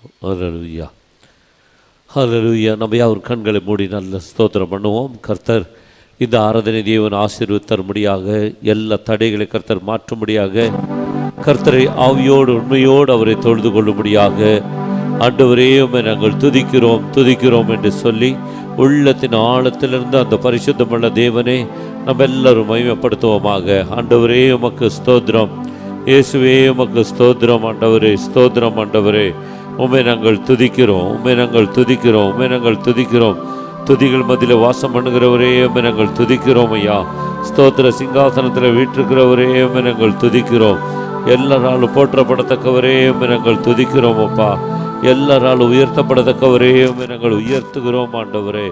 ஹல்லேலூயா, ஹல்லேலூயா. நம்ம யாவர் கண்களை மூடி நல்ல ஸ்தோத்திரம் பண்ணுவோம். கர்த்தர் இந்த ஆராதனை தேவன் ஆசீர்வதித்தரும்படியாக, எல்லா தடைகளை கர்த்தர் மாற்றும்படியாக, கர்த்தரை ஆவியோடு உண்மையோடு அவரை தொழுது கொள்ளும்படியாக, ஆண்டவரே உம்மை நாங்கள் துதிக்கிறோம் துதிக்கிறோம் என்று சொல்லி உள்ளத்தின் ஆழத்திலிருந்து அந்த பரிசுத்தமுள்ள தேவனே நம்ம எல்லாரும் மகிமைப்படுத்துவோமாக. ஆண்டவரே உமக்கு ஸ்தோத்திரம், இயேசுவே உமக்கு ஸ்தோத்திரம். ஆண்டவரே ஸ்தோத்திரம். ஆண்டவரே உம்மை நாங்கள் துதிக்கிறோம், உம்மை நாங்கள் துதிக்கிறோம், உம்மை நாங்கள் துதிக்கிறோம். துதிகள் மத்தியில் வாசம் பண்ணுகிறவரே உம்மை நாங்கள் துதிக்கிறோம் ஐயா. ஸ்தோத்திர சிங்காசனத்தில் வீற்றிருக்கிறவரே உம்மை நாங்கள் துதிக்கிறோம். எல்லாராலும் போற்றப்படத்தக்கவரே உம்மை நாங்கள் துதிக்கிறோம் அப்பா. எல்லாராலும் உயர்த்தப்படத்தக்கவரே உம்மை நாங்கள் உயர்த்துகிறோம். ஆண்டவரே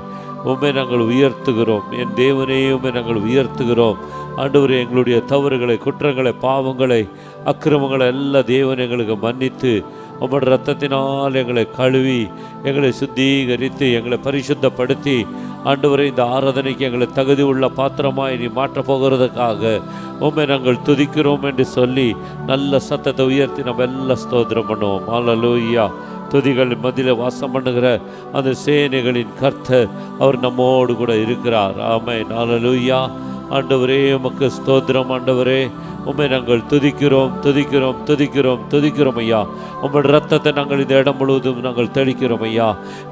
உம்மை நாங்கள் உயர்த்துகிறோம். என் தேவனே உம்மை நாங்கள் உயர்த்துகிறோம். ஆண்டவரே எங்களுடைய தவறுகளை, குற்றங்களை, பாவங்களை, அக்கிரமங்களை எல்லா தேவன் எங்களுக்கு மன்னித்து உம்முடைய இரத்தத்தினால் எங்களை கழுவி எங்களை சுத்திகரித்து எங்களை பரிசுத்தப்படுத்தி ஆண்டவரே இந்த ஆராதனைக்கு எங்களை தகுதி உள்ள பாத்திரமாய் நீ மாற்றப் போகிறதுக்காக உம்மை நாங்கள் துதிக்கிறோம் என்று சொல்லி நல்ல சத்தத்தை உயர்த்தி நம்ம எல்லாம் ஸ்தோத்திரம் பண்ணுவோம். ஹல்லேலூயா. துதிகள் மத்தியில் வாசம் பண்ணுகிற அந்த சேனைகளின் கர்த்தர் அவர் நம்மோடு கூட இருக்கிறார். ஆமென். ஹல்லேலூயா. ஆண்டவரே உமக்கு ஸ்தோத்திரம். ஆண்டவரே உம்மை நாங்கள் துதிக்கிறோம் துதிக்கிறோம் துதிக்கிறோம் துதிக்கிறோம் ஐயா. உம்முடைய ரத்தத்தை நாங்கள் இந்த இடம் முழுவதும் நாங்கள் தெளிக்கிறோம் ஐயா.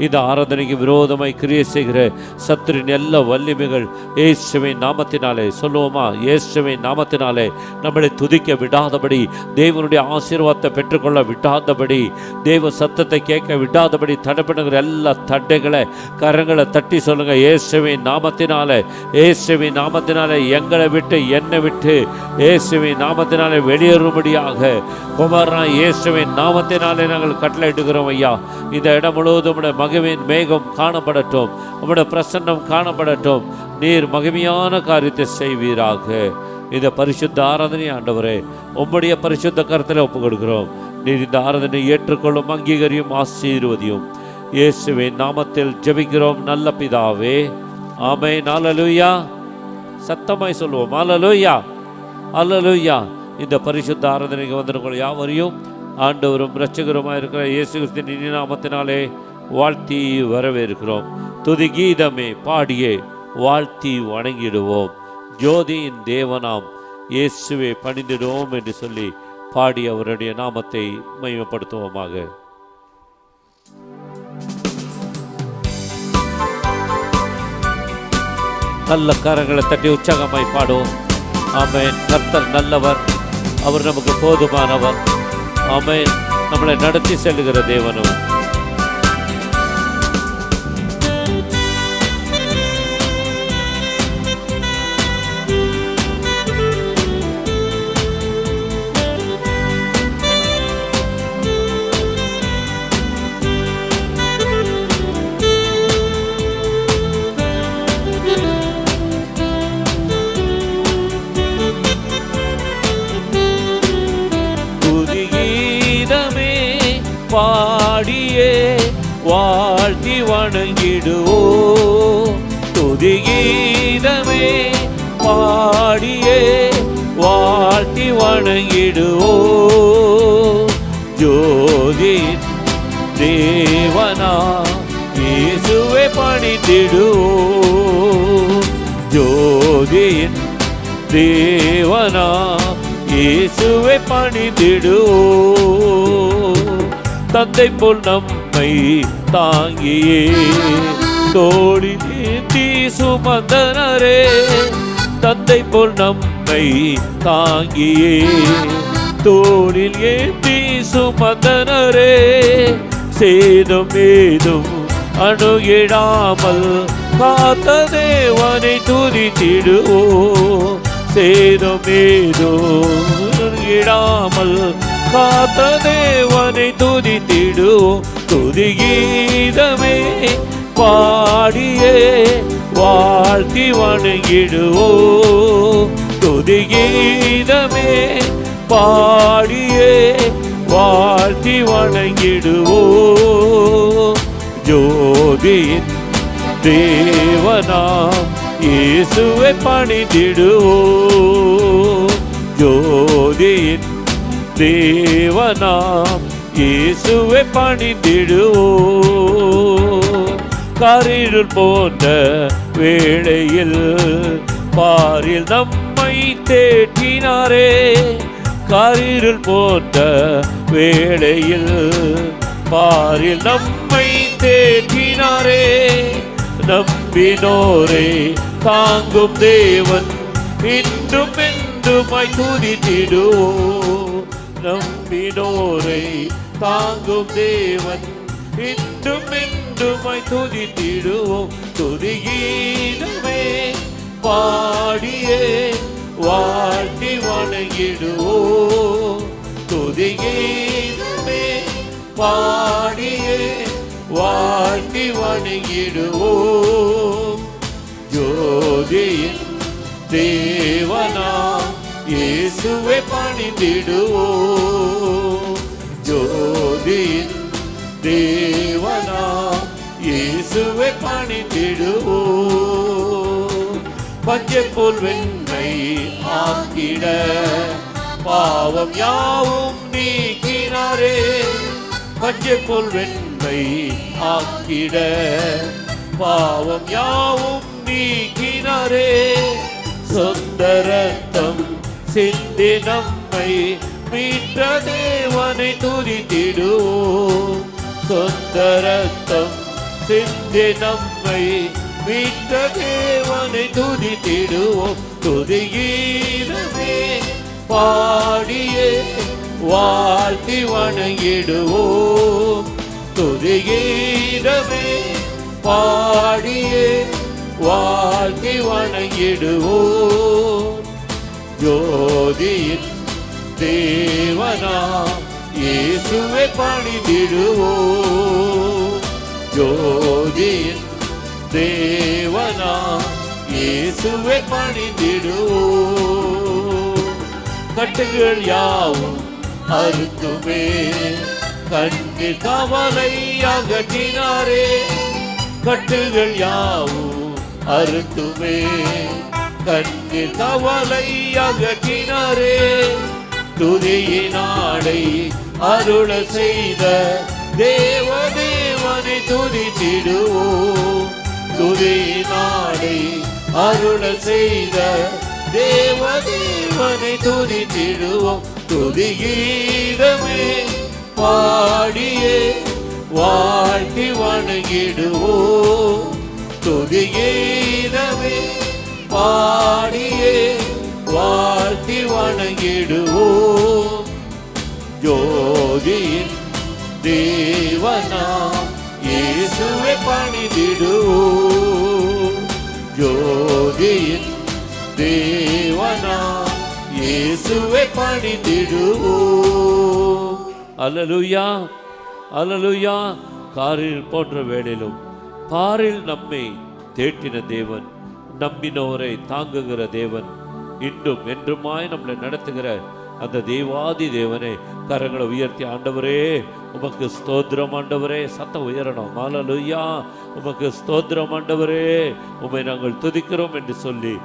இந்த ஆராதனைக்கு விரோதமாய் கிரியை செய்கிற சத்துரின் எல்லா வல்லிமைகள் இயேசுவின் நாமத்தினாலே சொல்லுவோமா, இயேசுவின் நாமத்தினாலே நம்மளை துதிக்க விடாதபடி, தேவனுடைய ஆசீர்வாதத்தை பெற்றுக்கொள்ள விடாதபடி, தேவ சத்தத்தை கேட்க விடாதபடி தடைப்படுகிற எல்லா தடைகளை கரங்களை தட்டி சொல்லுங்க. இயேசுவின் நாமத்தினாலே, இயேசுவின் நாமத்தினாலே எங்களை விட்டு என்னை விட்டு இயேசுவின் நாமத்தினாலே வெளியேறும்படியாக குமாரனா இயேசுவின் நாமத்தினாலே நாங்கள் கட்டளையிடுகிறோம் ஐயா. இந்த இடம் முழுவதும் மகிமையின் மேகம் காணப்படட்டும், உம்முடைய பிரசன்னம் காணப்படட்டும். நீர் மகிமையான காரியத்தை செய்வீராக. இந்த பரிசுத்த ஆராதனை ஆண்டவரே உம்முடைய பரிசுத்த கருத்தில் ஒப்புக் கொடுக்கிறோம். நீர் இந்த ஆராதனை ஏற்றுக்கொள்ளும், அங்கீகரியும், ஆசீர்வதியும். இயேசுவின் நாமத்தில் ஜெபிக்கிறோம் நல்ல பிதாவே, ஆமென். ஹல்லேலூயா. சத்தமாய் சொல்லுவோம் ஹல்லேலூயா, ஹல்லேலூயா. இந்த பரிசுத்த ஆராதனைக்கு வந்திருக்கிற யாவரையும் ஆண்டவரும் இரட்சகருமாய் இருக்கிற இயேசு கிறிஸ்துவின் இனிய நாமத்தினாலே வாழ்த்தி வரவேற்கிறோம். துதி கீதமே பாடியே வாழ்த்தி வணங்கிடுவோம். ஜோதியின் தேவனாம் இயேசுவை பணிந்திடுவோம் என்று சொல்லி பாடி அவருடைய நாமத்தை மகிமைப்படுத்துவோமாக. நல்ல கரங்களை தட்டி உற்சாகமாய் பாடுவோம். ஆமென். கர்த்தர் நல்லவர், அவர் நமக்கு போதுமானவர். ஆமென். நம்மளை நடத்தி செல்லுகிற தேவனும். பாடியே வாழ்த்தி வணங்கிடுவோ. துதி கீதமே பாடியே வாழ்த்தி வணங்கிடுவோ. ஜோதியின் தேவனா இயேசுவை பணிந்திடுவோ. ஜோதியின் தேவனா இயேசுவை பணிந்திடுவோ. தந்தை போல் நம்மை தாங்கியே தோளில் ஏந்தி சுமந்தனரே. தந்தை போல் நம்மை தாங்கியே தோளில் ஏந்தி சுமந்தனரே. சேதும் ஏதும் அணுகிடாமல் காத்த தேவனை துதித்திடுவோ. சேதும் ஏதும் அணுகிடாமல் காத்த தேவனை துதித்திடுவோம். துதி கீதமே பாடியே வாழ்த்தி வணங்கிடுவோம். துதி கீதமே பாடியே வாழ்த்தி வணங்கிடுவோம். ஜோதியின் தேவனாம் இயேசுவை பணிந்திடுவோம். ஜோதியின் தேவனாம் இயேசுவை பணிந்திடுவோம். காரிருள் போன்ற வேளையில் பாரில் நம்மை தேற்றினாரே. காரிருள் போன்ற வேளையில் பாரில் நம்மை தேற்றினாரே. நம்பினோரை தாங்கும் தேவன் இன்றும் என்றுமாய் துதித்திடுவோம். நம்பினோரை தாங்கும் தேவன் இன்றும் என்றுமாய் துதித்திடுவோம். துதிகீதமே பாடியே வாழ்த்தி வணங்கிடுவோம். துதிகீதமே பாடியே வாழ்த்தி வணங்கிடுவோம். ஜோதியின் தேவனாம் இயேசுவை பணிந்திடுவோம். ஜோதியின் தேவனாம் இயேசுவை பணிந்திடுவோம். பஞ்சை போல் வெண்மை ஆக்கிட பாவம் யாவும் நீக்கினாரே. பஞ்சை போல் வெண்மை ஆக்கிட பாவம் யாவும் நீக்கினாரே. சொந்த ரத்தம் சிந்தி நம்மை மீட்ட தேவனை துதித்திடுவோம். சொந்த ரத்தம் சிந்தி நம்மை மீட்ட தேவனை துதித்திடுவோம். துதிகீதமே பாடியே வாழ்த்தி வணங்கிடுவோம். துதிகீதமே பாடியே வாழ்த்தி வணங்கிடுவோம். ஜோதியின் தேவனாம் இயேசுவை பணிந்திடுவோம். ஜோதியின் தேவனாம் இயேசுவை பணிந்திடுவோம். கட்டுகள் யாவும் அறுத்துமே கண்ணீர் கவலை அகற்றினாரே. கட்டுகள் யாவும் அறுத்துமே கண்ணீர் கவலை அகற்றினாரே. துதியினாடை அருள செய்த தேவனை துதித்திடுவோம். துதியினாடை அருள செய்த தேவனை துதித்திடுவோம். துதிகீதமே பாடியே வாழ்த்தி வணங்கிடுவோம். துதிகீதமே பாடியே வாழ்த்தி வணங்கிடுவோம். ஜோதியின் தேவனாம் இயேசுவை பணிந்திடுவோம். ஜோதியின் தேவனாம் இயேசுவை பணிந்திடுவோம். அல்லேலூயா, அல்லேலூயா. காரில் போன்ற வேளையிலும் பாரில் நம்மை தேற்றின தேவன், நம்பினோரை தாங்குகிற தேவன், இன்றும் என்றுமாய் நம்மளை நடத்துகிற அந்த தேவாதி தேவனை கரங்களை உயர்த்தி, ஆண்டவரே உமக்கு ஸ்தோத்திரம், ஆண்டவரே சத்தம் உயரணும். அல்லேலூயா, உமக்கு ஸ்தோத்திரம் ஆண்டவரே, உம்மை நாங்கள் துதிக்கிறோம் என்று சொல்லி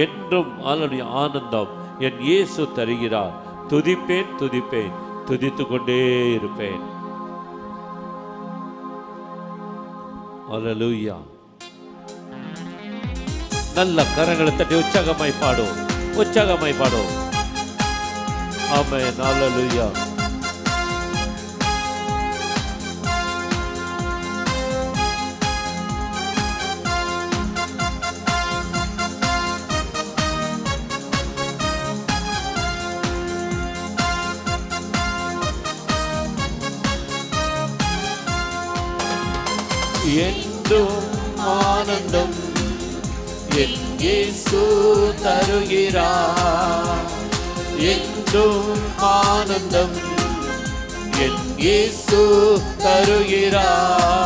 என்றும் அல்லேலூயா ஆனந்தம் என் இயேசு தருகிறார். துதிப்பேன் துதிப்பேன், துதித்து கொண்டே இருப்பேன். அல்லேலூயா. நல்ல கரங்களை தட்டி உற்சாகமாய் பாடும், உற்சாகமாய் பாடும். ஆமென். அல்லேலூயா. என்றும் ஆனந்தம் என் இயேசு தருகிறார். என்றும் ஆனந்தம் என் இயேசு தருகிறார்.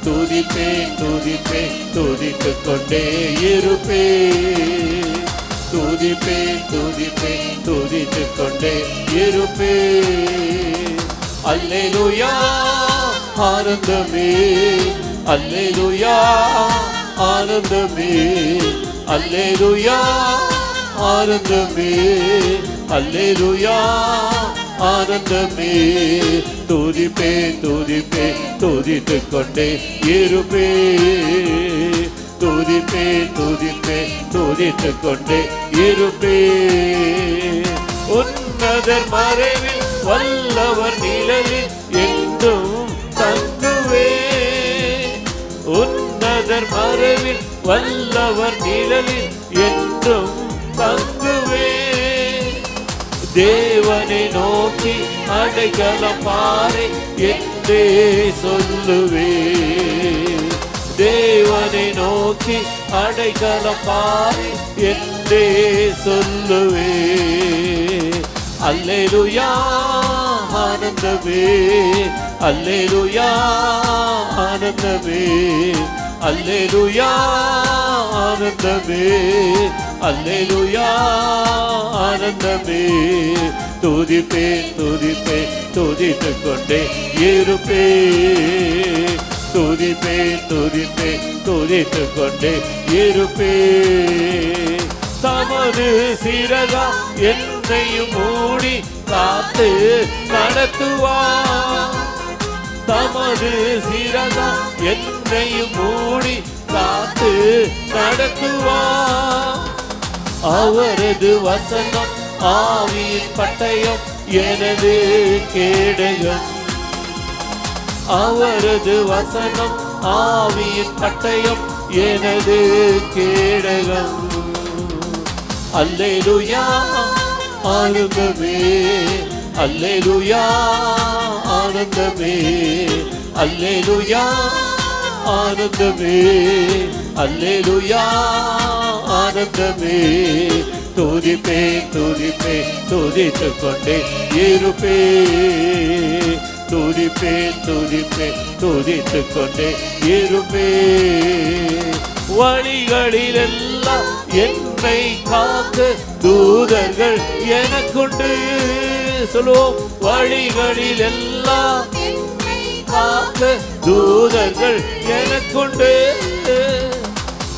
துதிப்பேன் துதிப்பேன், துதித்துக் கொண்டே இருப்பேன். துதிப்பேன் துதிப்பேன், துதித்துக் கொண்டே இருப்பேன். அல்லேலூயா ஆனந்தமே, அல்லேலூயா ஆனந்தமே, அல்லேலூயா ஆனந்தமே, அல்லேலூயா ஆனந்தமே. துதிப்பே துதிப்பே துதித்து கொண்டே இருப்பே. துதிப்பே துதிப்பே துதித்து கொண்டே இருப்பே. உன்னதர் மறைவில் வல்லவர் நிழலில் என்றும் தங்குவே. உன்னதர் மறைவில் வல்லவர் நிழலில் என்றும் தங்குவே. தேவனை நோக்கி அடைக்கலம் பாறை என்றே சொல்லுவே. தேவனை நோக்கி அடைக்கலம் பாறை என்றே சொல்லுவே. அல்லேலூயா ஆனந்தமே. அல்லேலூயா ஆனந்தமே. அல்லேலூயா ஆனந்தமே. அல்லேலூயா ஆனந்தமே. துதிப்பே துதிப்பே துதித்து கொண்டே இருப்பே. துதிப்பே துதிப்பே துதித்து கொண்டே இருப்பே. தமது சிறகா என்னையும் மூடி காத்து நடத்துவார். தமது சிறகா என்னையும் மூடி காத்து நடத்துவார். அவரது வசனம் ஆவியின் பட்டயம் எனது கேடகம். அவரது வசனம் ஆவியின் பட்டயம் எனது கேடகம். அல்லேலூயா ஆனந்தமே. அல்லேலூயா ஆனந்தமே. அல்லேலூயா ஆனந்தமே. அல்லேலூயா ஆனந்தமே. துதிப்பே துதிப்பே துதித்து கொண்டே இருப்பே. துதிப்பே துதிப்பே துதித்து கொண்டே இருப்பே. வழிகளிலெல்லாம் என்னை காக்க தூதர்கள் எனக்குண்டு. சொல்லுவோம். வழிகளிலெல்லாம் காக்க தூதர்கள் எனக்குண்டு.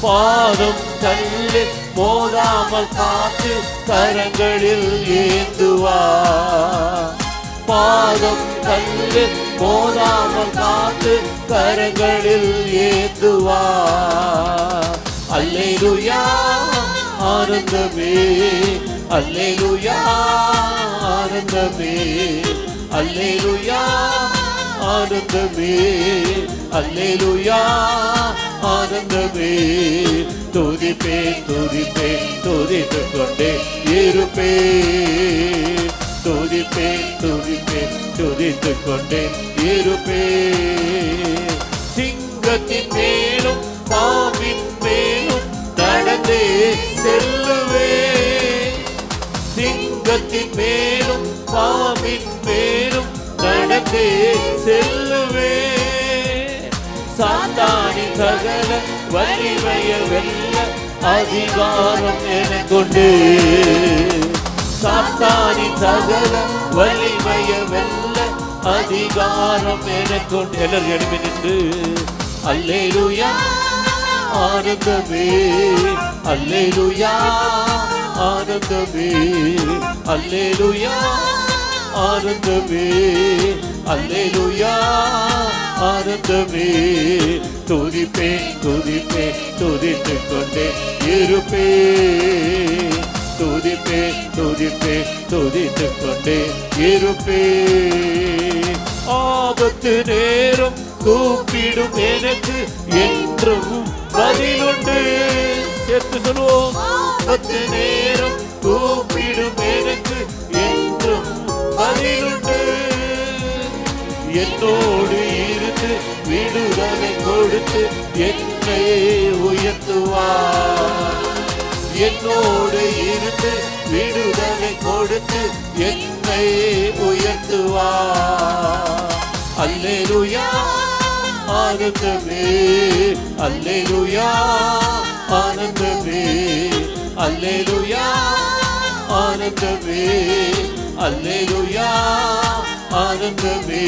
பாதம் கல்லில் மோதாமல் காத்து கரங்களில் ஏந்துவார். பாதம் கல்லில் மோதாமல் காத்து கரங்களில் ஏந்துவார். அல்லேலூயா ஆனந்தமே. அல்லேலூயா ஆனந்தமே. அல்லேலூயா ஆனந்தமே. அல்லேலூயா ஆனந்தமே. துதிப்பே துதிப்பே துதித்து கொண்டே இருப்பே. துதிப்பே துதிப்பே துதித்து கொண்டே இருப்பே. சிங்கத்தின் மேலும் பாம்பின் மேலும் நடந்தே செல்லுவே. சிங்கத்தின் மேலும் பாம்பின் மேலும் நடந்தே செல்லுவே. சாத்தானின் சகல வலிமைய வெல்ல அதிகாரம் எனக்குண்டு. சாத்தானின் சகல வலிமைய வெல்ல அதிகாரம் எனக்குண்டு. எல்லாரும் எழுப்பி நின்று அல்லேலூயா ஆனந்தமே. அல்லேலூயா ஆனந்தமே. அல்லேலூயா ஆனந்தமே. அல்லேலூயா ஆனந்தமே. துதிப்பே துதிப்பே துதித்து கொண்டே இருப்பே. துதிப்பே துதிப்பே துதித்து கொண்டே இருப்பே. ஆபத்து நேரம் கூப்பிடும் எனக்கு என்றும் பதிலுண்டு. சேர்த்து சொல்லுவோம். ஆபத்து நேரம் கூப்பிடும் எனக்கு என்றும் பதிலுண்டு. என்னோடு இருந்து விடுதலை கொடுத்து என்னை உயர்த்துவார். என்னோடு இருந்து விடுதலை கொடுத்து என்னை உயர்த்துவார். அல்லேலூயா ஆனந்தமே. அல்லேலூயா ஆனந்தமே. அல்லேலூயா ஆனந்தமே. அல்லேலூயா ஆனந்தமே.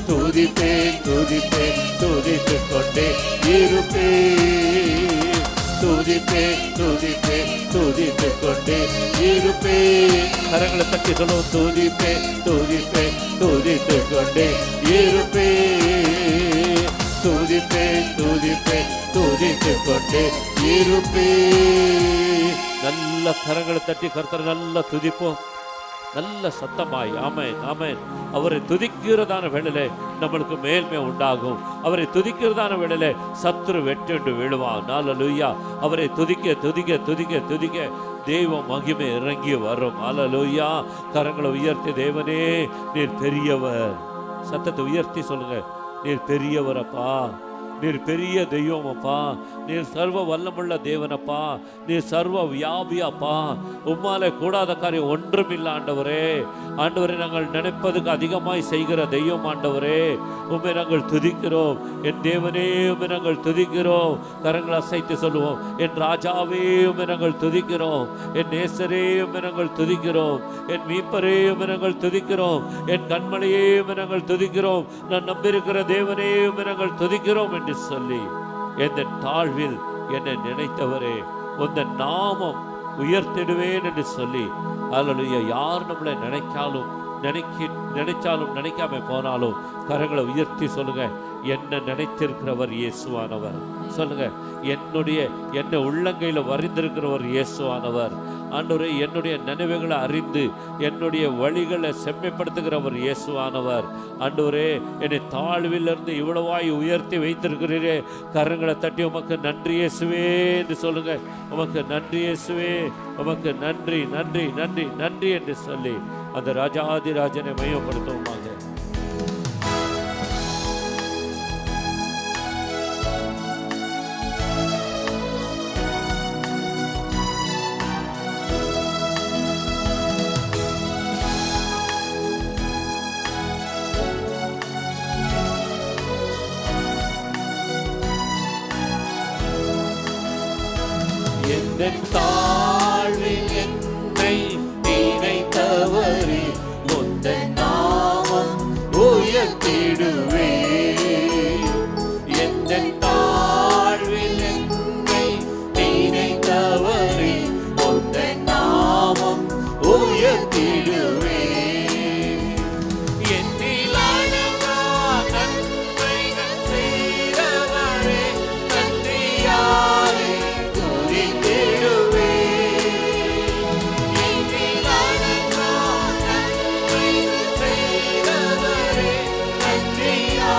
துதிப்பே துதிப்பே துதித்து கொண்டே இருப்பே. துதிப்பே துதிப்பே துதித்து கொண்டே இருப்பே. கரங்களை தட்டி சொல்லுவோம். துதிப்பே துதிப்பே துதித்து கொண்டே இருப்பே. துதிப்பே துதிப்பே துதித்து கொண்டே இருப்பே. நல்ல கரங்களை தட்டி கர்த்தர் நல்ல துதிப்போம், நல்ல சத்தமாய். ஆமென் ஆமென். அவரை துதிக்கிறதான வேளையிலே நம்மளுக்கு மேல்மை உண்டாகும். அவரை துதிக்கிறதான வேளையிலே சத்துரு வெட்டுண்டு விழுவான். ஹல்லேலூயா. அவரை துதிக்க துதிக்க துதிக்க துதிக்க தெய்வ மகிமை இறங்கி வரும். ஹல்லேலூயா. கரங்களை உயர்த்தி, தேவனே நீர் பெரியவர். சத்தத்தை உயர்த்தி சொல்லுங்க. நீர் பெரியவரப்பா, நீர் பெரிய தெய்வம் அப்பா, நீர் சர்வ வல்லமுள்ள தேவனப்பா, நீர் சர்வ வியாபியாப்பா. உம்மாலே கூடாத காரியம் ஒன்றுமில்லை ஆண்டவரே. ஆண்டவரே, நாங்கள் நினைப்பதுக்கு அதிகமாய் செய்கிற தெய்வம் ஆண்டவரே. உம்மை நாங்கள் துதிக்கிறோம். என் தேவனே உம்மை நாங்கள் துதிக்கிறோம். கரங்களை அசைத்து சொல்லுவோம். என் ராஜாவே உம்மை நாங்கள் துதிக்கிறோம். என் நேசரே உம்மை நாங்கள் துதிக்கிறோம். என் மீட்பரே உம்மை நாங்கள் துதிக்கிறோம். என் கண்மலையே உம்மை நாங்கள் துதிக்கிறோம். நான் நம்பியிருக்கிற தேவனே உம்மை நாங்கள் துதிக்கிறோம் என்று சொல்லி, எந்த தாழ்வில் என்னை நினைத்தவரே உந்த நாமம் உயர்த்திடுவேன் என்று சொல்லி, அல்லேலூயா. யார் நம்மளை நினைச்சாலும் நினைக்காம போனாலும் கரங்களை உயர்த்தி சொல்லுங்க. என்ன நினைத்திருக்கிறவர் இயேசுவானவர். சொல்லுங்க. என்னை உள்ளங்கையில் வரிந்திருக்கிறவர் இயேசுவானவர். ஆண்டவரே, என்னுடைய நினைவுகளை அறிந்து என்னுடைய வழிகளை செம்மைப்படுத்துகிறவர் இயேசுவானவர். ஆண்டவரே, என்னை தாழ்விலிருந்து இவ்வளவாய் உயர்த்தி வைத்திருக்கிறீரே. கரங்களை தட்டி உமக்கு நன்றி இயேசுவே என்று சொல்லுங்க. உமக்கு நன்றி இயேசுவே, உமக்கு நன்றி நன்றி நன்றி நன்றி என்று சொல்லி அந்த ராஜாதிராஜனை மையப்படுத்துவோமாக. தாழ்வில் என்னை நினைத்தவரே உந்தன் நாமம் உயர்த்திடுவே. எந்தன் தாழ்வில் என்னை நினைத்தவரே உந்தன் நாமம் உயர்த்திடுவே. என்னில் அழகா நன்மைகள் செய்தவரே நன்றியாலே துதித்திடுவே. என்னில் அழகா நன்மைகள் செய்தவரே நன்றியாலே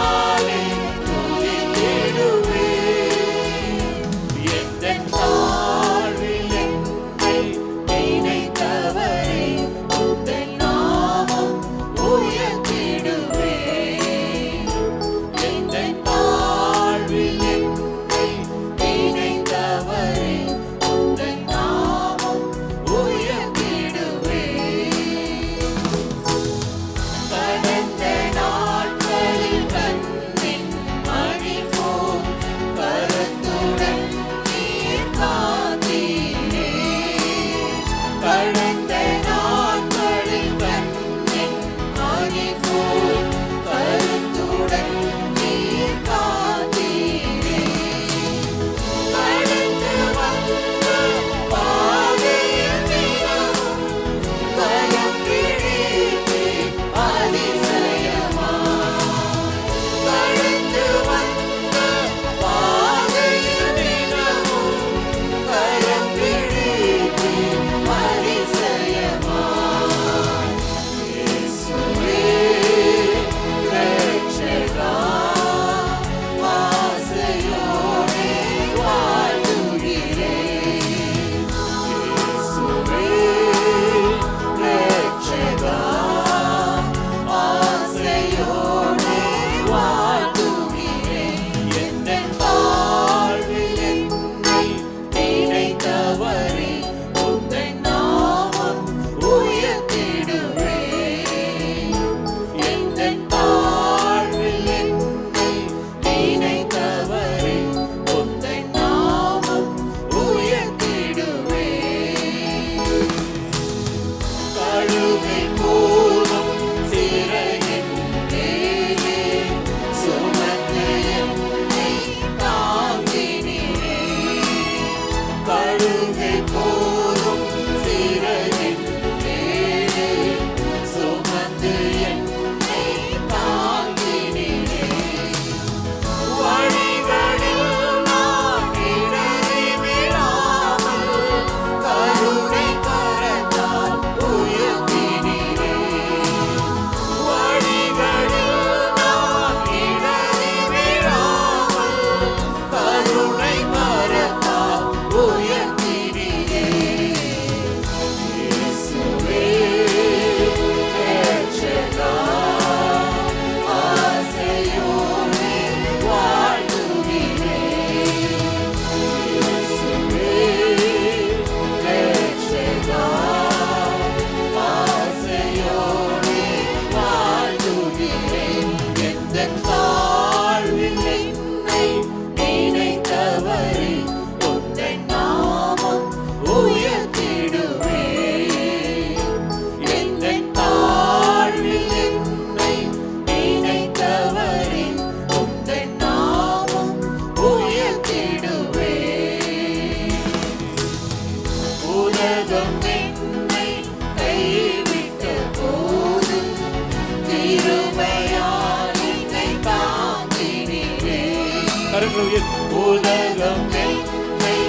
கரங்களை உயர்த்தி உலகம் என்னை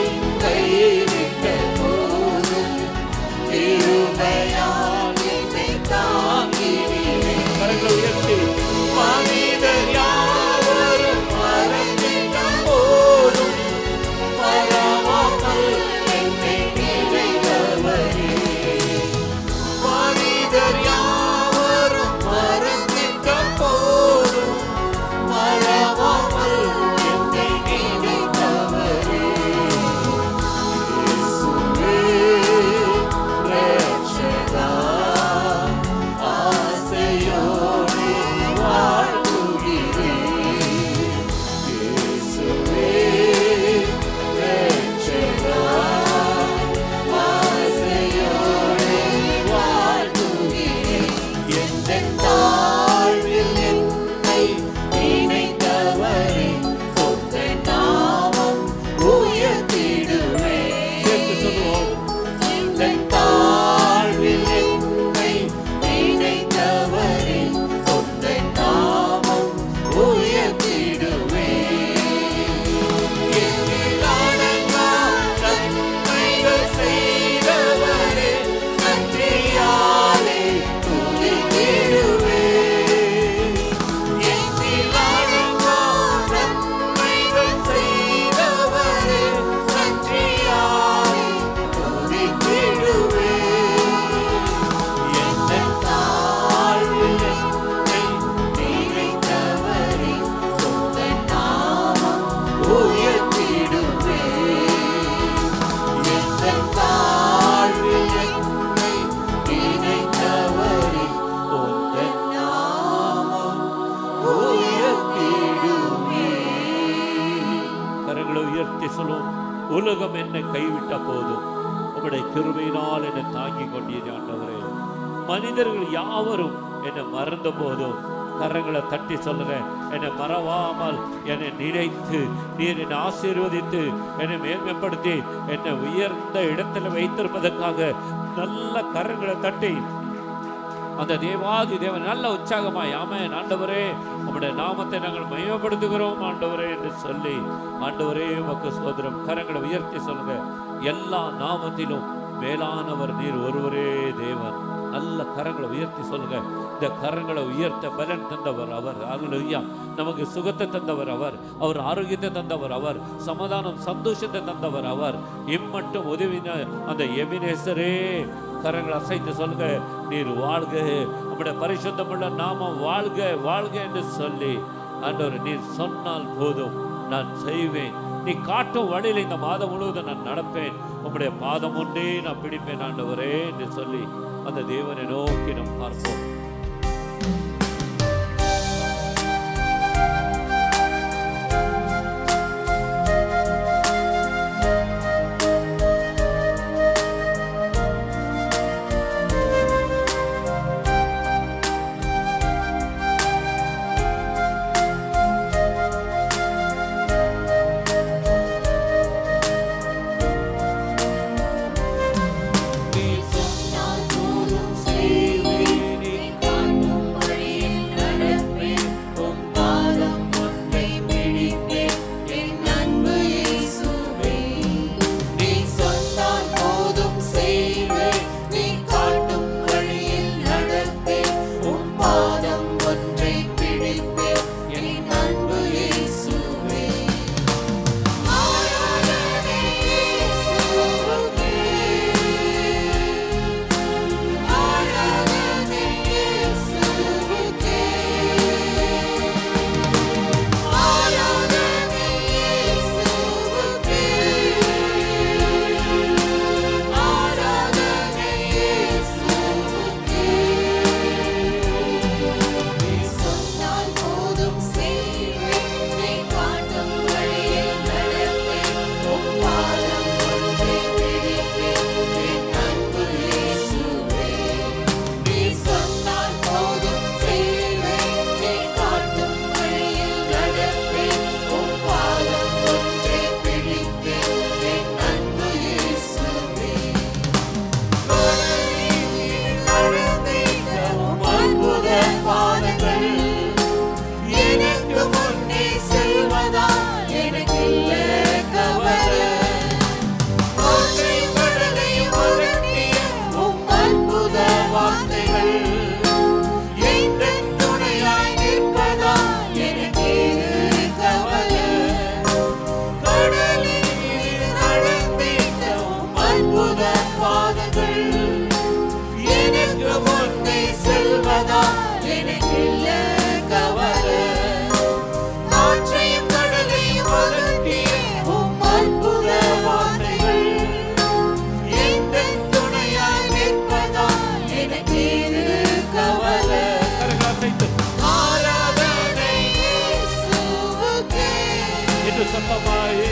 கைவிட்ட போதும் கிருபையால் என்னை தாங்கினீரே. கரங்களை உயர்த்தி மனிதர் யாவரும் மறந்திட்ட போதும் மறவாமல் என்னை நினைத்தவரே. மனிதர் யாவரும் மறந்திட்ட போதும் மறவாமல் என்னை நினைத்தவரே. இயேசுவே ரட்சகா, ஆசையோடு வாழ்த்துகிறேன். இயேசுவே ரட்சகா, ஆசையோடு வாழ்த்துகிறேன். எந்தன் தாழ்வில் என்னை நினைத்தவரே, உந்தன் நாமம் உயர்த்திடுவேன். சேர்த்து சொல்லுவோம். எந்தன் தாழ்வில் என்னை நினைத்தவரே, உந்தன் நாமம் உயர்த்திடுவேன். என்னில் அடங்கா நன்மைகள் செய்தவரே, நன்றியாலே துதித்திடுவேன். என்னில் அடங்கா நன்மைகள் செய்தவரே, நன்றியாலே துதித்திடுவேன். எந்தன் தாழ்வில் என்னை நினைத்தவரே, உந்தன் நாமம் உயர்த்திடுவேன். எந்தன் தாழ்வில் என்னை நினைத்தவரே, உந்தன் நாமம் உயர்த்திடுவேன். கரங்களை உயர்த்தி சொல்லுவோம். உலகம் என்னை கைவிட்ட போதும் உம்முடைய கிருபையினால் என்னை தாங்கிக் கொண்டீர் ஆண்டவரே. மனிதர்கள் யாவரும் என்னை மறந்த போதும் கரங்களை தட்டி சொல்லுங்க, என்னை மறவாமல் என்னை நினைத்து நீர் என்னை ஆசீர்வதித்து என்னை மேன்மைப்படுத்தி என்னை உயர்ந்த இடத்துல வைத்திருப்பதற்காக நல்ல கரங்களை தட்டி அந்த தேவாதி தேவன் நல்ல உற்சாகமாய் ஆமென் ஆண்டவரே உம்முடைய நாமத்தை நாங்கள் மகிமைப்படுத்துகிறோம் ஆண்டவரே என்று சொல்லி, ஆண்டவரே உமக்கு ஸ்தோத்திரம். கரங்களை உயர்த்தி சொல்லுங்க, எல்லா நாமத்திலும் மேலானவர் நீர் ஒருவரே தேவன். நல்ல கரங்களை உயர்த்தி சொல்லுங்க. இந்த கரங்களை உயர்த்த பலன் தந்தவர் அவர். அல்லேலூயா. நமக்கு சுகத்தை தந்தவர் அவர். அவர் ஆரோக்கியத்தை தந்தவர் அவர். சமாதானம் சந்தோஷத்தை தந்தவர் அவர். இம்மட்டும் உதவின அந்த எபினேசரே. கரங்களை அசைத்து சொல்லுங்க, நீர் வாழ்க, நம்முடைய பரிசுத்தமுள்ள நாமம் வாழ்க வாழ்க என்று சொல்லி, ஆண்டவர் நீர் சொன்னால் போதும் நான் செய்வேன். நீ காட்டும் வழியில் இந்த மாதம் முழுவதும் நான் நடப்பேன். உம்முடைய பாதம் ஒன்றே நான் பிடிப்பேன் ஆண்டவரே என்று சொல்லி அந்த தேவனை நோக்கி நாம் பார்ப்போம். நீ சொன்னால் போதும் செய்வேன். சேர்ந்து சத்தமாயே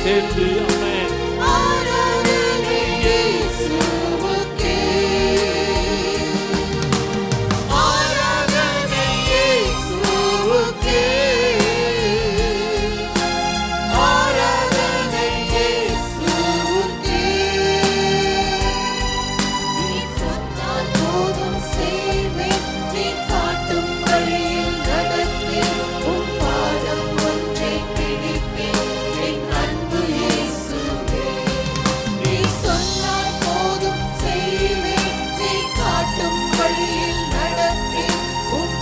சேர்ந்து ஆமென். ஆராதனை இயேசுவுக்கே, ஆராதனை இயேசுவுக்கே, ஆராதனை இயேசுவுக்கே. நீ சொன்னால் போதும் செய்வேன், நீ காட்டும் வழியில் நடப்பேன், உன்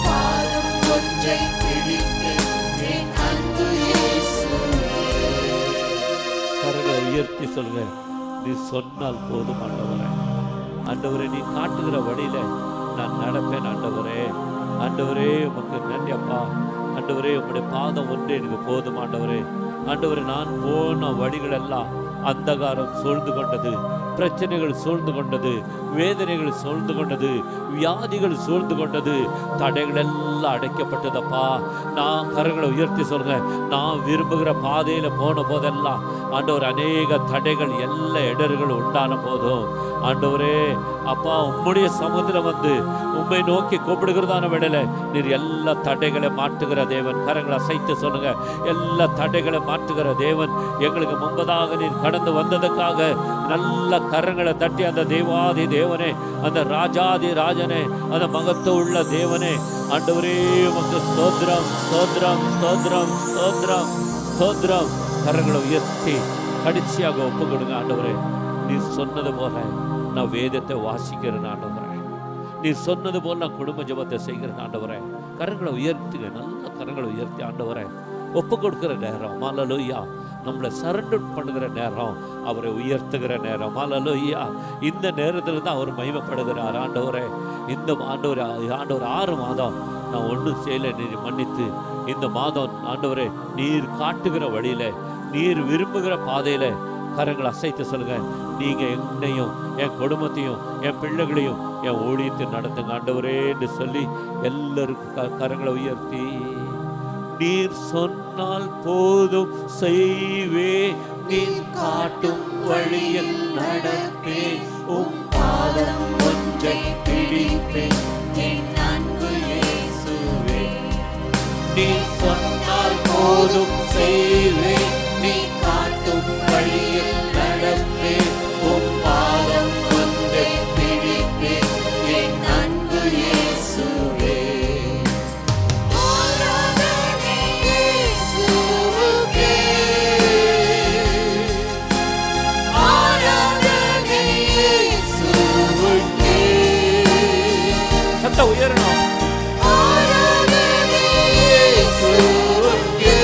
பாதம் ஒன்றை பிடிப்பேன். உயர்த்தி சொல்லுங்க, நீ சொன்னால் போதும் ஆண்டவரே. ஆண்டவரே, நீ காட்டுகிற வழியில நான் நடப்பேன் ஆண்டவரே. ஆண்டவரே, உமக்கு நன்றி அப்பா. ஆண்டவரே, உங்களுடைய பாதம் ஒன்றே எனக்கு போதும் ஆண்டவரே. ஆண்டவரே, நான் போன வழிகள் எல்லாம் அந்தகாரம் சூழ்ந்து கொண்டது, பிரச்சனைகள் சூழ்ந்து கொண்டது, வேதனைகள் சூழ்ந்து கொண்டது, வியாதிகள் சூழ்ந்து கொண்டது, தடைகள் எல்லாம் அடைக்கப்பட்டதப்பா. நான் கரங்களை உயர்த்தி சொல்லுங்க, நான் விரும்புகிற பாதையில போன போதெல்லாம் ஆண்டவர் அநேக தடைகள் எல்லா இடர்கள் உண்டான போதும் ஆண்டவரே அப்பா, உம்முடைய சமூகத்தில் வந்து உம்மை நோக்கி கூப்பிடுகிறதான வேளையில நீர் எல்லா தடைகளை மாற்றுகிற தேவன். கரங்களை அசைத்து சொல்லுங்க, எல்லா தடைகளை மாற்றுகிற தேவன். எங்களுக்கு முன்பதாக நீர் கடந்து வந்ததுக்காக நல்ல கரங்களை தட்டி அந்த தேவாதி தேவனே, அந்த ராஜாதி ராஜனே, அந்த மகத்துவ உள்ள தேவனே, ஆண்டவரே உமக்கு ஸ்தோத்திரம் ஸ்தோத்திரம் ஸ்தோத்திரம் ஸ்தோத்திரம் ஸ்தோத்திரம். கரங்களை உயர்த்தி கடைசியாக ஒப்பு கொடுங்க. ஆண்டவரே, நீர் சொன்னது போல நான் வேதத்தை வாசிக்கிறேன் ஆண்டவரே. நீர் சொன்னது போல நான் குடும்ப ஜெபத்தை செய்கிறேன் ஆண்டவரே. கரங்களை உயர்த்துங்க, நல்ல கரங்களை உயர்த்தி ஆண்டவரே ஒப்பு கொடுக்கிற நேரம். ஹல்லேலூயா. நம்மளை சரண்டர் பண்ணுகிற நேரம், அவரை உயர்த்துகிற நேரம். ஹல்லேலூயா. இந்த நேரத்தில் தான் அவர் மகிமைப்படுகிறார் ஆண்டவரே. இந்த ஆண்டவர் 6 மாதம் நான் ஒன்றும் செய்யலை, நீர் மன்னித்து இந்த மாதம் ஆண்டவரே நீர் காட்டுகிற வழியில, நீர் விரும்புகிற பாதையில கரங்களை அசைத்து சொல்லுங்க, நீங்க என்னையும் என் குடும்பத்தையும் என் பிள்ளைகளையும் என் ஊழியத்தை நடத்துங்க ஆண்டவரே என்று சொல்லி எல்லாருக்கும் கரங்களை உயர்த்தி, நீர் சொன்னால் போதும் செய்வே, நீர் காட்டும் வழியில் நடப்பே, உம் பாதம் ஒன்றை பிடிப்பே, என் அன்பு இயேசுவே. நீர் சொன்னால் போதும் செய்வே, நீ காட்டும் வழியில் நடப்பே, உம் பாதம் ஒன்றை பிடிப்பே, என் அன்பு இயேசுவே. ஆராதனை இயேசுவுக்கே, ஆராதனை இயேசுவுக்கே. சத்தம் உயரணும். ஆராதனை இயேசுவுக்கே,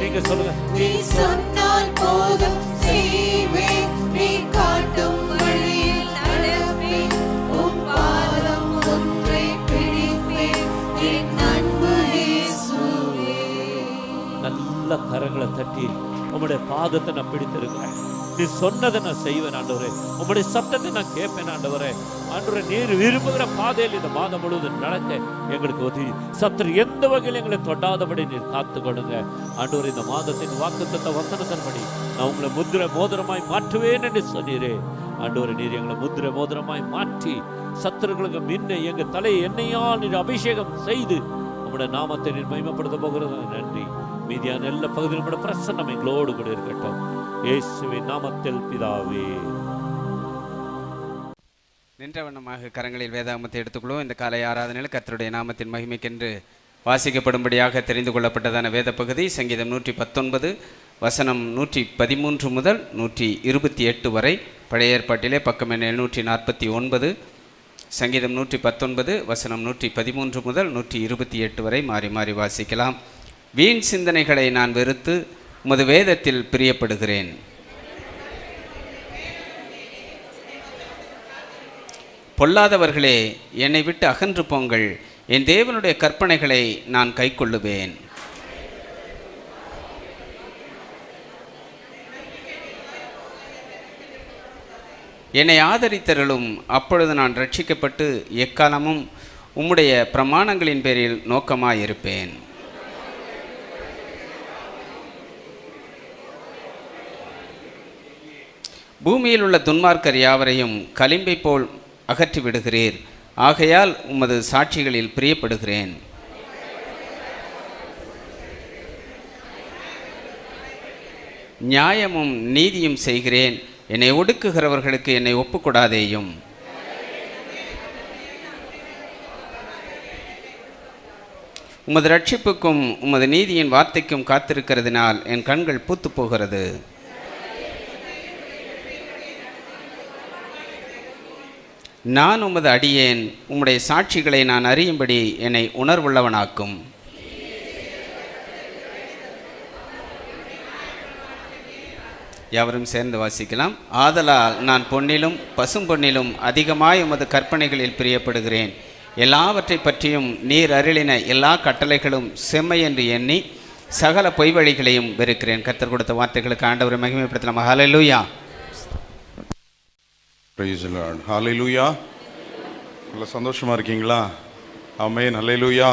நீங்க சொல்லுங்க, நீ சொன்னால் போதும் செய்வேன், நீ காட்டும் வழியில் நடப்பேன், உம் பாதம் ஒன்றை பிடிப்பேன், என் அன்பு இயேசுவே. நல்ல கரங்களை தட்டி உம்முடைய பாதத்தை நான் பிடித்திருக்கிறேன். நீ சொன்னதை நான் செய்வேன் ஆண்டவரே. உம்முடைய சத்தத்தை நான் கேட்பேன் ஆண்டவரே. ஆண்டவரே, நீர் விரும்புகிற பாதையில் இந்த மாதம் முழுவதும் நடக்க எங்களுக்கு உதவி. சத்துரு எந்த வகையில் எங்களை தொடாதபடி நீர் காத்து கொடுங்க ஆண்டவரே. இந்த மாதத்தின் வாக்குத்தத்த வசனத்தின்படி நான் உங்களை முத்திரை மோதிரமாய் மாற்றுவேன் என்று சொன்னீரே ஆண்டவரே. நீர் எங்களை முத்திரை மோதிரமாய் மாற்றி சத்துருக்களுக்கு முன்ன எங்கள் தலையை எண்ணெயால் நீர் அபிஷேகம் செய்து உம்முடைய நாமத்தை நீர் மகிமைப்படுத்த போகிறது. நன்றி. மீதியான எல்லா பகுதியிலும் கூட பிரசன்னம் எங்களோடு கூட இருக்கட்டும். இயேசுவின் நாமத்தில் பிதாவே. நின்ற வண்ணமாக கரங்களில் வேதாகமத்தை எடுத்துக்கொள்வோம். இந்த காலை ஆராதனையில் கர்த்தருடைய நாமத்தின் மகிமைக்கென்று வாசிக்கப்படும்படியாக தெரிந்து கொள்ளப்பட்டதான வேத பகுதி சங்கீதம் 119 வசனம் 113 முதல் 128 வரை. பழைய ஏற்பாட்டிலே பக்கம் எண் 749. சங்கீதம் 119 வசனம் 113 முதல் 128 வரை மாறி மாறி வாசிக்கலாம். வீண் சிந்தனைகளை நான் வெறுத்து உமது வேதத்தில் பிரியப்படுகிறேன். பொல்லாதவர்களே, என்னை விட்டு அகன்று போங்கள், என் தேவனுடைய கற்பனைகளை நான் கைக்கொள்ளுவேன். என்னை ஆதரித்தருளும், அப்பொழுது நான் ரட்சிக்கப்பட்டு எக்காலமும் உம்முடைய பிரமாணங்களின் பேரில் நோக்கமாயிருப்பேன். பூமியில் உள்ள துன்மார்க்கர் யாவரையும் களிம்பை போல் அகற்றி விடுகிறீர். ஆகையால் உமது சாட்சிகளில் பிரியப்படுகிறேன். நியாயமும் நீதியும் செய்கிறேன். என்னை ஒடுக்குகிறவர்களுக்கு என்னை ஒப்புக்கொடாதேயும். உமது ரட்சிப்புக்கும் உமது நீதியின் வார்த்தைக்கும் காத்திருக்கிறதினால் என் கண்கள் பூத்து போகிறது. நான் உமது அடியேன், உம்முடைய சாட்சிகளை நான் அறியும்படி என்னை உணர்வுள்ளவனாக்கும். யாவரும் சேர்ந்து வாசிக்கலாம். ஆதலால் நான் பொன்னிலும் பசும்பொன்னிலும் அதிகமாய் உமது கற்பனைகளில் பிரியப்படுகிறேன். எல்லாவற்றை பற்றியும் நீர் அருளின எல்லா கட்டளைகளும் செம்மை என்று எண்ணி சகல பொய் வழிகளையும் வெறுக்கிறேன். கர்த்தர் கொடுத்த வார்த்தைகளுக்கு ஆண்டவரை மகிமைப்படுத்தலாம். ஹல்லேலூயா. Praise the Lord. ஹல்லேலூயா. நல்ல சந்தோஷமா இருக்கீங்களா? ஆமென். ஹல்லேலூயா.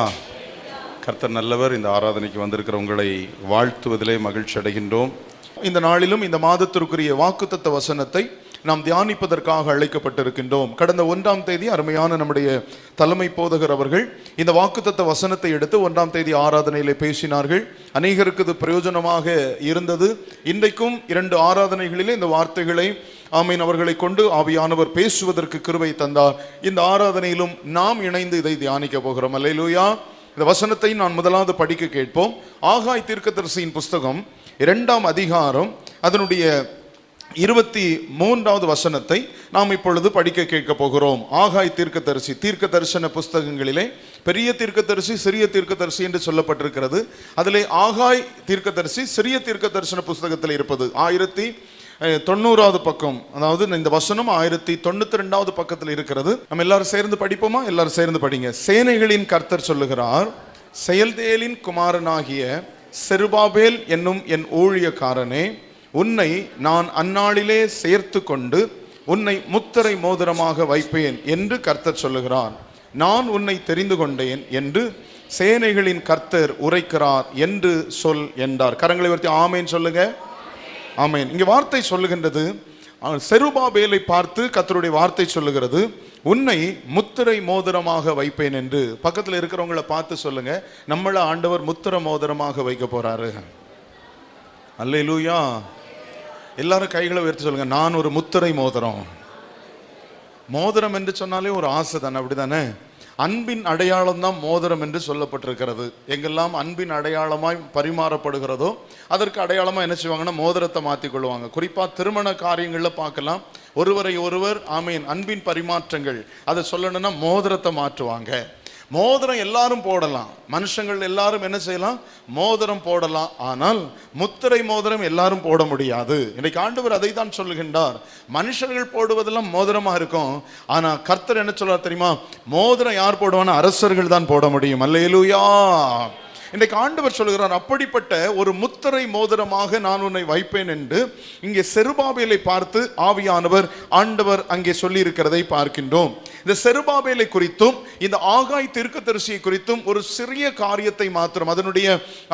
கர்த்தர் நல்லவர். இந்த ஆராதனைக்கு வந்திருக்கிற உங்களை வாழ்த்துவதிலே மகிழ்ச்சி அடைகின்றோம். இந்த நாளிலும் இந்த மாதத்திற்குரிய வாக்குத்தத்த வசனத்தை நாம் தியானிப்பதற்காக அழைக்கப்பட்டிருக்கின்றோம். கடந்த 1ஆம் தேதி அருமையான நம்முடைய தலைமை போதகர் அவர்கள் இந்த வாக்குத்தத்த வசனத்தை எடுத்து 1ஆம் தேதி ஆராதனையிலே பேசினார்கள். அநேகருக்கு இது பிரயோஜனமாக இருந்தது. இன்றைக்கும் 2 ஆராதனைகளிலே இந்த வார்த்தைகளை ஆமீன் அவர்களை கொண்டு ஆவியானவர் பேசுவதற்கு கிருபை தந்தார். இந்த ஆராதனையிலும் நாம் இணைந்து இதை தியானிக்க போகிறோம். அல்லேலூயா. இந்த வசனத்தை நான் முதலாவது படிக்க கேட்போம். ஆகாய் தீர்க்கதரிசியின் புஸ்தகம் 2ஆம் அதிகாரம் அதனுடைய 23வது வசனத்தை நாம் இப்பொழுது படிக்க கேட்க போகிறோம். ஆகாய் தீர்க்கதரிசி, தீர்க்க தரிசன புஸ்தகங்களிலே பெரிய தீர்க்கதரிசி, சிறிய தீர்க்கதரிசி என்று சொல்லப்பட்டிருக்கிறது. அதிலே ஆகாய் தீர்க்கதரிசி சிறிய தீர்க்க தரிசன புஸ்தகத்தில் இருப்பது 1090வது பக்கம். அதாவது இந்த வசனம் 1092வது பக்கத்தில் இருக்கிறது. நம்ம எல்லாரும் சேர்ந்து படிப்போமா? எல்லாரும் சேர்ந்து படிங்க. சேனைகளின் கர்த்தர் சொல்லுகிறார், செயல்தேலின் குமாரனாகிய செருபாபேல் என்னும் என் ஊழியக்காரனே, உன்னை நான் அந்நாளிலே சேர்த்து கொண்டு உன்னை முத்திரை மோதிரமாக வைப்பேன் என்று கர்த்தர் சொல்லுகிறார். நான் உன்னை தெரிந்து கொண்டேன் என்று சேனைகளின் கர்த்தர் உரைக்கிறார் என்று சொல் என்றார். கரங்களை உயர்த்தி ஆமேன் சொல்லுங்க. ஆமேன். இங்கே வார்த்தை சொல்லுகின்றது, செருபாபேலை பார்த்து கர்த்தருடைய வார்த்தை சொல்லுகிறது, உன்னை முத்திரை மோதிரமாக வைப்பேன் என்று. பக்கத்தில் இருக்கிறவங்களை பார்த்து சொல்லுங்க, நம்மள ஆண்டவர் முத்திரை மோதிரமாக வைக்க போறாரு. அல்லேலூயா. எல்லாரும் கைகளை உயர்த்தி சொல்லுங்க, நான் ஒரு முத்திரை மோதிரம். மோதிரம் என்று சொன்னாலே ஒரு ஆசை தானே, அப்படிதானே? அன்பின் அடையாளம் தான் மோதிரம் என்று சொல்லப்பட்டிருக்கிறது. எங்கெல்லாம் அன்பின் அடையாளமாய் பரிமாறப்படுகிறதோ அதற்கு அடையாளமாக என்ன செய்வாங்கன்னா மோதிரத்தை மாற்றி கொள்வாங்க. குறிப்பாக திருமண காரியங்களில் பார்க்கலாம், ஒருவரை ஒருவர் ஆமீன் அன்பின் பரிமாற்றங்கள் அதை சொல்லணும்னா மோதிரத்தை மாற்றுவாங்க. மோதிரம் எல்லாரும் போடலாம், மனுஷங்கள் எல்லாரும் என்ன செய்யலாம், மோதிரம் போடலாம். ஆனால் முத்திரை மோதிரம் எல்லாரும் போட முடியாது. இன்னைக்கு ஆண்டவர் அதை தான் சொல்லுகின்றார். மனுஷர்கள் போடுவதெல்லாம் மோதிரமா இருக்கும், ஆனா கர்த்தர் என்ன சொல்றார் தெரியுமா? மோதிரம் யார் போடுவானா? அரசர்கள் தான் போட முடியும். அல்லேலூயா. இன்றைக்கு ஆண்டவர் சொல்லுகிறார், அப்படிப்பட்ட ஒரு முத்திரை மோதிரமாக நான் உன்னை வைப்பேன் என்று இங்கே செருபாபேலை பார்த்து ஆவியானவர் ஆண்டவர் அங்கே சொல்லி இருக்கிறதை பார்க்கின்றோம். இந்த செருபாபேலை குறித்தும் இந்த ஆகாய் தீர்க்கதரிசியை குறித்தும் ஒரு சிறிய காரியத்தை மாத்திரம், அதனுடைய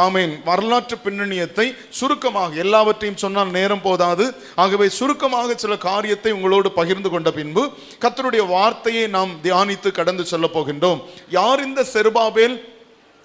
ஆமீன் வரலாற்று பின்னணியத்தை சுருக்கமாக, எல்லாவற்றையும் சொன்னால் நேரம் போதாது, ஆகவே சுருக்கமாக சில காரியத்தை உங்களோடு பகிர்ந்து கொண்ட பின்பு கர்த்தருடைய வார்த்தையை நாம் தியானித்து கடந்து செல்ல போகின்றோம். யார் இந்த செருபாபேல்?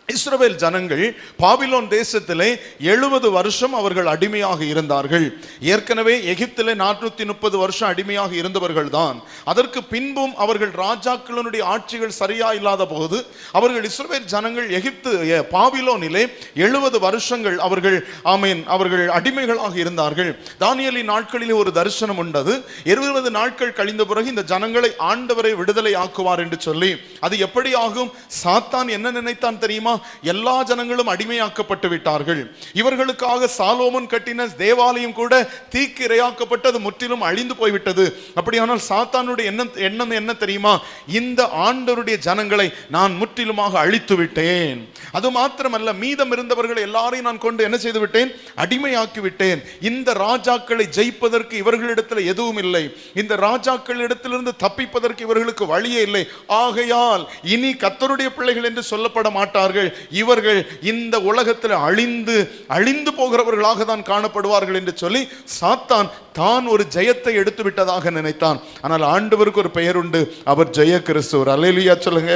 இஸ்ரவேல் ஜனங்கள் பாபிலோன் தேசத்திலே 70 வருஷம் அவர்கள் அடிமையாக இருந்தார்கள். ஏற்கனவே எகிப்திலே 430 வருஷம் அடிமையாக இருந்தவர்கள் தான். அதற்கு பின்பும் அவர்கள் ராஜாக்களுடைய ஆட்சிகள் சரியா இல்லாத போது அவர்கள் இஸ்ரவேல் ஜனங்கள் எகிப்து பாபிலோனிலே 70 வருஷங்கள் அவர்கள் ஆமீன் அவர்கள் அடிமைகளாக இருந்தார்கள். தானியேலின் நாட்களிலே ஒரு தரிசனம் உண்டது. 20 நாட்கள் கழிந்த பிறகு இந்த ஜனங்களை ஆண்டவரை விடுதலை ஆக்குவார் என்று சொல்லி, அது எப்படி ஆகும்? சாத்தான் என்ன நினைத்தான் தெரியுமா? எல்லா ஜனங்களும் அடிமையாக்கப்பட்டு விட்டார்கள், இவர்களுக்காக சாலோமன் கட்டின தேவாலயம் கூட தீக்கு இரையாக்கப்பட்டது, முற்றிலும் அழிந்து போய்விட்டது. அப்படியானால் சாத்தானுடைய எண்ணம் என்ன தெரியுமா? இந்த ஆண்டவருடைய ஜனங்களை நான் முற்றிலுமாக அழித்து விட்டேன். அது மாத்திரமல்ல, மீதம் இருந்தவர்கள் எல்லாரையும் நான் கொண்டு என்ன செய்து விட்டேன்? அடிமையாக்கி விட்டேன். இந்த ராஜாக்களை ஜெயிப்பதற்கு இவர்களிடத்தில் எதுவும் இல்லை, இந்த ராஜாக்களிடத்திலிருந்து தப்பிப்பதற்கு இவர்களுக்கு வழியே இல்லை. ஆகையால் இனி கர்த்தருடைய பிள்ளைகள் என்று சொல்லப்பட மாட்டார்கள். இவர்கள் இந்த உலகத்தில் அழிந்து போகிறவர்களாக தான் காணப்படுவார்கள் என்று சொல்லி சாத்தான் தான் ஒரு ஜெயத்தை எடுத்து விட்டதாக நினைத்தான். ஆனால் ஆண்டவருக்கு ஒரு பெயர் உண்டு, அவர் ஜெய கிறிஸ்துவர். அல்லேலூயா சொல்லுங்க.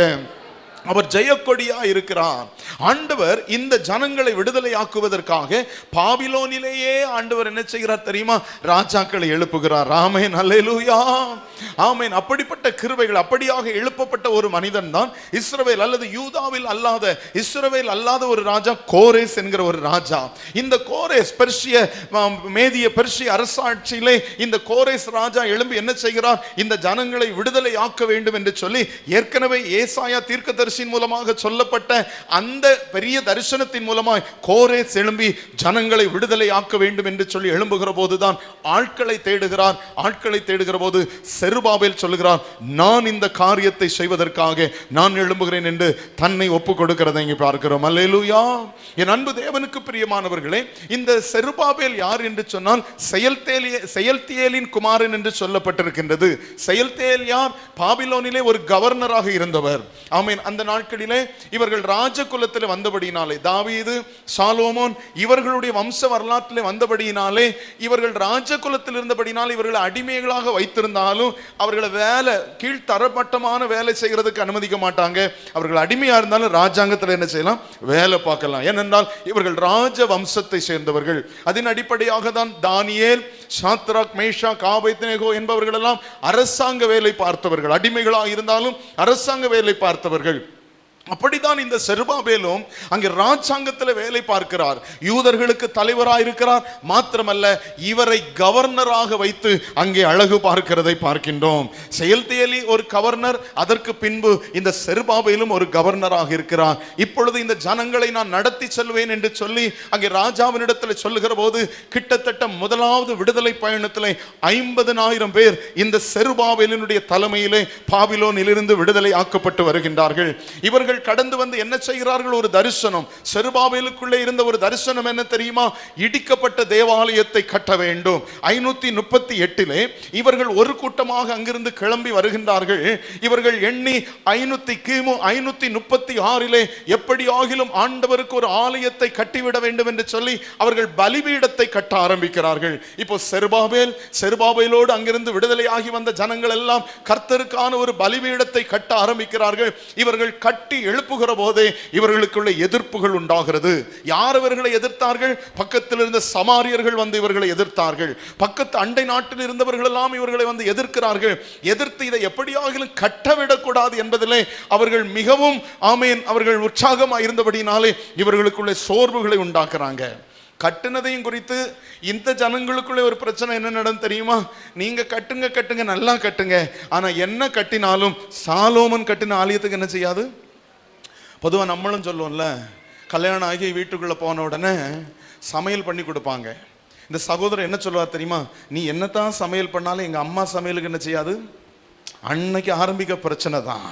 அவர் ஜெயக்கொடியா இருக்கிறார். ஆண்டவர் இந்த ஜனங்களை விடுதலை ஆக்குவதற்காக பாபிலோனிலேயே ஆண்டவர் என்ன செய்கிறார் தெரியுமா? ராஜாக்களை எழுப்புகிறார். ஆமென், அல்லேலூயா, ஆமென். அப்படிப்பட்ட கிருபைகள், அப்படியாக எழுப்பப்பட்ட ஒரு மனிதன் தான் இஸ்ரவேல் அல்லது யூதாவில் அல்லாத இஸ்ரவேல் அல்லாத ஒரு ராஜா, கோரேஸ் என்கிற ஒரு ராஜா. இந்த கோரேஸ் மேதிய பெர்ஷிய அரசாட்சியிலே இந்த கோரேஸ் ராஜா எழும்பி என்ன செய்கிறார்? இந்த ஜனங்களை விடுதலை ஆக்க வேண்டும் என்று சொல்லி ஏற்கனவே ஏசாயா தீர்க்கதரிசி தீர்க்கதரிசியின் மூலமாக சொல்லப்பட்ட அந்த பெரிய தரிசனத்தின் மூலமாய் கோரேஸ் எழும்பி ஜனங்களை விடுதலை ஆக்க வேண்டும் என்று சொல்லி எழும்புகிற போதுதான் ஆட்களை தேடுகிறார். ஆட்களை தேடுகிற போது செருபாபேல் சொல்லுகிறார், நான் இந்த காரியத்தை செய்வதற்காக நான் எழும்புகிறேன் என்று தன்னை ஒப்பு கொடுக்கிறதை இங்கே பார்க்கிறோம். அல்லேலூயா. என் அன்பு தேவனுக்கு பிரியமானவர்களே, இந்த செருபாபேல் யார் என்று சொன்னால் செயல்தியேலின் குமாரன் என்று சொல்லப்பட்டிருக்கின்றது. செயல்தியேல் யார்? பாபிலோனிலே ஒரு கவர்னராக இருந்தவர். ஆமென். அந்த நாட்களிலே இவர்கள் ராஜகுலத்தில் வந்தபடியினாலே, தாவீது, சாலோமோன் இவர்களுடைய வம்ச வரலாற்றிலே வந்தபடியினாலே, இவர்கள் ராஜகுலத்தில் இருந்தபடினாலே இவர்களை அடிமைகளாக வைத்திருந்தாலும் அவர்களை வேலை கீழ்த்தரப்பட்டமான வேலை செய்கிறதுக்கு அனுமதிக்க மாட்டாங்க. அவர்கள் அடிமையா இருந்தாலும் ராஜாங்கத்தில் என்ன செய்யலாம்? வேலை பார்க்கலாம். ஏனென்றால் இவர்கள் ராஜ வம்சத்தை சேர்ந்தவர்கள். அதன் அடிப்படையாக தான் தானியேல், சாத்ராக், மேஷாக், ஆபேத்நேகோ என்பவர்கள் எல்லாம் அரசாங்க வேலை பார்த்தவர்கள். அடிமைகளாக இருந்தாலும் அரசாங்க வேலை பார்த்தவர்கள். அப்படித்தான் இந்த செருபாபேலும் அங்கே ராஜாங்கத்தில் வேலை பார்க்கிறார். யூதர்களுக்கு தலைவராயிருக்கிறார். மாத்திரமல்ல, இவரை கவர்னராக வைத்து அங்கே அழகு பார்க்கிறதை பார்க்கின்றோம். செயல்தியேலி ஒரு கவர்னர், அதற்கு பின்பு இந்த செருபாபேலும் ஒரு கவர்னராக இருக்கிறார். இப்பொழுது இந்த ஜனங்களை நான் நடத்தி செல்வேன் என்று சொல்லி அங்கே ராஜாவினிடத்தில் சொல்லுகிற போது கிட்டத்தட்ட முதலாவது விடுதலை பயணத்தில் 50,000 பேர் இந்த செருபாபேலினுடைய தலைமையிலே பாபிலோனிலிருந்து விடுதலை ஆக்கப்பட்டு வருகின்றார்கள். இவர்கள் கடந்து வந்து என்ன செய்கிறார்கள்? ஒரு தரிசனம். செருபாபேலுக்குள்ளே இருந்த ஒரு தரிசனம் என்ன தெரியுமா? இடிக்கப்பட்ட தேவாலயத்தை கட்ட வேண்டும். 538 இவர்கள் ஒரு கூட்டமாக அங்கிருந்து கிளம்பி வருகின்றார்கள். இவர்கள் எண்ணி கிமு 536 எப்படி ஆகிலும் ஆண்டவருக்கு ஒரு ஆலயத்தை கட்டிவிட வேண்டும் என்று சொல்லி அவர்கள் பலிபீடத்தை கட்ட ஆரம்பிக்கிறார்கள். இப்போ செருபாபேலோடு அங்கிருந்து விடுதலை ஆகி வந்த ஜனங்கள் எல்லாம் கர்த்தருக்கான ஒரு பலிபீடத்தை கட்ட ஆரம்பிக்கிறார்கள். இவர்கள் கட்டி எழுப்புகிற போதே இவர்களுக்குள்ள எதிர்ப்புகள் உண்டாகிறது. யார் இவர்களை எதிர்த்தார்கள்? பக்கத்தில் இருந்த சமாரியர்கள் வந்து இவர்களை எதிர்த்தார்கள். பக்கத்து அண்டை நாட்டில் இருந்தவர்கள் எல்லாம் இவர்களை வந்து எதிர்க்கிறார்கள். எதிர்த்து இதை எப்படியாகிலும் கட்டவிடக்கூடாது என்பதிலே அவர்கள் மிகவும் அவர்கள் உற்சாகமாக இருந்தபடினாலே இவர்களுக்குள்ள சோர்வுகளை உண்டாக்குறாங்க. கட்டுனதையும் குறித்து இந்த ஜனங்களுக்குள்ளே ஒரு பிரச்சனை என்ன நடந்து தெரியுமா? நீங்க கட்டுங்க நல்லா கட்டுங்க, ஆனா என்ன கட்டினாலும் சாலோமன் கட்டின ஆலயத்துக்கு என்ன செய்யாது? பொதுவாக நம்மளும் சொல்லுவோம்ல, கல்யாணம் ஆகி வீட்டுக்குள்ளே போன உடனே சமையல் பண்ணி கொடுப்பாங்க. இந்த சகோதரர் என்ன சொல்லுவார் தெரியுமா? நீ என்னத்தான் சமையல் பண்ணாலும் எங்கள் அம்மா சமையலுக்கு என்ன செய்யாது? அன்னைக்கு ஆரம்பிக்க பிரச்சனை தான்.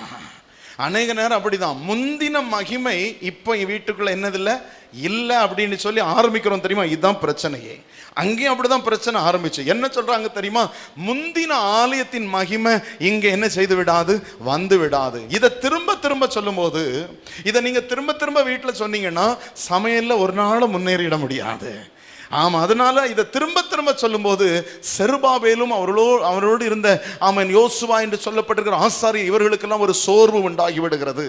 அநேக நேரம் அப்படிதான். முந்தின மகிமை இப்போ வீட்டுக்குள்ளே என்னதில்லை இல்லை அப்படின்னு சொல்லி ஆரம்பிக்கிறோம் தெரியுமா? இதுதான் பிரச்சனையே. அங்கேயும் அப்படிதான் பிரச்சனை ஆரம்பிச்சு. என்ன சொல்றாங்க தெரியுமா? முந்தின ஆலயத்தின் மகிமை இங்க என்ன செய்து விடாது, வந்து விடாது. இதை திரும்ப திரும்ப சொல்லும் போது, இதை நீங்க திரும்ப திரும்ப வீட்டில் சொன்னீங்கன்னா சமையல்ல ஒரு நாள் முன்னேறிட முடியாது. ஆமா, அதனால இதை திரும்ப திரும்ப சொல்லும் போது செருபாபேலும் அவரோடு இருந்த யோசுவா என்று சொல்லப்பட்டிருக்கிற ஆசாரியர் இவர்களுக்கெல்லாம் ஒரு சோர்வு உண்டாகி விடுகிறது.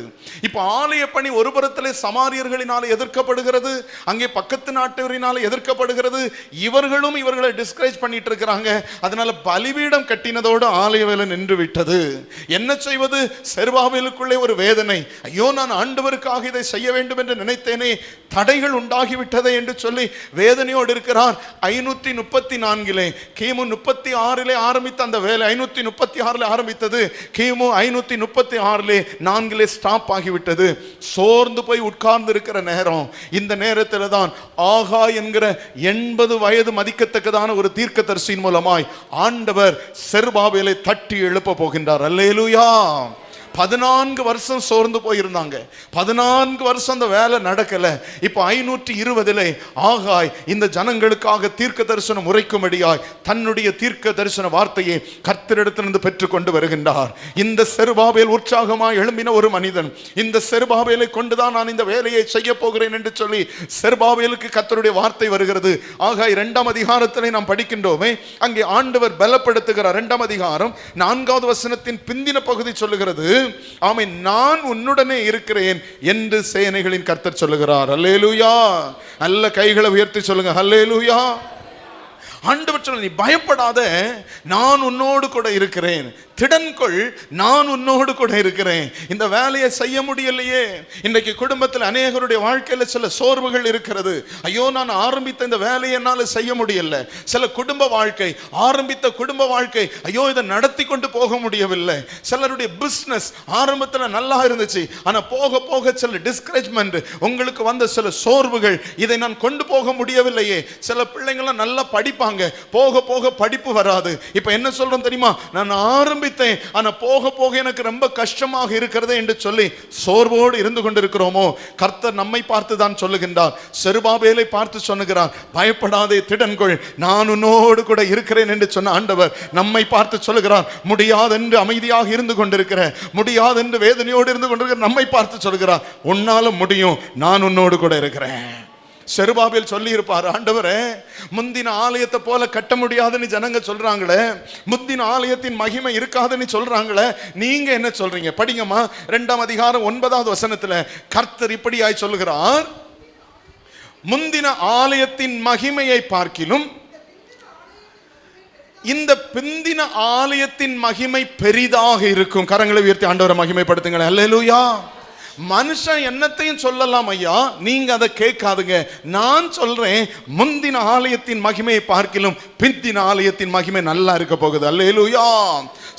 இப்ப ஆலய பணி ஒரு புறத்திலே சமாரியர்களினால எதிர்க்கப்படுகிறது, அங்கே பக்கத்து நாட்டவரினால எதிர்க்கப்படுகிறது. இவர்களும் இவர்களை டிஸ்கரேஜ் பண்ணிட்டு இருக்கிறாங்க. அதனால பலிபீடம் கட்டினதோடு ஆலய வேலை நின்று விட்டது. என்ன செய்வது? செருபாபேலுக்குள்ளே ஒரு வேதனை. ஐயோ, நான் ஆண்டவருக்காக இதை செய்ய வேண்டும் என்று நினைத்தேனே, தடைகள் உண்டாகிவிட்டதே என்று சொல்லி வேதனையோடு இருக்கிறார். 534 கிமு 36 ஆரம்பித்த அந்த வேலை 536 ஆரம்பித்தது. கிமு 536 4 ஸ்டாப் ஆகிவிட்டது. சோர்ந்து போய் உட்கார்ந்து இருக்கிற நேரம். இந்த நேரத்தில் தான் ஆகா என்கிற 80 வயது மதிக்கத்தக்கதான ஒரு தீர்க்கதரிசியின் மூலமாய் ஆண்டவர் செருபாபேலை தட்டி எழுப்ப போகின்றார். அல்லேலூயா. 14 வருஷம் சோர்ந்து போயிருந்தாங்க. 14 வருஷம் அந்த வேலை நடக்கல. இப்போ 520 ஆகாய் இந்த ஜனங்களுக்காக தீர்க்க தரிசனம் உரைக்கும்படியாய் தன்னுடைய தீர்க்க தரிசன வார்த்தையை கர்த்தரிடத்திலிருந்து பெற்றுக்கொண்டு வருகின்றார். இந்த செருபாபேல் உற்சாகமாய் எழும்பின ஒரு மனிதன். இந்த செருபாபேலை கொண்டுதான் நான் இந்த வேலையை செய்ய போகிறேன் என்று சொல்லி செருபாபேலுக்கு கர்த்தருடைய வார்த்தை வருகிறது. ஆகாய் 2ஆம் அதிகாரத்திலே நாம் படிக்கின்றோமே, அங்கே ஆண்டவர் பலப்படுத்துகிறார். 2ஆம் அதிகாரம் 4வது வசனத்தின் பிந்தின பகுதி சொல்லுகிறது, ஆமென், நான் உன்னுடனே இருக்கிறேன் என்று சேனைகளின் கர்த்தர் சொல்லுகிறார். அல்லேலூயா. நல்ல கைகளை உயர்த்தி சொல்லுங்க, அல்லேலூயா. ஆண்டவர் சொல்ல, நீ பயப்படாத, நான் உன்னோடு கூட இருக்கிறேன். திடன்கொள், நான் உன்னோடு கூட இருக்கிறேன். இந்த வேலையை செய்ய முடியலையே. இன்றைக்கு குடும்பத்தில் அநேகருடைய வாழ்க்கையில சில சோர்வுகள் இருக்கிறது. ஐயோ, நான் ஆரம்பித்த இந்த வேலையை என்னால் செய்ய முடியல. சில குடும்ப வாழ்க்கை, ஆரம்பித்த குடும்ப வாழ்க்கை, ஐயோ இதை நடத்தி கொண்டு போக முடியவில்லை. சிலருடைய பிசினஸ் ஆரம்பத்தில் நல்லா இருந்துச்சு, ஆனா போக போக சில டிஸ்கரேஜ்மெண்ட், உங்களுக்கு வந்த சில சோர்வுகள், இதை நான் கொண்டு போக முடியவில்லையே. சில பிள்ளைங்களாம் நல்லா படிப்பாங்க, போக போக படிப்பு வராது. இப்ப என்ன சொல்றோம் தெரியுமா? நான் ஆரம்பித்தேன், ஆனா போக போக எனக்கு ரொம்ப கஷ்டமாக இருக்கிறது என்று சொல்லி சோர்வோடு இருந்து கொண்டிருக்கிறோமோ? கர்த்தர் நம்மை பார்த்து தான் சொல்லுகின்றார். செருபாபேலை பார்த்து சொல்லுகிறார், பயப்படாதே, திடன்கொள், நான் உன்னோடு கூட இருக்கிறேன் என்று சொன்ன ஆண்டவர் நம்மை பார்த்து சொல்லுகிறார். முடியாதென்று அமைதியாக இருந்து கொண்டிருக்கிற, முடியாதென்று வேதனையோடு இருந்து கொண்டிருக்கிற நம்மை பார்த்து சொல்லுகிறார், உன்னால முடியும், நான் உன்னோடு கூட இருக்கிறேன். செருபாபேல் சொல்லி இருப்பார், ஆண்டவரே முந்தின ஆலயத்தை போல கட்ட முடியாதுன்னு ஜனங்க சொல்றாங்களே, முந்தின ஆலயத்தின் மகிமை இருக்காதுன்னு சொல்றாங்களே, நீங்க என்ன சொல்றீங்க? படிங்கம்மா, 2ஆம் அதிகாரம் 9வது வசனத்துல கர்த்தர் இப்படியாய் சொல்லுகிறார், முந்தின ஆலயத்தின் மகிமையை பார்க்கிலும் இந்த பிந்தின ஆலயத்தின் மகிமை பெரிதாக இருக்கும். கரங்களை உயர்த்தி ஆண்டவரை மகிமைப்படுத்துங்களேன். அல்லேலூயா. மனுஷன் என்னத்தையும் சொல்லலாம் ஐயா, நீங்க அதை கேட்காதுங்க. நான் சொல்றேன், முந்தின ஆலயத்தின் மகிமையை பார்க்கிலும் பிந்தின ஆலயத்தின் மகிமை நல்லா இருக்க போகுது. அல்லேலூயா.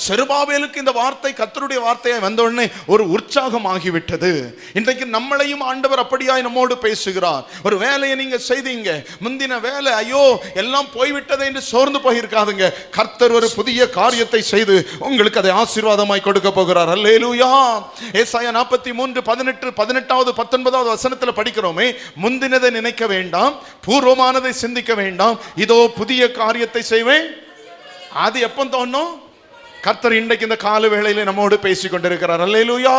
செருபாபேலுக்கு இந்த வார்த்தை, கர்த்தருடைய வார்த்தையை வந்த உடனே ஒரு உற்சாகம் ஆகிவிட்டது. இன்றைக்கு நம்மளையும் ஆண்டவர் அப்படியாய் நம்மோடு பேசுகிறார். ஒரு வேலையை நீங்க செய்தீங்க, முந்தின வேலை ஐயோ எல்லாம் போய்விட்டது என்று சோர்ந்து போயிருக்காதுங்க. கர்த்தர் ஒரு புதிய காரியத்தை செய்து உங்களுக்கு அதை ஆசீர்வாதமாய் கொடுக்க போகிறார். அல்லேலூயா. ஏசாயா 43 18 18வது 19வது வசனத்தில் படிக்கிறோமே, முந்தினதை நினைக்க வேண்டாம், பூர்வமானதை சிந்திக்க வேண்டாம், இதோ புதிய காரியத்தை செய்வேன். அது எப்போ தோணும்? கர்த்தர் இன்றைக்கு இந்த கால வேளையிலே நம்மோடு பேசிக் கொண்டிருக்கிறார். அல்லேலூயா.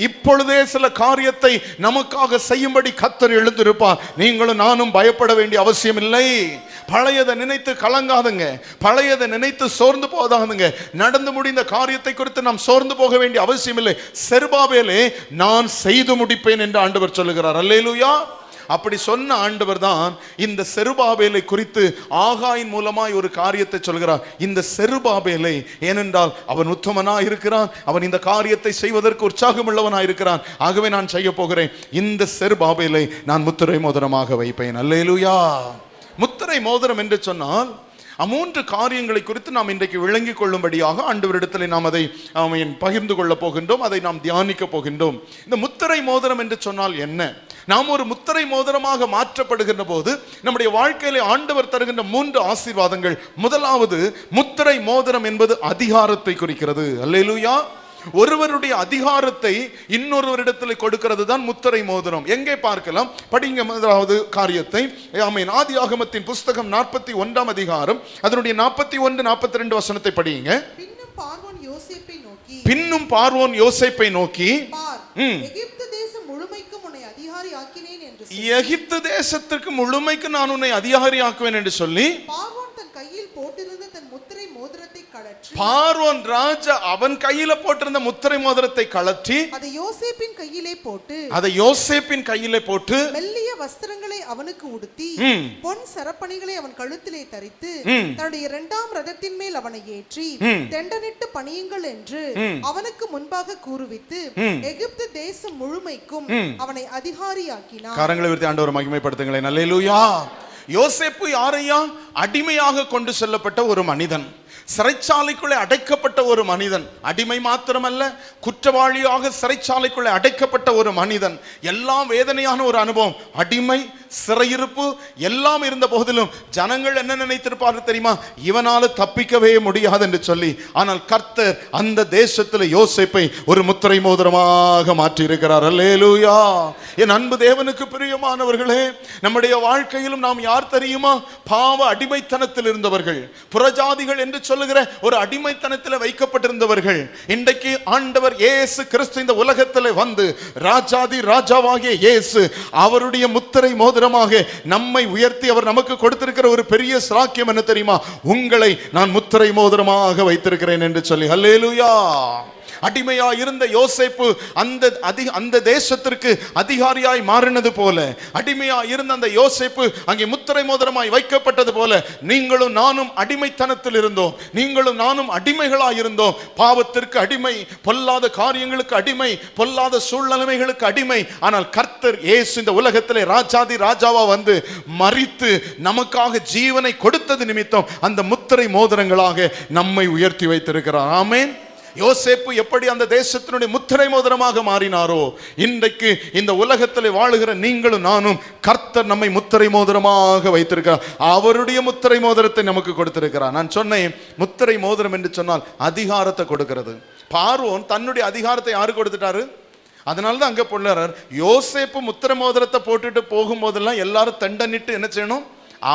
இப்பொழுதே சில காரியத்தை நமக்காக செய்யும்படி கர்த்தர் எழுந்திருப்பார். நீங்களும் நானும் பயப்பட வேண்டிய அவசியம் இல்லை. பழையதை நினைத்து கலங்காதுங்க, பழையதை நினைத்து சோர்ந்து போதாதுங்க. நடந்து முடிந்த காரியத்தை குறித்து நாம் சோர்ந்து போக வேண்டிய அவசியம் இல்லை. செருபாபேலே, நான் செய்து முடிப்பேன் என்று ஆண்டவர் சொல்லுகிறார். அல்லேலூயா. அப்படி சொன்ன ஆண்டவர் தான் இந்த செருபாபேலை குறித்து ஆகாயின் மூலமாய் ஒரு காரியத்தை சொல்கிறார். இந்த செருபாபேலை, ஏனென்றால் அவன் உத்தமனாய் இருக்கிறான், அவன் இந்த காரியத்தை செய்வதற்கு உற்சாகம் உள்ளவனாய் இருக்கிறான், ஆகவே நான் செய்ய போகிறேன். இந்த செருபாபேலை நான் முத்திரை மோதிரமாக வைப்பேன். அல்லேலூயா. முத்திரை மோதிரம் என்று சொன்னால் 3 காரியங்களை குறித்து நாம் இன்றைக்கு விளங்கிக் கொள்ளும்படியாக ஆண்டவரிடத்தில் நாம் அதை பகிர்ந்து கொள்ள போகின்றோம், அதை நாம் தியானிக்க போகின்றோம். இந்த முத்திரை மோதிரம் என்று சொன்னால் என்ன? நாம் ஒரு முத்திரை மோதிரமாக மாற்றப்படுகின்ற போது நம்முடைய வாழ்க்கையிலே ஆண்டவர் தருகின்ற 3 ஆசீர்வாதங்கள். முதலாவது, முத்திரை மோதிரம் என்பது அதிகாரத்தை குறிக்கிறது. அல்லேலூயா. ஒருவருடைய அதிகாரத்தை இன்னொருவரிடத்தில் கொடுக்கிறது தான் முத்திரை மோதிரம். எங்கே பார்க்கலாம்? படிங்க முதலாவது காரியத்தை. ஆமென். ஆதியாகமத்தின் புஸ்தகம் 41ஆம் அதிகாரம் அதனுடைய 41 42 வசனத்தை படிங்க. பின்னும் பார்வோன் யோசேப்பை நோக்கி, எகிப்து தேசம் முழுமைக்கும் உன்னை அதிகாரி ஆக்கினேன் என்று, எகிப்து தேசத்திற்கு முழுமைக்கு நான் உன்னை அதிகாரி ஆக்குவேன் என்று சொல்லி பார்வோன் தன் கையில் போட்டிருந்த தன் முத்திரை மோதிரத்தை கழற்றி, பார்வோன் ராஜா அவன் கையில போட்டிருந்த முத்திரை மோதிரத்தை கழற்றி அதை யோசேப்பின் கையிலே போட்டு மெல்லிய வஸ்திரங்களை அவனுக்கு உடுத்தி பொன் சரப்பணிகளை அவன் கழுத்திலே தரித்து தன்னுடைய 2ஆம் ரதத்தின் மேல் அவனை ஏற்றி தெண்டனிட்டு பணியுங்கள் என்று அவனுக்கு முன்பாக கூறுவித்து எகிப்து தேசம் முழுமைக்கும் அவனை அதிகாரியாக்கினார். கரங்களை உயர்த்தி ஆண்டவரை மகிமைப்படுத்துங்களேன். அல்லேலூயா. யோசேப்பு யாரையா? அடிமையாக கொண்டு செல்லப்பட்ட ஒரு மனிதன், சிறைச்சாலைக்குள்ளே அடைக்கப்பட்ட ஒரு மனிதன். அடிமை மாத்திரமல்ல, குற்றவாளியாக சிறைச்சாலைக்குள்ளே அடைக்கப்பட்ட ஒரு மனிதன். எல்லாம் வேதனையான ஒரு அனுபவம். அடிமை, சிறையிருப்பு எல்லாம் இருந்த போதிலும் ஜனங்கள் என்ன நினைத்திருப்பார்கள் தெரியுமா? இவனால தப்பிக்கவே முடியாது என்று சொல்லி. ஆனால் கர்த்தர் அந்த தேசத்தில் யோசேப்பை ஒரு முத்திரை மோதிரமாக மாற்றி இருக்கிறார். அல்லேலூயா. என் அன்பு தேவனுக்கு பிரியமானவர்களே, நம்முடைய வாழ்க்கையிலும் நாம் யார் தெரியுமா? பாவ அடிமைத்தனத்தில் இருந்தவர்கள், புறஜாதிகள் என்று சொல்லுகிற ஒரு அடிமைத்தனத்தில் வைக்கப்பட்டிருந்தவர்கள். இன்றைக்கு ஆண்டவர் இயேசு கிறிஸ்து இந்த உலகத்தில் வந்து ராஜாதி ராஜாவாகிய இயேசு அவருடைய முத்திரை மோதிரமாக நம்மை உயர்த்தி அவர் நமக்கு கொடுத்திருக்கிற ஒரு பெரிய சாக்கியம் என்ன தெரியுமா? உங்களை நான் முத்திரை மோதிரமாக வைத்திருக்கிறேன் என்று சொல்லி. அல்லேலூயா. அடிமையா இருந்த யோசேப்பு அந்த தேசத்திற்கு அதிகாரியாய் மாறினது போல, அடிமையா இருந்த அந்த யோசேப்பு அங்கே முத்திரை மோதிரமாய் வைக்கப்பட்டது போல, நீங்களும் நானும் அடிமைத்தனத்தில் இருந்தோம், நீங்களும் நானும் அடிமைகளாய் இருந்தோம். பாவத்திற்கு அடிமை, பொல்லாத காரியங்களுக்கு அடிமை, பொல்லாத சூழ்நிலைகளுக்கு அடிமை. ஆனால் கர்த்தர் இயேசு இந்த உலகத்திலே ராஜாதி ராஜாவா வந்து மரித்து நமக்காக ஜீவனை கொடுத்தது நிமித்தம் அந்த முத்திரை மோதிரங்களாக நம்மை உயர்த்தி வைத்திருக்கிறார். ஆமென். யோசேப்பு எப்படி அந்த தேசத்தினுடைய முத்திரை மோதிரமாக மாறினாரோ, இன்றைக்கு இந்த உலகத்தில் வாழுகிற நீங்களும் நானும் கர்த்தர் நம்மை முத்திரை மோதிரமாக வைத்திருக்கிறார். அவருடைய முத்திரை மோதிரத்தை நமக்கு கொடுத்திருக்கிறார். நான் சொன்னேன், முத்திரை மோதிரம் என்று சொன்னால் அதிகாரத்தை கொடுக்கிறது. பார்வோன் தன்னுடைய அதிகாரத்தை யாரு கொடுத்துட்டாரு? அதனாலதான் அங்க பொருளார் யோசேப்பு முத்திரை மோதிரத்தை போட்டுட்டு போகும்போதெல்லாம் எல்லாரும் தண்டனிட்டு என்ன செய்யணும்?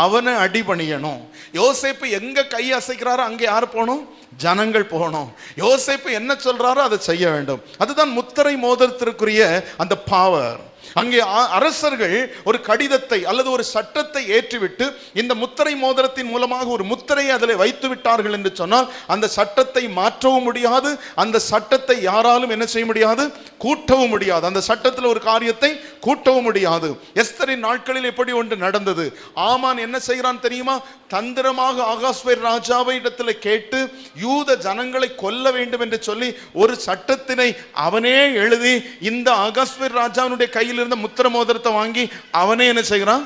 அவனை அடிபணியணும். யோசேப்பு எங்க கை அசைக்கிறாரோ அங்கே யார் போகணும்? ஜனங்கள் போகணும். யோசேப்பு என்ன சொல்றாரோ அதை செய்ய வேண்டும். அதுதான் முத்திரை மோதிரத்திற்குரிய அந்த பவர். அங்கே அரசர்கள் ஒரு கடிதத்தை அல்லது ஒரு சட்டத்தை ஏற்றிவிட்டு இந்த முத்திரை மோதிரத்தின் மூலமாக ஒரு முத்திரையை அதில் வைத்து விட்டார்கள் என்று சொன்னால் அந்த சட்டத்தை மாற்றவும் முடியாது, அந்த சட்டத்தை யாராலும் என்ன செய்ய முடியாது? கூட்டவும் முடியாது. அந்த சட்டத்தில் ஒரு காரியத்தை கூட்டவும் முடியாது. எஸ்தரின் நாட்களில் எப்படி ஒன்று நடந்தது. ஆமான் என்ன செய்கிறான் தெரியுமா? தந்திரமாக ஆகாஸ்வேர் ராஜாவை இடத்தில் கேட்டு யூத ஜனங்களை கொல்ல வேண்டும் என்று சொல்லி ஒரு சட்டத்தினை அவனே எழுதி இந்த ஆகாஸ்வேர் ராஜாவினுடைய கையில் இருந்த முத்திரை மோதிரத்தை வாங்கி அவனே என்ன செய்கிறான்?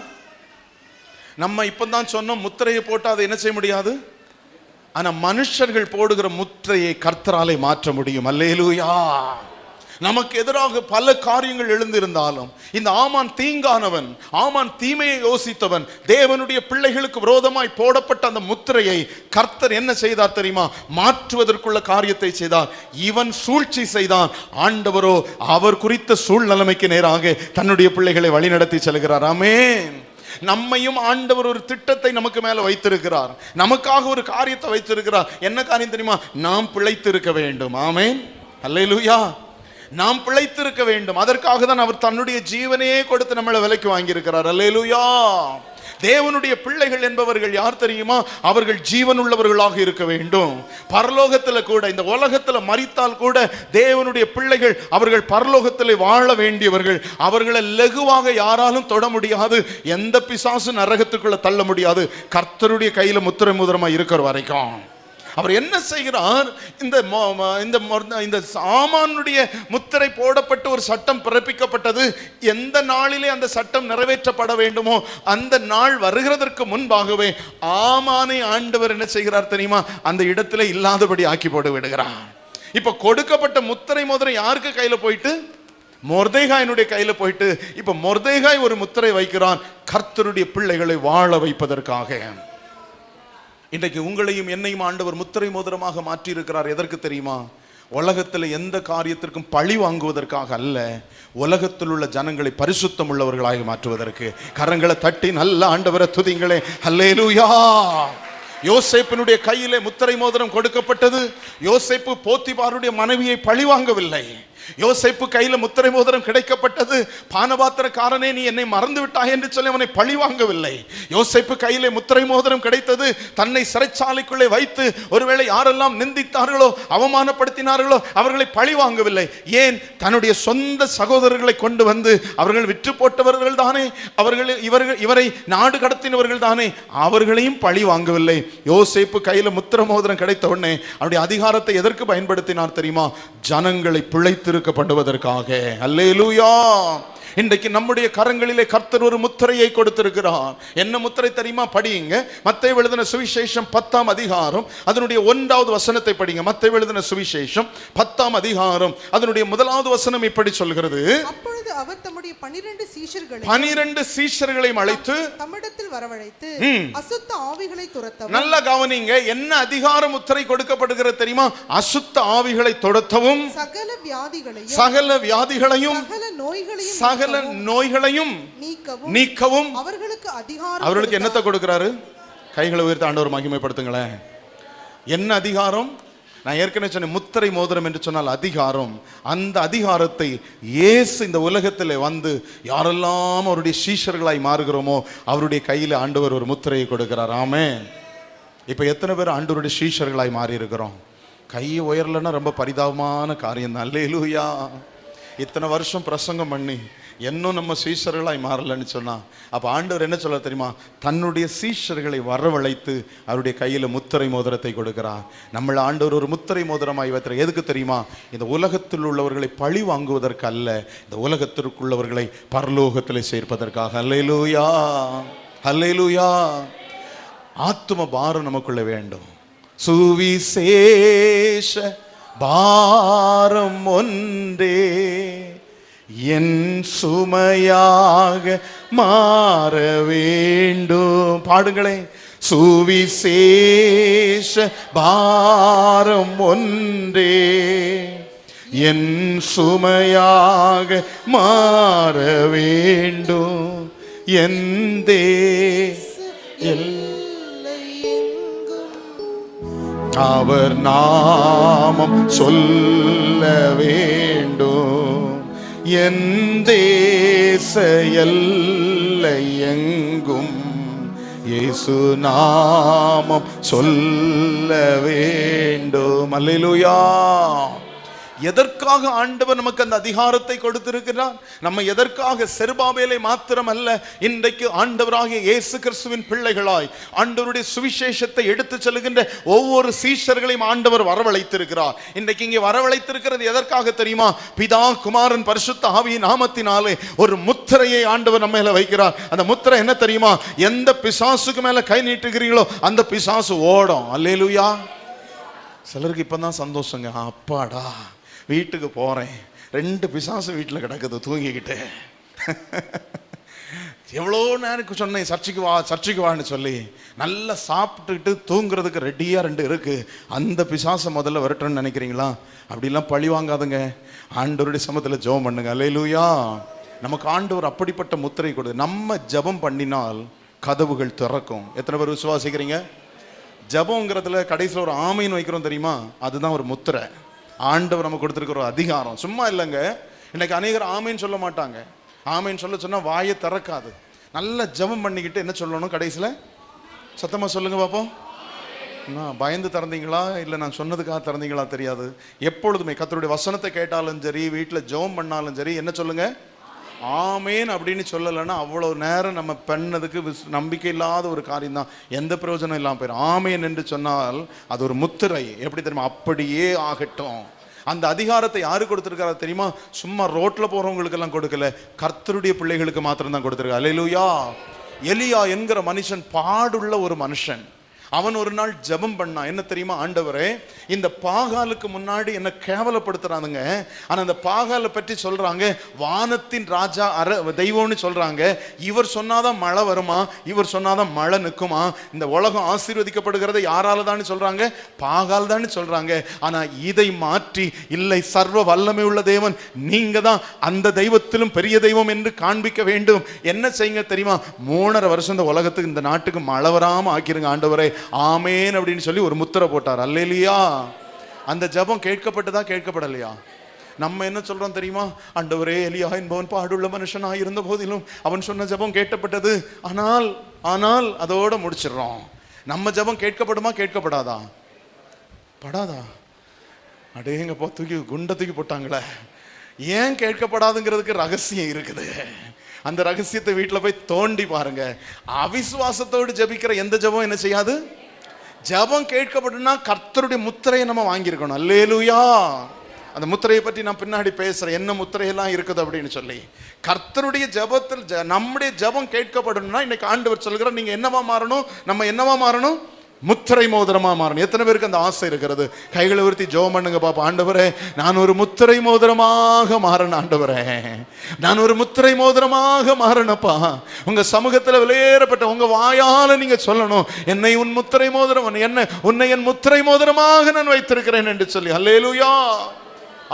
நம்ம இப்பதான் சொன்னோம், முத்திரையை போட்டு அதை என்ன செய்ய முடியாது. ஆனா மனுஷர்கள் போடுகிற முத்திரையை கர்த்தராலே மாற்ற முடியும். அல்லேலூயா. நமக்கு எதிராக பல காரியங்கள் எழுந்திருந்தாலும் இந்த ஆமான் தீங்கானவன், ஆமான் தீமையை யோசித்தவன், தேவனுடைய பிள்ளைகளுக்கு விரோதமாய் போடப்பட்ட அந்த முத்திரையை கர்த்தர் என்ன செய்தார் தெரியுமா? மாற்றுவதற்குள்ள காரியத்தை செய்தார். இவன் சூழ்ச்சி செய்தான், ஆண்டவரோ அவர் குறித்த சூழ்நிலைமைக்கு நேராக தன்னுடைய பிள்ளைகளை வழிநடத்தி செல்கிறார். ஆமென். நம்மையும் ஆண்டவர் ஒரு திட்டத்தை நமக்கு மேல வைத்திருக்கிறார், நமக்காக ஒரு காரியத்தை வைத்திருக்கிறார். என்ன காரியம் தெரியுமா? நாம் பிழைத்திருக்க வேண்டும். ஆமென். அல்லேலூயா. நாம் பிழைத்திருக்க வேண்டும். அதற்காக தான் அவர் தன்னுடைய ஜீவனையே கொடுத்து நம்மளை விலைக்கு வாங்கியிருக்கிறார். அல்லேலூயா. தேவனுடைய பிள்ளைகள் என்பவர்கள் யார் தெரியுமா? அவர்கள் ஜீவன் உள்ளவர்களாக இருக்க வேண்டும். பரலோகத்தில் கூட, இந்த உலகத்தில் மரித்தால் கூட தேவனுடைய பிள்ளைகள் அவர்கள் பரலோகத்தில் வாழ வேண்டியவர்கள். அவர்களை லகுவாக யாராலும் தொட முடியாது, எந்த பிசாசு நரகத்துக்குள்ள தள்ள முடியாது, கர்த்தருடைய கையில முத்திரை மோதிரமா இருக்கிற வரைக்கும். அவர் என்ன செய்கிறார்? இந்த ஆமானுடைய முத்திரை போடப்பட்டு ஒரு சட்டம் பிறப்பிக்கப்பட்டது. எந்த நாளிலே அந்த சட்டம் நிறைவேற்றப்பட வேண்டுமோ அந்த நாள் வருகிறதற்கு முன்பாகவே ஆமானை ஆண்டவர் என்ன செய்கிறார் தெரியுமா? அந்த இடத்துல இல்லாதபடி ஆக்கி போட்டு விடுகிறார். இப்ப கொடுக்கப்பட்ட முத்திரை மோதிரம் யாருக்கு கையில போயிட்டு? மொர்தேகாயினுடைய கையில போயிட்டு. இப்ப மொர்தேகாய் ஒரு முத்திரை வைக்கிறான், கர்த்தருடைய பிள்ளைகளை வாழ வைப்பதற்காக. இன்றைக்கு உங்களையும் என்னையும் ஆண்டவர் முத்திரை மோதிரமாக மாற்றி இருக்கிறார். எதற்கு தெரியுமா? உலகத்தில் எந்த காரியத்திற்கும் பழி வாங்குவதற்காக அல்ல, உலகத்தில் உள்ள ஜனங்களை பரிசுத்தம் உள்ளவர்களாக மாற்றுவதற்கு. கரங்களை தட்டி நல்ல ஆண்டவரை துதிங்களே. அல்லேலூயா. யோசேப்பினுடைய கையிலே முத்திரை மோதிரம் கொடுக்கப்பட்டது. யோசேப்பு போத்திபாருடைய மனைவியை பழி வாங்கவில்லை. யோசேப்பு கையில முத்திரை மோதிரம் கிடைக்கப்பட்டது. பானபாத்திரக்காரனே நீ என்னை மறந்து விட்டாய் என்று சொல்லி அவனை பழி வாங்கவில்லை. யோசேப்பு கையிலே முத்திரை மோதிரம் கிடைத்தது. தன்னை சிறைச்சாலைக்குள்ளே வைத்து ஒருவேளை யாரெல்லாம் நிந்தித்தார்களோ, அவமானப்படுத்தினார்களோ அவர்களை பழி வாங்கவில்லை. ஏன்? தன்னுடைய சொந்த சகோதரர்களை கொண்டு வந்து அவர்கள் விற்று போட்டவர்கள் தானே, இவரை நாடு கடத்தினவர்கள் தானே, அவர்களையும் பழி வாங்கவில்லை. யோசேப்பு கையில முத்திரை மோதிரம் கிடைத்த உடனே அவருடைய அதிகாரத்தை எதற்கு பயன்படுத்தினார் தெரியுமா? ஜனங்களை பிழைத்து பண்ணுவதற்காக. அல்லேலூயா. இன்றைக்கு நம்முடைய கரங்களிலே கர்த்தர் ஒரு முத்திரையை கொடுத்திருக்கிறார். என்ன முத்திரை தெரியுமா? படியுங்க. மத்தேயு எழுதின சுவிசேஷம் 10ஆம் அதிகாரம் அதனுடைய 1வது வசனத்தை படிங்க. மத்தேயு எழுதின சுவிசேஷம் 10ஆம் அதிகாரம் அதனுடைய 1வது வசனம் இப்படி சொல்கிறது. அப்பொழுது அவர் தம்முடைய 12 சீஷர்களையும் அழைத்து தம்மிடத்தில் வரவழைத்து அசுத்த ஆவிகளை துரத்தவும். நல்ல கவனிங்க. என்ன அதிகார முத்திரை கொடுக்கப்படுகிறது தெரியுமா? அசுத்த ஆவிகளை துரத்தவும், சகல வியாதிகளையும் சகல நோய்களையும் நீக்கவும் அவர்களுக்கு என்னத்தை கொடுக்கிறாரு? கைகளை உயர்த்தி ஆண்டவர் மகிமைப்படுத்துங்களேன். என்ன அதிகாரம்? நான் ஏற்கனவே சொன்னேன், முத்திரை மோதிரம் என்று சொன்னால் அதிகாரம். அந்த அதிகாரத்தை இயேசு இந்த உலகத்தில் வந்து யாரெல்லாம் அவருடைய சீஷர்களாய் மாறுகிறோமோ அவருடைய கையில் ஆண்டவர் ஒரு முத்திரையை கொடுக்கிறார். ஆமென். இப்ப எத்தனை பேர் ஆண்டவருடைய சீஷர்களாய் மாறி இருக்கிறோம்? கை உயரலைன்னா ரொம்ப பரிதாபமான காரியம் தான். அல்லேலூயா. இத்தனை வருஷம் பிரசங்கம் பண்ணி இன்னும் நம்ம சீஷர்களாய் மாறலன்னு சொன்னா, அப்போ ஆண்டவர் என்ன சொல்ல தெரியுமா? தன்னுடைய சீஷர்களை வரவழைத்து அவருடைய கையில் முத்திரை மோதிரத்தை கொடுக்கிறார். நம்மள ஆண்டவர் ஒரு முத்திரை மோதிரமாய் வைத்திர எதுக்கு தெரியுமா? இந்த உலகத்தில் உள்ளவர்களை பழி வாங்குவதற்கு அல்ல, இந்த உலகத்திற்குள்ளவர்களை பரலோகத்தில் சேர்ப்பதற்காக. அல்லேலூயா, அல்லேலூயா. ஆத்தும பாரம் நமக்குள்ள வேண்டும். சுவிசேஷ பாரம் ஒன்றே என் சுமையாக மாற வேண்டும். பாடுங்களேன். சுவிசேஷ பாரம் ஒன்றே என் சுமையாக மாற வேண்டும். எந்தே அவர் நாமம் சொல்ல வேண்டும். என் தேச எல்லை எங்கும் இயேசு நாமம் சொல்ல வேண்டும். அல்லேலூயா. எதற்காக ஆண்டவர் நமக்கு அந்த அதிகாரத்தை கொடுத்திருக்கிறார்? நம்ம எதற்காக செருபாபேலை மாத்திரம் அல்ல, இன்றைக்கு ஆண்டவராகிய இயேசு கிறிஸ்துவின் பிள்ளைகளாய் ஆண்டவருடைய சுவிசேஷத்தை எடுத்து செல்கின்ற ஒவ்வொரு சீஷர்களையும் ஆண்டவர் வரவழைத்திருக்கிறார். இன்றைக்கு இங்கே வரவழைத்திருக்கிறது எதற்காக தெரியுமா? பிதா குமாரன் பரிசுத்த ஆவியின் நாமத்தினாலே ஒரு முத்திரையை ஆண்டவர் நம்ம மேல வைக்கிறார். அந்த முத்திரை என்ன தெரியுமா? எந்த பிசாசுக்கு மேல கை நீட்டுகிறீங்களோ அந்த பிசாசு ஓடும். அல்லேலூயா. சிலருக்கு இப்பதான் சந்தோஷங்க, அப்பாடா வீட்டுக்கு போறேன், 2 பிசாசு வீட்டில் கிடக்குது தூங்கிக்கிட்டு. எவ்வளோ நேரம் சொன்னேன் சர்ச்சைக்கு வான்னு சொல்லி, நல்லா சாப்பிட்டுக்கிட்டு தூங்குறதுக்கு ரெடியாக 2 இருக்கு. அந்த பிசாசை முதல்ல வரட்டும்னு நினைக்கிறீங்களா? அப்படிலாம் பழி வாங்காதுங்க. ஆண்டவருடைய சமத்தில் ஜெபம் பண்ணுங்க. அல்லேலூயா. நமக்கு ஆண்டவர் அப்படிப்பட்ட முத்திரை கொடு. நம்ம ஜெபம் பண்ணினால் கதவுகள் திறக்கும். எத்தனை பேர் விசுவாசிக்கிறீங்க? ஜெபங்கிறதுல கடைசியில் ஒரு ஆமீன் வைக்கிறோம் தெரியுமா? அதுதான் ஒரு முத்திரை. ஆண்டவர் நம்ம கொடுத்துருக்கிற ஒரு அதிகாரம். சும்மா இல்லைங்க. இன்னைக்கு அநேகர் ஆமீன் சொல்ல மாட்டாங்க. ஆமீன் சொன்னா வாயை திறக்காது. நல்ல ஜெபம் பண்ணிக்கிட்டு என்ன சொல்லணும் கடைசியில்? சத்தமா சொல்லுங்க பாப்போம். பயந்து திறந்தீங்களா இல்லை நான் சொன்னதுக்காக திறந்தீங்களா தெரியாது. எப்பொழுதுமே கர்த்தருடைய வசனத்தை கேட்டாலும் சரி, வீட்டில் ஜெபம் பண்ணாலும் சரி, என்ன சொல்லுங்க? ஆமேன் அப்படின்னு சொல்லலைன்னா அவ்வளோ நேரம் நம்ம பண்ணதுக்கு நம்பிக்கை இல்லாத ஒரு காரியம் தான். எந்த பிரயோஜனம் இல்லாமல் போயிடும். ஆமேன் என்று சொன்னால் அது ஒரு முத்திரை. எப்படி தெரியுமா? அப்படியே ஆகட்டும். அந்த அதிகாரத்தை யாரு கொடுத்திருக்காரு தெரியுமா? சும்மா ரோட்ல போறவங்களுக்கு எல்லாம் கொடுக்கல, கர்த்தருடைய பிள்ளைகளுக்கு மாத்திரம் தான் கொடுத்திருக்காரு. அல்லேலூயா. எலியா என்கிற மனுஷன் பாடுள்ள ஒரு மனுஷன். அவன் ஒரு நாள் ஜெபம் பண்ணான். என்ன தெரியுமா? ஆண்டவரே, இந்த பாகாலுக்கு முன்னாடி என்ன கேவலப்படுத்துறானுங்க. ஆனா அந்த பாகாலை பற்றி சொல்றாங்க வானத்தின் ராஜா தெய்வம்னு சொல்றாங்க. இவர் சொன்னாதான் மழை வருமா, இவர் சொன்னாதான் மழை நிற்குமா, இந்த உலகம் ஆசீர்வதிக்கப்படுகிறத யாரால தான் சொல்றாங்க? பாகால் தான் சொல்றாங்க. ஆனா இதை மாற்றி, இல்லை சர்வ வல்லமை உள்ள தேவன் நீங்க தான் அந்த தெய்வத்திலும் பெரிய தெய்வம் என்று காண்பிக்க வேண்டும். என்ன செய்யுங்க தெரியுமா? 3.5 வருஷம் இந்த உலகத்துக்கு, இந்த நாட்டுக்கு மழை வராம ஆக்கிருங்க ஆண்டவரே. ஆமேன் அப்படின்னு சொல்லி ஒரு முத்திரை போட்டார். அல்லேலூயா. அந்த ஜெபம் கேட்கப்பட்டதா கேட்கப்படலையா? நம்ம என்ன சொல்றோம் தெரியுமா? ஆண்டவரே, எலியா என்பவன் பாடுள்ள மனுஷனாக இருந்த போதிலும் அவன் சொன்ன ஜெபம் கேட்கப்பட்டது. ஆனால் அதோட முடிச்சிடறோம். நம்ம ஜெபம் கேட்கப்படுமா கேட்கப்படாதா? படாதா? அடேங்கப்பா, குண்டை தூக்கி போட்டாங்களே. ஏன் கேட்கப்படாதுங்கிறதுக்கு ரகசியம் இருக்குது. அந்த ரகசியத்தை வீட்டில் போய் தோண்டி பாருங்க. அவிசுவாசத்தோடு ஜெபிக்கிற எந்த ஜெபம் என்ன செய்யாது? ஜெபம் கேட்கப்படுனா கர்த்தருடைய முத்திரையை நம்ம வாங்கியிருக்கணும். அல்லேலூயா. அந்த முத்திரையை பற்றி நான் பின்னாடி பேசுறேன், என்ன முத்திரையெல்லாம் இருக்குது அப்படின்னு சொல்லி. கர்த்தருடைய ஜெபத்தில் நம்முடைய ஜெபம் கேட்கப்படணும்னா இன்னைக்கு ஆண்டவர் சொல்கிறார், நீங்க என்னவா மாறணும்? நம்ம என்னவா மாறணும்? முத்திரை மோதிரமா மாறணும். எத்தனை பேருக்கு அந்த ஆசை இருக்கிறது? கைகளை உயர்த்தி ஜெபம் பண்ணுங்க பாப்பா. ஆண்டவரே, நான் ஒரு முத்திரை மோதிரமாக மாறணும். ஆண்டவரே, நான் ஒரு முத்திரை மோதிரமாக மாறணப்பா. உங்க சமூகத்தில் விலையேறப்பட்ட உங்க வாயால நீங்க சொல்லணும், என்னை உன் முத்திரை மோதிரம், உன்னை என் முத்திரை மோதிரமாக நான் வைத்திருக்கிறேன் என்று சொல்லி. அல்லேலூயா.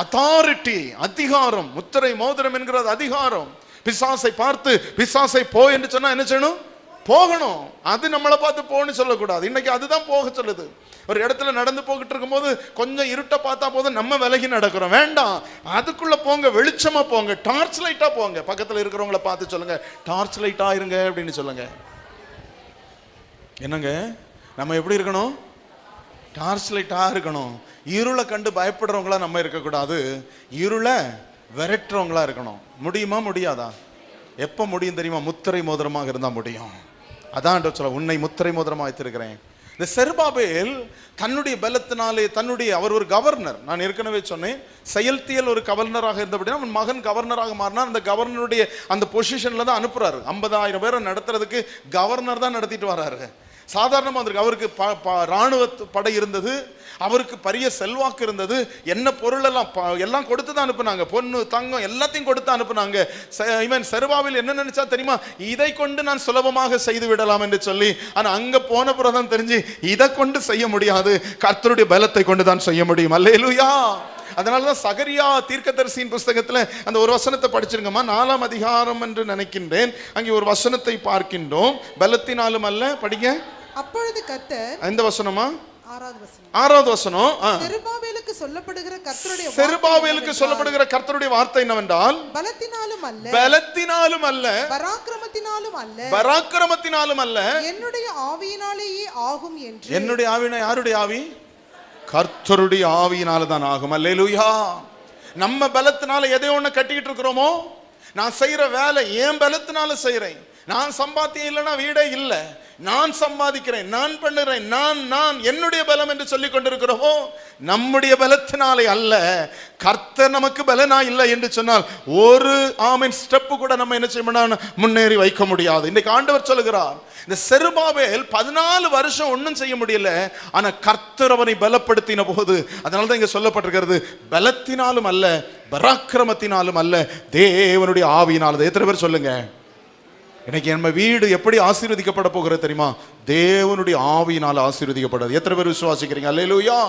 அத்தாரிட்டி, அதிகாரம். முத்திரை மோதிரம் என்கிறது அதிகாரம். பிசாசை பார்த்து பிசாசை போ என்று சொன்னா என்ன செய்யணும்? போகணும். அது நம்மளை பார்த்து போன்னு சொல்லக்கூடாது. இன்னைக்கு அதுதான் போக சொல்லுது. ஒரு இடத்துல நடந்து போகிட்டு இருக்கும் போது கொஞ்சம் இருட்ட பார்த்தா போதும் நம்ம விலகி நடக்கிறோம். வேண்டாம், அதுக்குள்ள போங்க, வெளிச்சமா போங்க, டார்ச் லைட்டா போங்க. பக்கத்துல இருக்கிறவங்களை பார்த்து சொல்லுங்க, டார்ச் லைட்டா இருங்க அப்படின்னு சொல்லுங்க. என்னங்க, நம்ம எப்படி இருக்கணும்? டார்ச் லைட்டா இருக்கணும். இருளை கண்டு பயப்படுறவங்களா நம்ம இருக்கக்கூடாது, இருளை விரட்டுறவங்களா இருக்கணும். முடியுமா முடியாதா? எப்ப முடியும் தெரியுமா? முத்திரை மோதிரமாக இருந்தா முடியும். அதான் சொல்ல, உன்னை முத்திரை மோதிரமா வைத்திருக்கிறேன். இந்த செருபாபேல் தன்னுடைய பலத்தினாலே அவர் ஒரு கவர்னர். நான் ஏற்கனவே சொன்னேன், செயல்தியல் ஒரு கவர்னராக இருந்தபடினா அவன் மகன் கவர்னராக மாறினா அந்த கவர்னருடைய அந்த பொசிஷன்ல தான் அனுப்புறாரு. 50,000 பேரை நடத்துறதுக்கு கவர்னர் தான் நடத்திட்டு வர்றாரு. சாதாரணமாக வந்திருக்கு. அவருக்கு இராணுவ படை இருந்தது, அவருக்கு பெரிய செல்வாக்கு இருந்தது. என்ன பொருள் எல்லாம் கொடுத்து தான் அனுப்புனாங்க, பொண்ணு தங்கம் எல்லாத்தையும் கொடுத்து அனுப்புனாங்க. இவன் செருபாபேல் என்ன நினைச்சா தெரியுமா? இதை கொண்டு நான் சுலபமாக செய்து விடலாம் என்று சொல்லி. ஆனால் அங்கே போன பிறகுதான் தெரிஞ்சு இதை கொண்டு செய்ய முடியாது, கர்த்தருடைய பலத்தை கொண்டு தான் செய்ய முடியும். அல்லேலூயா. அதனாலதான் சகரியா தீர்க்கதரிசியின் புஸ்தகத்தில் அந்த ஒரு வசனத்தை படிச்சிருங்கம்மா. 4ஆம் அதிகாரம் என்று நினைக்கின்றேன். அங்கே ஒரு வசனத்தை பார்க்கின்றோம். பலத்தினாலும் அல்ல, படிங்க. அப்பொழுது கர்த்தர், எந்த வசனமா? 6வது வசனம். செருபாபேலுக்கு சொல்லப்படுகிற கர்த்தருடைய வார்த்தை என்னவென்றால், பலத்தினாலும் அல்ல, பராக்கிரமத்தினாலும் அல்ல, என்னுடைய ஆவியினாலேயே ஆகும் என்று. என்னுடைய ஆவினா யாருடைய ஆவி? கர்த்தருடைய ஆவியினால தான் ஆகும். அல்லேலூயா. நம்ம பலத்தினால எதை ஒண்ணு கட்டிக்கிட்டு இருக்கிறோமோ, நான் செய்யற வேலை என் பலத்தினால செய்யறேன். நான் சம்பாத்தியம் இல்லைன்னா வீடே இல்லை, நான் சம்பாதிக்கிறேன், நான் பண்ணுறேன், நான் என்னுடைய பலம் என்று சொல்லிக் கொண்டிருக்கிறோமோ, நம்முடைய பலத்தினாலே அல்ல. கர்த்தர் நமக்கு பலனா இல்லை என்று சொன்னால் ஒரு ஸ்டெப்பு கூட நம்ம என்ன செய்ய முன்னேறி வைக்க முடியாது. இன்றைக்கு ஆண்டவர் சொல்லுகிறார், இந்த செருபாபேல் 14 வருஷம் ஒன்றும் செய்ய முடியல, ஆனா கர்த்தர் அவனை பலப்படுத்தின போது, அதனாலதான் இங்க சொல்லப்பட்டிருக்கிறது, பலத்தினாலும் அல்ல, பராக்கிரமத்தினாலும் அல்ல, தேவனுடைய ஆவியினால. எத்தனை பேர் சொல்லுங்க, இன்னைக்கு நம்ம வீடு எப்படி ஆசீர்வதிக்கப்பட போகிறது தெரியுமா? தேவனுடைய ஆவியினால் ஆசீர்வதிக்கப்படுறது. எத்தனை பேர் விசுவாசிக்கிறீங்க? அல்லேலூயா.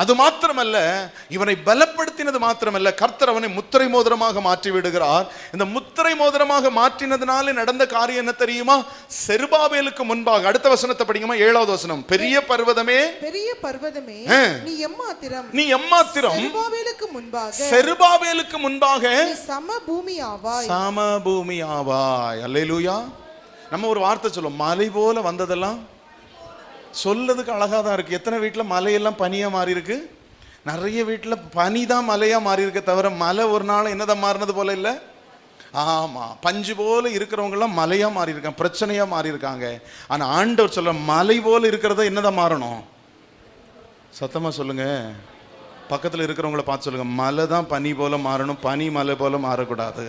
அது மாத்திரமல்ல, இவனை பலப்படுத்தினது மாத்திரமல்ல, கர்த்தர் அவனை முத்திரை மோதிரமாக மாற்றி விடுகிறார். இந்த முத்திரை மோதிரமாக மாற்றினதுனால நடந்த காரியம் என்ன தெரியுமா? செருபாபேலுக்கு முன்பாக, அடுத்த வசனத்தை படிங்கம்மா, 7வது வசனம். பெரிய பர்வதமே, நீ எம்மாத்திரம், செருபாபேலுக்கு முன்பாக சமபூமி ஆவாய். அல்லேலூயா. நம்ம ஒரு வார்த்தை சொல்லுவோம், மலை போல வந்ததெல்லாம் சொல்லதுக்கு அழகா தான் இருக்கு. எத்தனை வீட்டில் மலையெல்லாம் பனியா மாறி இருக்கு? நிறைய வீட்டில் பனி தான் மலையா மாறி இருக்க தவிர மலை ஒரு நாள் என்னதான் மாறினது போல இல்லை. ஆமா, பஞ்சு போல இருக்கிறவங்க எல்லாம் மலையா மாறி இருக்காங்க, பிரச்சனையா மாறி இருக்காங்க. ஆனா ஆண்டவர் சொல்ல, மலை போல இருக்கிறத என்னதான் மாறணும்? சத்தமா சொல்லுங்க, பக்கத்தில் இருக்கிறவங்கள பார்த்து சொல்லுங்க, மலை தான் பனி போல மாறணும், பனி மலை போல மாறக்கூடாது.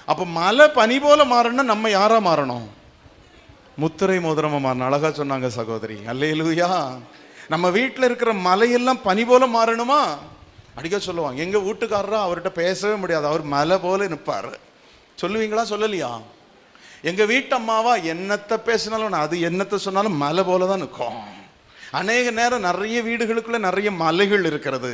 அப்ப மலை பனி போல மாறணும்னா நம்ம யாரா மாறணும்? முத்திரை மோதிரமா மாறணும். அழகா சொன்னாங்க சகோதரி. அல்லேலூயா. நம்ம வீட்டில் இருக்கிற மலையெல்லாம் பனி போல மாறணுமா? அடிக்க சொல்லுவாங்க, எங்க வீட்டுக்காரரா அவர்கிட்ட பேசவே முடியாது, அவர் மலை போல நிற்பாரு. சொல்லுவீங்களா? சொல்லலையா? எங்க வீட்டு அம்மாவா என்னத்தை பேசினாலும், அது என்னத்தை சொன்னாலும் மலை போல தான் நிற்கும். அநேக நேரம் நிறைய வீடுகளுக்குள்ள நிறைய மலைகள் இருக்கிறது.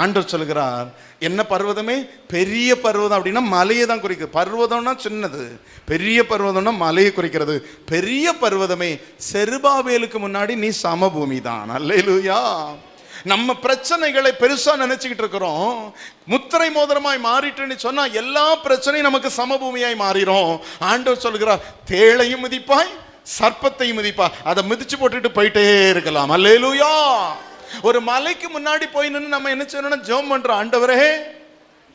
ஆண்டவர் சொல்கிறார், என்ன பர்வதமே? பெரிய பர்வதம் அப்படின்னா மலையை தான் குறிக்கிறது. பர்வதம்னா சின்னது, பெரிய பர்வதம்னா மலையை குறிக்கிறது. பெரிய பர்வதமே, செருபாபேலுக்கு முன்னாடி நீ சமபூமி தான். அல்லேலூயா. நம்ம பிரச்சனைகளை பெருசா நினைச்சுக்கிட்டு இருக்கிறோம். முத்திரை மோதிரமாய் மாறிட்டுன்னு சொன்னா எல்லா பிரச்சனையும் நமக்கு சமபூமியாய் மாறிடும். ஆண்டவர் சொல்கிறார், தேளையும் மிதிப்பாய், சர்ப்பத்தையும் மிதிப்பா, அதை மிதிச்சு போட்டுட்டு போயிட்டே இருக்கலாம். அல்லேலூயா. ஒரு மலைக்கு முன்னாடி போய் நின்று நம்ம என்ன செய்யணும்? ஜெபம் பண்றோம், ஆண்டவரே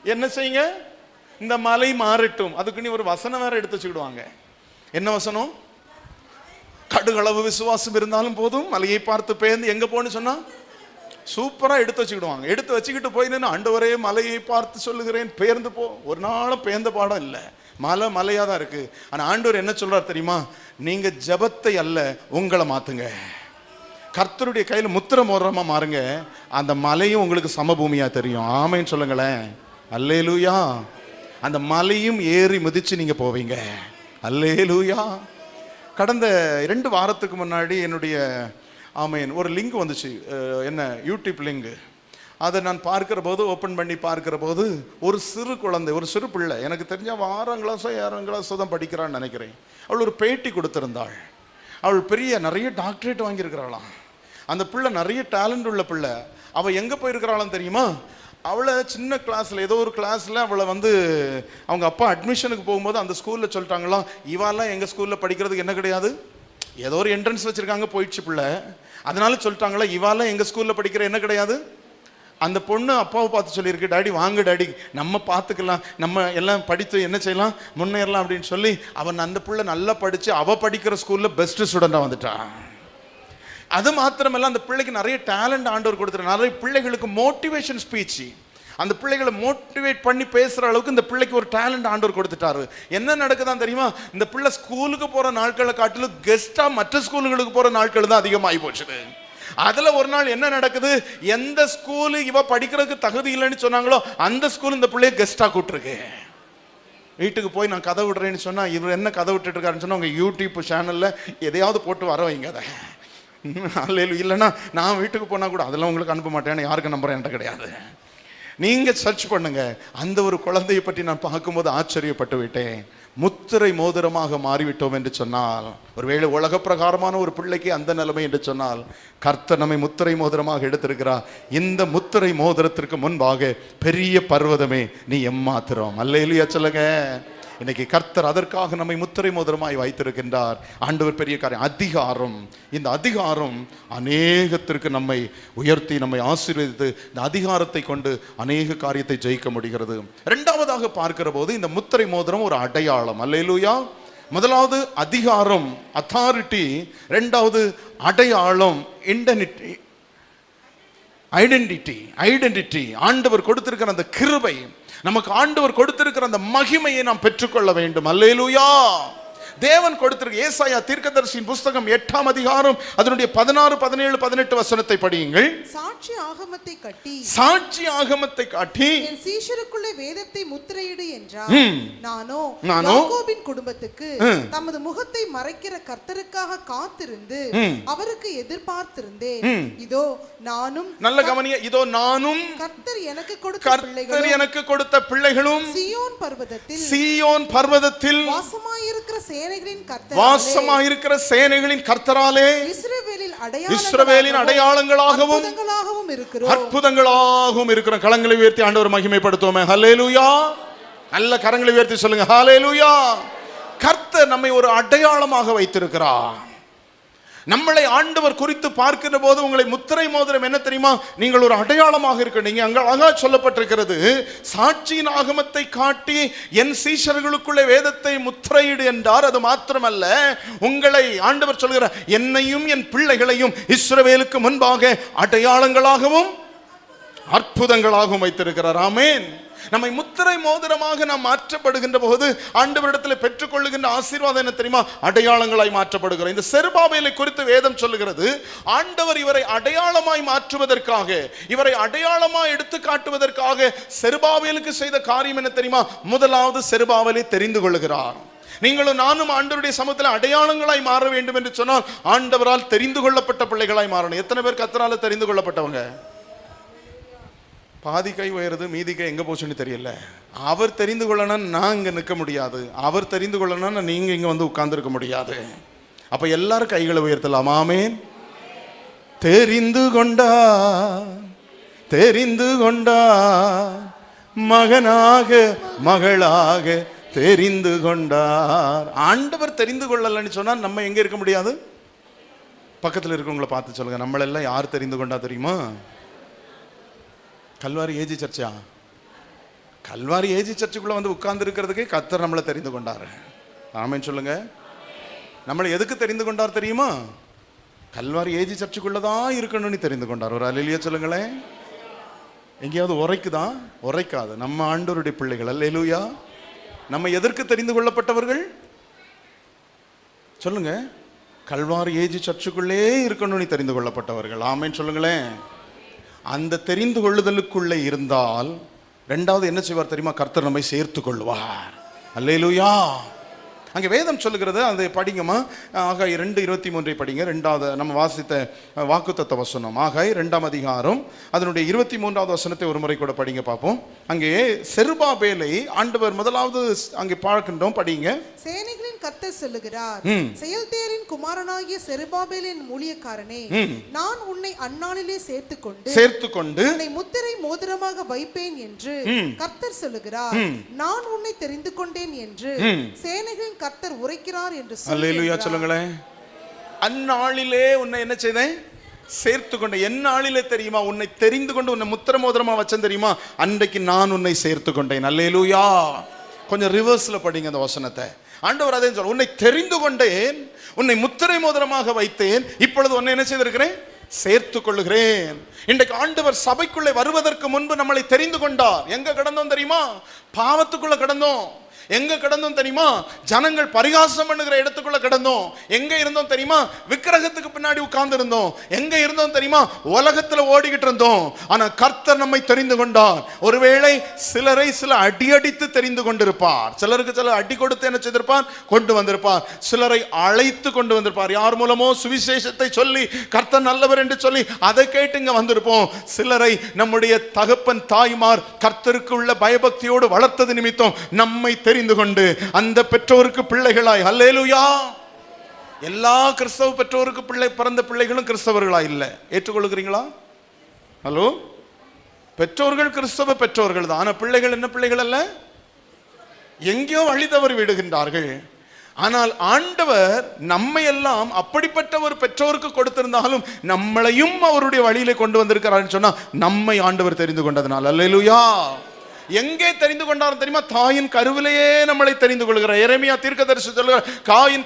என்ன செய்யுங்க, இந்த மலை மாறட்டும். அதுக்கு நீ ஒரு வசனம் வேற எடுத்து வச்சுக்கிடுவாங்க. என்ன வசனம்? கடுகளவு விசுவாசம் இருந்தாலும் போதும், மலையை பார்த்து பெயர்ந்து எங்க போன்னு சொன்னா சூப்பரா எடுத்து வச்சுக்கிடுவாங்க. எடுத்து வச்சுக்கிட்டு போய் நின்று, ஆண்டவரே மலையை பார்த்து சொல்லுகிறேன், பெயர்ந்து போ. ஒரு நாளும் பெயர்ந்த பாடம் இல்லை, மலையா தான் இருக்கு. ஆனா ஆண்டவர் என்ன சொல்றார் தெரியுமா? நீங்க ஜபத்தை அல்ல, உங்களை மாத்துங்க. கர்த்தருடைய கையில முத்திரை மோதிரமா மாறுங்க, அந்த மலையும் உங்களுக்கு சமபூமியா தெரியும். ஆமைன்னு சொல்லுங்களேன். அல்லேலூயா. அந்த மலையும் ஏறி மிதிச்சு நீங்க போவீங்க. அல்லேலூயா. கடந்த 2 வாரத்துக்கு முன்னாடி என்னுடைய ஒரு லிங்க் வந்துச்சு. என்ன? YouTube link. அதை நான் பார்க்கிற போது, ஓப்பன் பண்ணி பார்க்கிற போது, ஒரு சிறு குழந்தை, ஒரு சிறு பிள்ளை, எனக்கு தெரிஞ்ச 6ஆம் கிளாஸோ 7ஆம் கிளாஸோ தான் படிக்கிறான்னு நினைக்கிறேன். அவள் ஒரு பேட்டி கொடுத்திருந்தாள். அவள் நிறைய டாக்டரேட் வாங்கியிருக்கிறாளாம். அந்த பிள்ளை நிறைய டேலண்ட் உள்ள பிள்ளை. அவள் எங்கே போயிருக்கிறாளாம் தெரியுமா? அவளை சின்ன கிளாஸில், ஏதோ ஒரு கிளாஸில் அவளை அவங்க அப்பா அட்மிஷனுக்கு போகும்போது அந்த ஸ்கூலில் சொல்லிட்டாங்களாம், இவாலாம் எங்கள் ஸ்கூலில் படிக்கிறதுக்கு என்ன கிடையாது, ஏதோ ஒரு என்ட்ரன்ஸ் வச்சுருக்காங்க, போயிடுச்சு பிள்ளை. அதனால சொல்லிட்டாங்களா, இவால எங்க ஸ்கூல்ல படிக்கிற என்ன கிடையாது. அந்த பொண்ணு அப்பாவை பார்த்து சொல்லியிருக்கு, டாடி வாங்க டாடி நம்ம பார்த்துக்கலாம், நம்ம எல்லாம் படித்து என்ன செய்யலாம், முன்னேறலாம் அப்படின்னு சொல்லி அவன் அந்த பிள்ளை நல்லா படித்து அவ படிக்கிற ஸ்கூல்ல பெஸ்ட் ஸ்டூடெண்டாக வந்துட்டான். அது மாத்திரமல்ல, அந்த பிள்ளைக்கு நிறைய டேலண்ட் ஆண்டவர் கொடுத்துரு. நிறைய பிள்ளைகளுக்கு மோட்டிவேஷன் ஸ்பீச், அந்த பிள்ளைகளை மோட்டிவேட் பண்ணி பேசுகிற அளவுக்கு இந்த பிள்ளைக்கு ஒரு டேலண்ட் ஆண்டவர் கொடுத்துட்டாரு. என்ன நடக்குதான் தெரியுமா, இந்த பிள்ளை ஸ்கூலுக்கு போகிற நாட்களை காட்டிலும் கெஸ்ட்டாக மற்ற ஸ்கூலுகளுக்கு போகிற நாட்கள் தான் அதிகமாகி போச்சுது. அதில் ஒரு நாள் என்ன நடக்குது, எந்த ஸ்கூலு இவ படிக்கிறதுக்கு தகுதி இல்லைன்னு சொன்னாங்களோ அந்த ஸ்கூல் இந்த பிள்ளைய கெஸ்ட்டாக கூப்பிட்டுருக்கு. வீட்டுக்கு போய் நான் கதை விடுறேன்னு சொன்னால், இவர் என்ன கதை விட்டுட்டு இருக்காருன்னு சொன்னால், உங்கள் யூடியூப் சேனலில் எதையாவது போட்டு வர வைங்க. அதை இல்லைன்னா நான் வீட்டுக்கு போனால் கூட அதெல்லாம் உங்களுக்கு அனுப்ப மாட்டேன்னு யாருக்கு நம்புறேன் என்கிட்ட கிடையாது. நீங்க சர்ச் பண்ணுங்க. அந்த ஒரு குழந்தையை பற்றி நான் பார்க்கும்போது ஆச்சரியப்பட்டு விட்டேன். முத்திரை மோதிரமாக மாறிவிட்டோம் என்று சொன்னால், ஒருவேளை உலக பிரகாரமான ஒரு பிள்ளைக்கு அந்த நிலைமை என்று சொன்னால், கர்த்தர் நம்மை முத்திரை மோதிரமாக எடுத்திருக்கிறார். இந்த முத்திரை மோதிரத்திற்கு முன்பாக பெரிய பர்வதமே நீ எம்மாத்திரம். அல்லேலூயா சொல்லுங்க. இன்னைக்கு கர்த்தர் அதற்காக நம்மை முத்திரை மோதிரமாய் வைத்திருக்கின்றார். ஆண்டவர் பெரிய காரியம். அதிகாரம், இந்த அதிகாரம் அநேகத்திற்கு நம்மை உயர்த்தி நம்மை ஆசீர்வதித்து இந்த அதிகாரத்தை கொண்டு அநேக காரியத்தை ஜெயிக்க முடிகிறது. இரண்டாவதாக பார்க்கிற போது இந்த முத்திரை மோதிரம் ஒரு அடையாளம். அல்லேலூயா. முதலாவது அதிகாரம், அத்தாரிட்டி. இரண்டாவது அடையாளம், ஐடென்டிட்டி. ஆண்டவர் கொடுத்திருக்கிற அந்த கிருபை, நமக்கு ஆண்டவர் கொடுத்திருக்கிற அந்த மகிமையை நாம் பெற்றுக்கொள்ள வேண்டும். அல்லேலூயா. தேவன் கொடுத்திருக்க ஏசாயா தீர்க்கதரிசியின் புஸ்தகம் 8ஆம் அதிகாரம் அதனுடைய 16, 17, 18 வசனத்தை படியுங்கள். சாட்சி ஆகமத்தை காட்டி என் சீஷருக்குள்ளே வேதத்தை முத்திரையிடு என்றார். நானோ யாக்கோபின் குடும்பத்துக்கு தமது முகத்தை மறைக்கிற கர்த்தருக்காக காத்திருந்து அவருக்கு எதிர்பார்த்திருந்தேன். இதோ நானும், நல்ல கவனிய, இதோ நானும் கர்த்தர் எனக்கு கொடுத்த பிள்ளைகளும் சீயோன் பர்வதத்தில் வாசமாயிருக்கிற சேனைகளின் கர்த்தராலே இஸ்ரவேலின் அடையாளங்களாகவும் அற்புதங்களாகவும் இருக்கிற. கரங்களை உயர்த்தி ஆண்டவர் மகிமைப்படுத்துவோமே. ஹல்லேலூயா. நல்ல கரங்களை உயர்த்தி சொல்லுங்க. ஹல்லேலூயா. கர்த்தர் நம்மை ஒரு அடையாளமாக வைத்திருக்கிறார். நம்மளை ஆண்டவர் குறித்து பார்க்கிற போது உங்களை முத்திரை மோதிரம் என்ன தெரியுமா, நீங்கள் ஒரு அடையாளமாக இருக்க. நீங்க அங்க அழகா சொல்லப்பட்டிருக்கிறது, சாட்சியின் ஆகமத்தை காட்டி என் சீஷர்களுக்குள்ளே வேதத்தை முத்திரையிடு என்றார். அது மாத்திரமல்ல, உங்களை ஆண்டவர் சொல்கிறார், என்னையும் என் பிள்ளைகளையும் இஸ்ரவேலுக்கு முன்பாக அடையாளங்களாகவும் அற்புதங்களாகவும் வைத்திருக்கிறார். ஆமென். நம்மை முத்திரை மோதிரமாக நாம் மாற்றப்படுகின்ற போது ஆண்டவரிடத்தில் பெற்றுக்கொள்ளுகின்ற ஆசீர்வாதம் என்ன தெரியுமா, அடையாளங்களாய் மாற்றப்படுகிறோம். இந்த செருபாபேலை குறித்து வேதம் சொல்லுகிறது, ஆண்டவர் இவரை அடையாளமாய் மாற்றுவதற்காக, இவரை அடையாளமாய் எடுத்து காட்டுவதற்காக செருபாபேலுக்கு செய்த காரியம் என்ன தெரியுமா, முதலாவது செருபாபேலை தெரிந்து கொள்ளுகிறார். நீங்களும் நானும் ஆண்டவருடைய சமூகத்தில் அடையாளங்களாய் மாற வேண்டும் என்று சொன்னால் ஆண்டவரால் தெரிந்து கொள்ளப்பட்ட பிள்ளைகளாய் மாறணும். எத்தனை பேர் கர்த்தரால் தெரிந்து கொள்ளப்பட்டவங்க? பாதி கை உயருது, மீதி கை எங்கே போச்சுன்னு தெரியல. அவர் தெரிந்து கொள்ளணும், நான் இங்கே நிற்க முடியாது. அவர் தெரிந்து கொள்ளணும்னா நீங்கள் இங்கே வந்து உட்கார்ந்துருக்க முடியாது. அப்போ எல்லாரும் கைகளை உயர்த்தலாம். ஆமென். தெரிந்து கொண்டா மகனாக மகளாக தெரிந்து கொண்டார். ஆண்டவர் தெரிந்து கொள்ளலன்னு சொன்னால் நம்ம எங்கே இருக்க முடியாது? பக்கத்தில் இருக்கவங்களை பார்த்து சொல்லுங்க, நம்மளெல்லாம் யார் தெரிந்து கொண்டா தெரியுமா? கல்வாரி ஏஜி சர்ச்சா, கல்வாரி ஏஜி சர்ச்சுக்குள்ள வந்து உட்கார்ந்து இருக்கிறதுக்கே கர்த்தர் நம்மளை தெரிந்து கொண்டார். ஆமென் சொல்லுங்க. நம்மளை எதுக்கு தெரிந்து கொண்டார் தெரியுமா? கல்வாரி ஏஜி சர்ச்சுக்குள்ளதான் இருக்கணும்னு தெரிந்து கொண்டார். ஒரு அல்லேலூயா சொல்லுங்களேன். எங்கேயாவது உரைக்காது. நம்ம ஆண்டவருடைய பிள்ளைகள். அல்லேலூயா. நம்ம எதற்கு தெரிந்து கொள்ளப்பட்டவர்கள் சொல்லுங்க? கல்வாரி ஏஜி சர்ச்சுக்குள்ளே இருக்கணும்னு தெரிந்து கொள்ளப்பட்டவர்கள். ஆமென் சொல்லுங்களேன். அந்த தெரிந்து கொள்ளுதலுக்குள்ளே இருந்தால் ரெண்டாவது என்ன செய்வார் தெரியுமா? கர்த்தர் நம்மை சேர்த்து கொள்வார். அல்லேலூயா. அங்கே வேதம் சொல்லுகிறது, அதை படிங்கம்மா. ஆகாய் 2:23 படிங்க. ரெண்டாவது நம்ம வாசித்த வாக்குத்தத்த வசனம் ஆகாய் 2ஆம் அதிகாரம் அதனுடைய 23வது வசனத்தை ஒரு முறை கூட படிங்க பார்ப்போம். அங்கே செருபாபேலை ஆண்டவர் முதலாவது அங்கே பார்க்கின்றோம். படிங்க. சேனைகளின் கர்த்தர் சொல்லுகிறார், செயல்தேரின் குமாரனாகிய செருபாபேலின் ஊழியக்காரனே, நான் உன்னை அந்நாளிலே சேர்த்துக்கொண்டு உன்னை முத்திரை மோதிரமாக வைப்பேன் என்று கர்த்தர் சொல்லுகிறார். நான் உன்னை தெரிந்து கொண்டேன் என்று சேனைகளின் கர்த்தர் உரைக்கிறார் என்று அல்லேலூயா சொல்லுங்களேன். அந்நாளிலே உன்னை என்ன செய்தேன்? சேர்த்து கொண்ட. என் நாளிலே தெரியுமா உன்னை தெரிந்து கொண்டு உன்னை முத்திரை மோதிரமா வச்சேன் தெரியுமா, அன்றைக்கு நான் உன்னை சேர்த்து கொண்டேன். அல்லேலூயா. கொஞ்சம் ரிவர்ஸ்ல படிங்க அந்த வசனத்தை. ஆண்டவர் அதே சொல்ல, உன்னை தெரிந்து கொண்டேன், உன்னை முத்திரை மோதிரமாக வைத்தேன், இப்பொழுது உன்னை என்ன செய்திருக்கிறேன், சேர்த்து கொள்ளுகிறேன். இன்றைக்கு ஆண்டவர் சபைக்குள்ளே வருவதற்கு முன்பு நம்மளை தெரிந்து கொண்டார். எங்க கடந்தோம் தெரியுமா? பாவத்துக்குள்ள கடந்தோம். எங்க கடந்தோம் தெரியுமா? ஜனங்கள் பரிகாசம் பண்ணுகிற இடத்துக்குள்ள கடந்தோம். எங்க இருந்தோம் தெரியுமா? விக்கிரகத்துக்கு பின்னாடி உட்கார்ந்து இருந்தோம். எங்க இருந்தோம் தெரியுமா? உலகத்துல ஓடிக்கிட்டு இருந்தோம். ஆனா கர்த்தர் நம்மை தெரிந்து கொண்டார். ஒருவேளை சிலரை சில அடியடித்து தெரிந்து கொண்டிருப்பார். சிலருக்கு சில அடி கொடுத்து என்ன செய்திருப்பார், கொண்டு வந்திருப்பார். சிலரை அழைத்து கொண்டு வந்திருப்பார். யார் மூலமோ சுவிசேஷத்தை சொல்லி கர்த்தர் நல்லவர் என்று சொல்லி அதை கேட்டு இங்க வந்திருப்போம். சிலரை நம்முடைய தகப்பன் தாய்மார் கர்த்தருக்கு உள்ள பயபக்தியோடு வளர்த்தது நிமித்தம் நம்மை தெரிந்து கொண்டு அந்த பெற்றோருக்கு பிள்ளைகளாய், அல்லேலூயா. எல்லா கிறிஸ்தவ பெற்றோருக்கு பிறந்த பிள்ளைகளும் கிறிஸ்தவர்களா இல்ல, ஏற்றுக்கொள்கிறீங்களா? ஹலோ, பெற்றோர்கள் கிறிஸ்தவ பெற்றோர்கள் தான். ஆனா பிள்ளைகள் என்ன பிள்ளைகள் அல்ல, எங்கேயோ வழி தவறி விடுகின்றார்கள். ஆனால் ஆண்டவர் நம்மை எல்லாம் அப்படிப்பட்ட ஒரு பெற்றோருக்கு கொடுத்திருந்தாலும் நம்மளையும் அவருடைய வழியிலே கொண்டு வந்திருக்கிறார் சொன்னா நம்மை ஆண்டவர் தெரிந்து கொண்டதனால். அல்லேலூயா. எங்கே தெரிந்து கொண்டார் தெரியுமா? தாயின் கருவிலேயே நம்மளை தெரிந்து கொள்கிறார். எரேமியா தீர்க்கதரிசி சொல்கிறார், தாயின்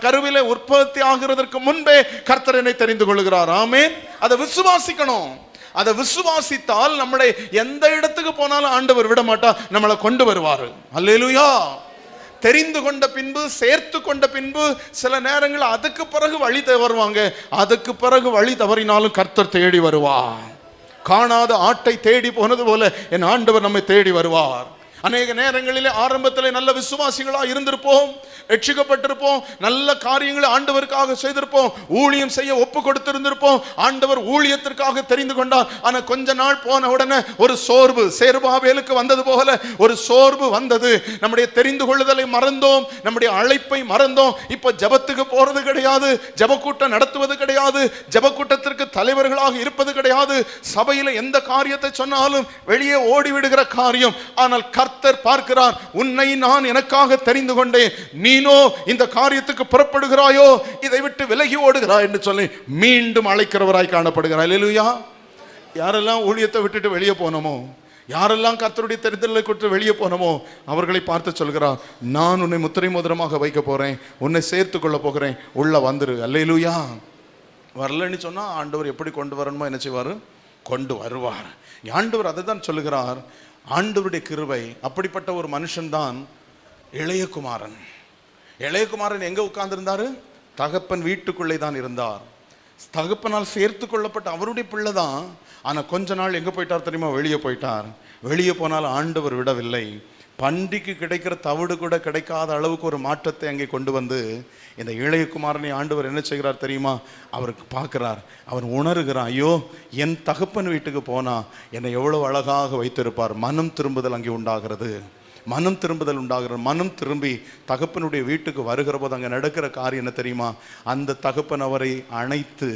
கருவிலே உற்பத்தி ஆகிறதற்கு முன்பே கர்த்தர் என்னை தெரிந்து கொள்கிறார். ஆமென். அதை விசுவாசிக்கணும். அதை விசுவாசித்தால் நம்மளை எந்த இடத்துக்கு போனாலும் ஆண்டவர் விட மாட்டார், நம்மளை கொண்டு வருவார். அல்லேலூயா. தெரிந்து கொண்ட பின்பு, சேர்த்து கொண்ட பின்பு சில நேரங்கள் அதுக்கு பிறகு வழி தவறுவாங்க. அதுக்கு பிறகு வழி தவறினாலும் கர்த்தர் தேடி வருவார். காணாத ஆட்டை தேடி போனது போல என் ஆண்டவர் நம்மை தேடி வருவார். அநேக நேரங்களிலே ஆரம்பத்தில் நல்ல விசுவாசிகளா இருந்திருப்போம், ரட்சிக்கப்பட்டிருப்போம், நல்ல காரியங்களை ஆண்டவருக்காக செய்திருப்போம், ஊழியம் செய்ய ஒப்பு கொடுத்திருந்திருப்போம். ஆண்டவர் ஊழியத்திற்காக தெரிந்து கொண்டார். ஆனா கொஞ்ச நாள் போன உடனே ஒரு சோர்வு, செருபாபேலுக்கு வந்தது போல ஒரு சோர்வு வந்தது. நம்முடைய தெரிந்து கொள்ளுதலை மறந்தோம், நம்முடைய அழைப்பை மறந்தோம். இப்ப ஜபத்துக்கு போறது கிடையாது, ஜபக்கூட்டம் நடத்துவது கிடையாது, ஜபக்கூட்டத்திற்கு தலைவர்களாக இருப்பது கிடையாது, சபையில எந்த காரியத்தை சொன்னாலும் வெளியே ஓடிவிடுகிற காரியம். ஆனால் கர்த்தர் பார்க்கிறார், உன்னை நான் எனக்காக தெரிந்து கொண்டேன், நீனோ இந்த காரியத்துக்கு புறப்படுகிறாயோ, இதை விட்டு விலகி ஓடுகிறாய் என்று சொல்லி மீண்டும் அழைக்கிறவராய் காணப்படுகிறார். அல்லேலூயா. யாரெல்லாம் ஊழியத்தை விட்டுட்டு வெளியே போனோமோ, யாரெல்லாம் கர்த்தருடைய தெரிதலை கொடுத்து வெளியே போனோமோ அவர்களை பார்த்து சொல்கிறார், நான் உன்னை முத்திரை மோதிரமாக வைக்க போறேன், உன்னை சேர்த்து கொள்ள போகிறேன், உள்ள வந்துரு. அல்லேலூயா. வரலன்னு சொன்னா ஆண்டவர் எப்படி கொண்டு வரணுமோ என்ன செய்வார், கொண்டு வருவார். ஆண்டவர் அதை தான் சொல்லுகிறார். ஆண்டவருடைய கிருபை. அப்படிப்பட்ட ஒரு மனுஷன்தான் இளையகுமாரன். இளையகுமாரன் எங்க உட்கார்ந்திருந்தாரு? தகப்பன் வீட்டுக்குள்ளே தான் இருந்தார். தகப்பனால் சேர்த்து கொள்ளப்பட்ட அவருடைய பிள்ளை தான். ஆனா கொஞ்ச நாள் எங்க போயிட்டார் தெரியுமா? வெளியே போயிட்டார். வெளியே போனால் ஆண்டவர் விடவில்லை. பன்றிக்கு கிடைக்கிற தவிடு கூட கிடைக்காத அளவுக்கு ஒரு மாற்றத்தை அங்கே கொண்டு வந்து இந்த இளையகுமாரனை ஆண்டவர் என்ன செய்கிறார் தெரியுமா? அவருக்கு பார்க்கிறார், அவர் உணர்கிறான், ஐயோ என் தகப்பன் வீட்டுக்கு போனா என்னை எவ்வளவு அழகாக வைத்திருப்பார். மனம் திரும்புதல் அங்கே உண்டாகிறது. மனம் திரும்புதல் உண்டாகிறது. மனம் திரும்பி தகப்பனுடைய வீட்டுக்கு வருகிற போது அங்கே நடக்கிற காரியம் என்ன தெரியுமா? அந்த தகப்பன் அவரை அழைத்து,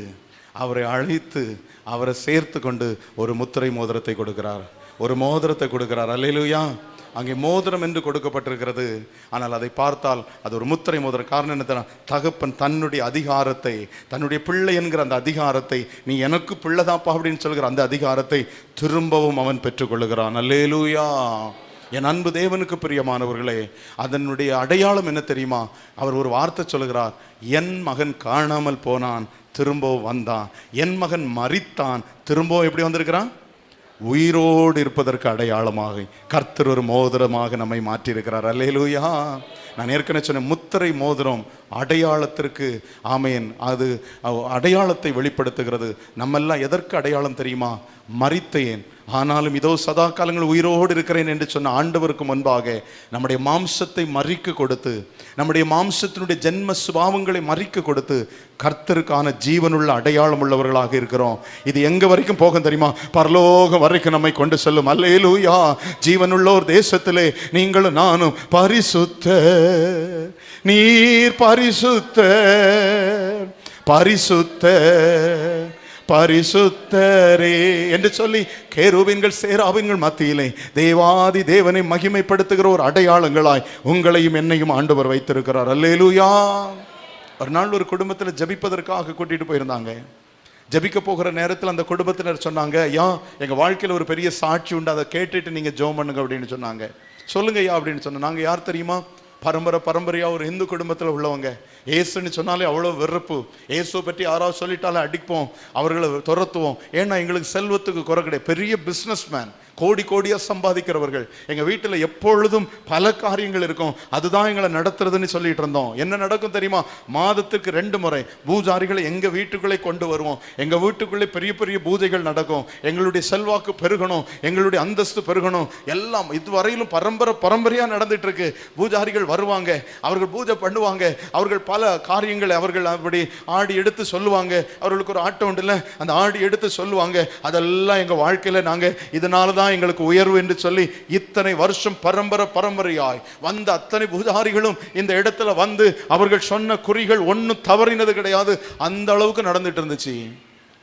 அவரை அழைத்து, அவரை சேர்த்து கொண்டு ஒரு முத்திரை மோதிரத்தை கொடுக்கிறார். ஒரு மோதிரத்தை கொடுக்கிறார். அல்லேலூயா. அங்கே மோதிரம் என்று கொடுக்கப்பட்டிருக்கிறது. ஆனால் அதை பார்த்தால் அது ஒரு முத்திரை மோதிரம். காரணம் என்ன தெரியும்? தகப்பன் தன்னுடைய அதிகாரத்தை, தன்னுடைய பிள்ளை என்கிற அந்த அதிகாரத்தை, நீ எனக்கு பிள்ளைதாப்பா அப்படின்னு சொல்கிற அந்த அதிகாரத்தை திரும்பவும் அவன் பெற்றுக்கொள்ளுகிறான். அல்லேலூயா. என் அன்பு தேவனுக்கு பிரியமானவர்களே, அதனுடைய அடையாளம் என்ன தெரியுமா? அவர் ஒரு வார்த்தை சொல்லுகிறார், என் மகன் காணாமல் போனான், திரும்பவும் வந்தான். என் மகன் மரித்தான், திரும்பவும் எப்படி வந்திருக்கிறான்? உயிரோடு இருப்பதற்கு அடையாளமாக கர்த்தர் ஒரு மோதிரமாக நம்மை மாற்றியிருக்கிறார். அல்லேலூயா. நான் ஏற்கனவே சொன்ன முத்திரை மோதிரம் அடையாளத்திற்கு, ஆமேன், அது அடையாளத்தை வெளிப்படுத்துகிறது. நம்மெல்லாம் எதற்கு அடையாளம் தெரியுமா? மரித்தேன், ஆனாலும் இதோ சதா காலங்கள் உயிரோடு இருக்கிறேன் என்று சொன்ன ஆண்டவருக்கு முன்பாக நம்முடைய மாம்சத்தை மறிக்க கொடுத்து, நம்முடைய மாம்சத்தினுடைய ஜென்ம சுபாவங்களை மறிக்க கொடுத்து கர்த்தருக்கான ஜீவனுள்ள அடையாளம் உள்ளவர்களாக இருக்கிறோம். இது எங்க வரைக்கும் போகும் தெரியுமா? பரலோகம் வரைக்கும் நம்மை கொண்டு செல்லும். அல்லேலூயா. ஜீவனுள்ள ஒரு தேசத்திலே நீங்களும் நானும் பரிசுத்த, நீர் பரிசுத்த, பரிசுத்த, பரிசுத்தரே என்று சொல்லி கேருபீன்கள் சேராபீன்கள் மத்தியிலே தேவாதி தேவனை மகிமைப்படுத்துகிற ஒரு அடையாளங்களாய் உங்களையும் என்னையும் ஆண்டவர் வைத்திருக்கிறார். அல்லேலூயா. ஒரு நாள் ஒரு குடும்பத்தில் ஜபிப்பதற்காக கூட்டிட்டு போயிருந்தாங்க. ஜெபிக்க போகிற நேரத்தில் அந்த குடும்பத்தினர் சொன்னாங்க, ஐயா எங்கள் வாழ்க்கையில் ஒரு பெரிய சாட்சி உண்டு, அதை கேட்டுட்டு நீங்கள் ஜெபம் பண்ணுங்க அப்படின்னு சொன்னாங்க. சொல்லுங்க ஐயா அப்படின்னு சொன்னோம். நாங்கள் யார் தெரியுமா? பரம்பரையாக ஒரு இந்து குடும்பத்தில் உள்ளவங்க. ஏசுன்னு சொன்னாலே அவ்வளோ வெறுப்பு. ஏசுவை பற்றி யாராவது சொல்லிட்டாலே அடிப்போம், அவர்களை துரத்துவோம். ஏன்னா எங்களுக்கு செல்வத்துக்கு குறை கிடையாது. பெரிய பிஸ்னஸ் மேன், கோடியாக சம்பாதிக்கிறவர்கள். எங்கள் வீட்டில் எப்பொழுதும் பல காரியங்கள் இருக்கும். அதுதான் எங்களை நடத்துறதுன்னு சொல்லிட்டு இருந்தோம். என்ன நடக்கும் தெரியுமா? மாதத்துக்கு 2 முறை பூஜாரிகளை எங்கள் வீட்டுக்குள்ளே கொண்டு வருவோம். எங்கள் வீட்டுக்குள்ளே பெரிய பூஜைகள் நடக்கும். எங்களுடைய செல்வாக்கு பெருகணும், எங்களுடைய அந்தஸ்து பெருகணும். எல்லாம் இதுவரையிலும் பரம்பரையாக நடந்துட்டு இருக்கு. பூஜாரிகள் வருவாங்க, அவர்கள் பூஜை பண்ணுவாங்க, அவர்கள் பல காரியங்களை அவர்கள் அப்படி ஆடி எடுத்து சொல்லுவாங்க. அவர்களுக்கு ஒரு ஆட்டம் உண்டுல, அந்த ஆடி எடுத்து சொல்லுவாங்க. அதெல்லாம் எங்கள் வாழ்க்கையில் நாங்கள் இதனால தான் எங்களுக்கு உயர்வு என்று சொல்லி இத்தனை வருஷம் பரம்பரையாய் வந்த அத்தனை பூஜாரிகளும் இந்த இடத்துல வந்து அவர்கள் சொன்ன குறிகள் ஒன்றும் தவறினது கிடையாது. அந்த அளவுக்கு நடந்துட்டு இருந்துச்சு.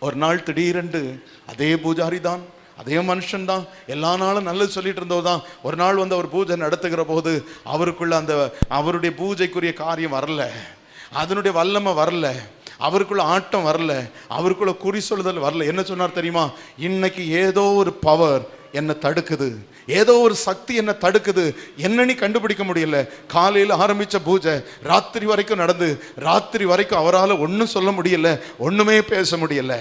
ஒரு நாள் திடீரென்று அதே பூஜாரி தான், அதே மனுஷன் தான், எல்லா நாளும் நல்லது சொல்லிட்டு இருந்தவர் தான். ஒரு நாள் வந்து அவர் பூஜை நடத்துகிற போது அவருக்குள்ள அந்த அவருடைய பூஜைக்குரிய காரியம் வரல, அதனுடைய வல்லமை வரல, அவருக்குள்ள ஆட்டம் வரல, அவருக்குள்ள குறி சொல்லுதல் வரல. என்ன சொன்னார் தெரியுமா? இன்னைக்கு ஏதோ ஒரு பவர் என்னை தடுக்குது, ஏதோ ஒரு சக்தி என்னை தடுக்குது. என்னன்னு கண்டுபிடிக்க முடியல. காலையில் ஆரம்பிச்ச பூஜை ராத்திரி வரைக்கும் நடந்து, ராத்திரி வரைக்கும் அவரால் ஒன்றும் சொல்ல முடியல, ஒன்றுமே பேச முடியல.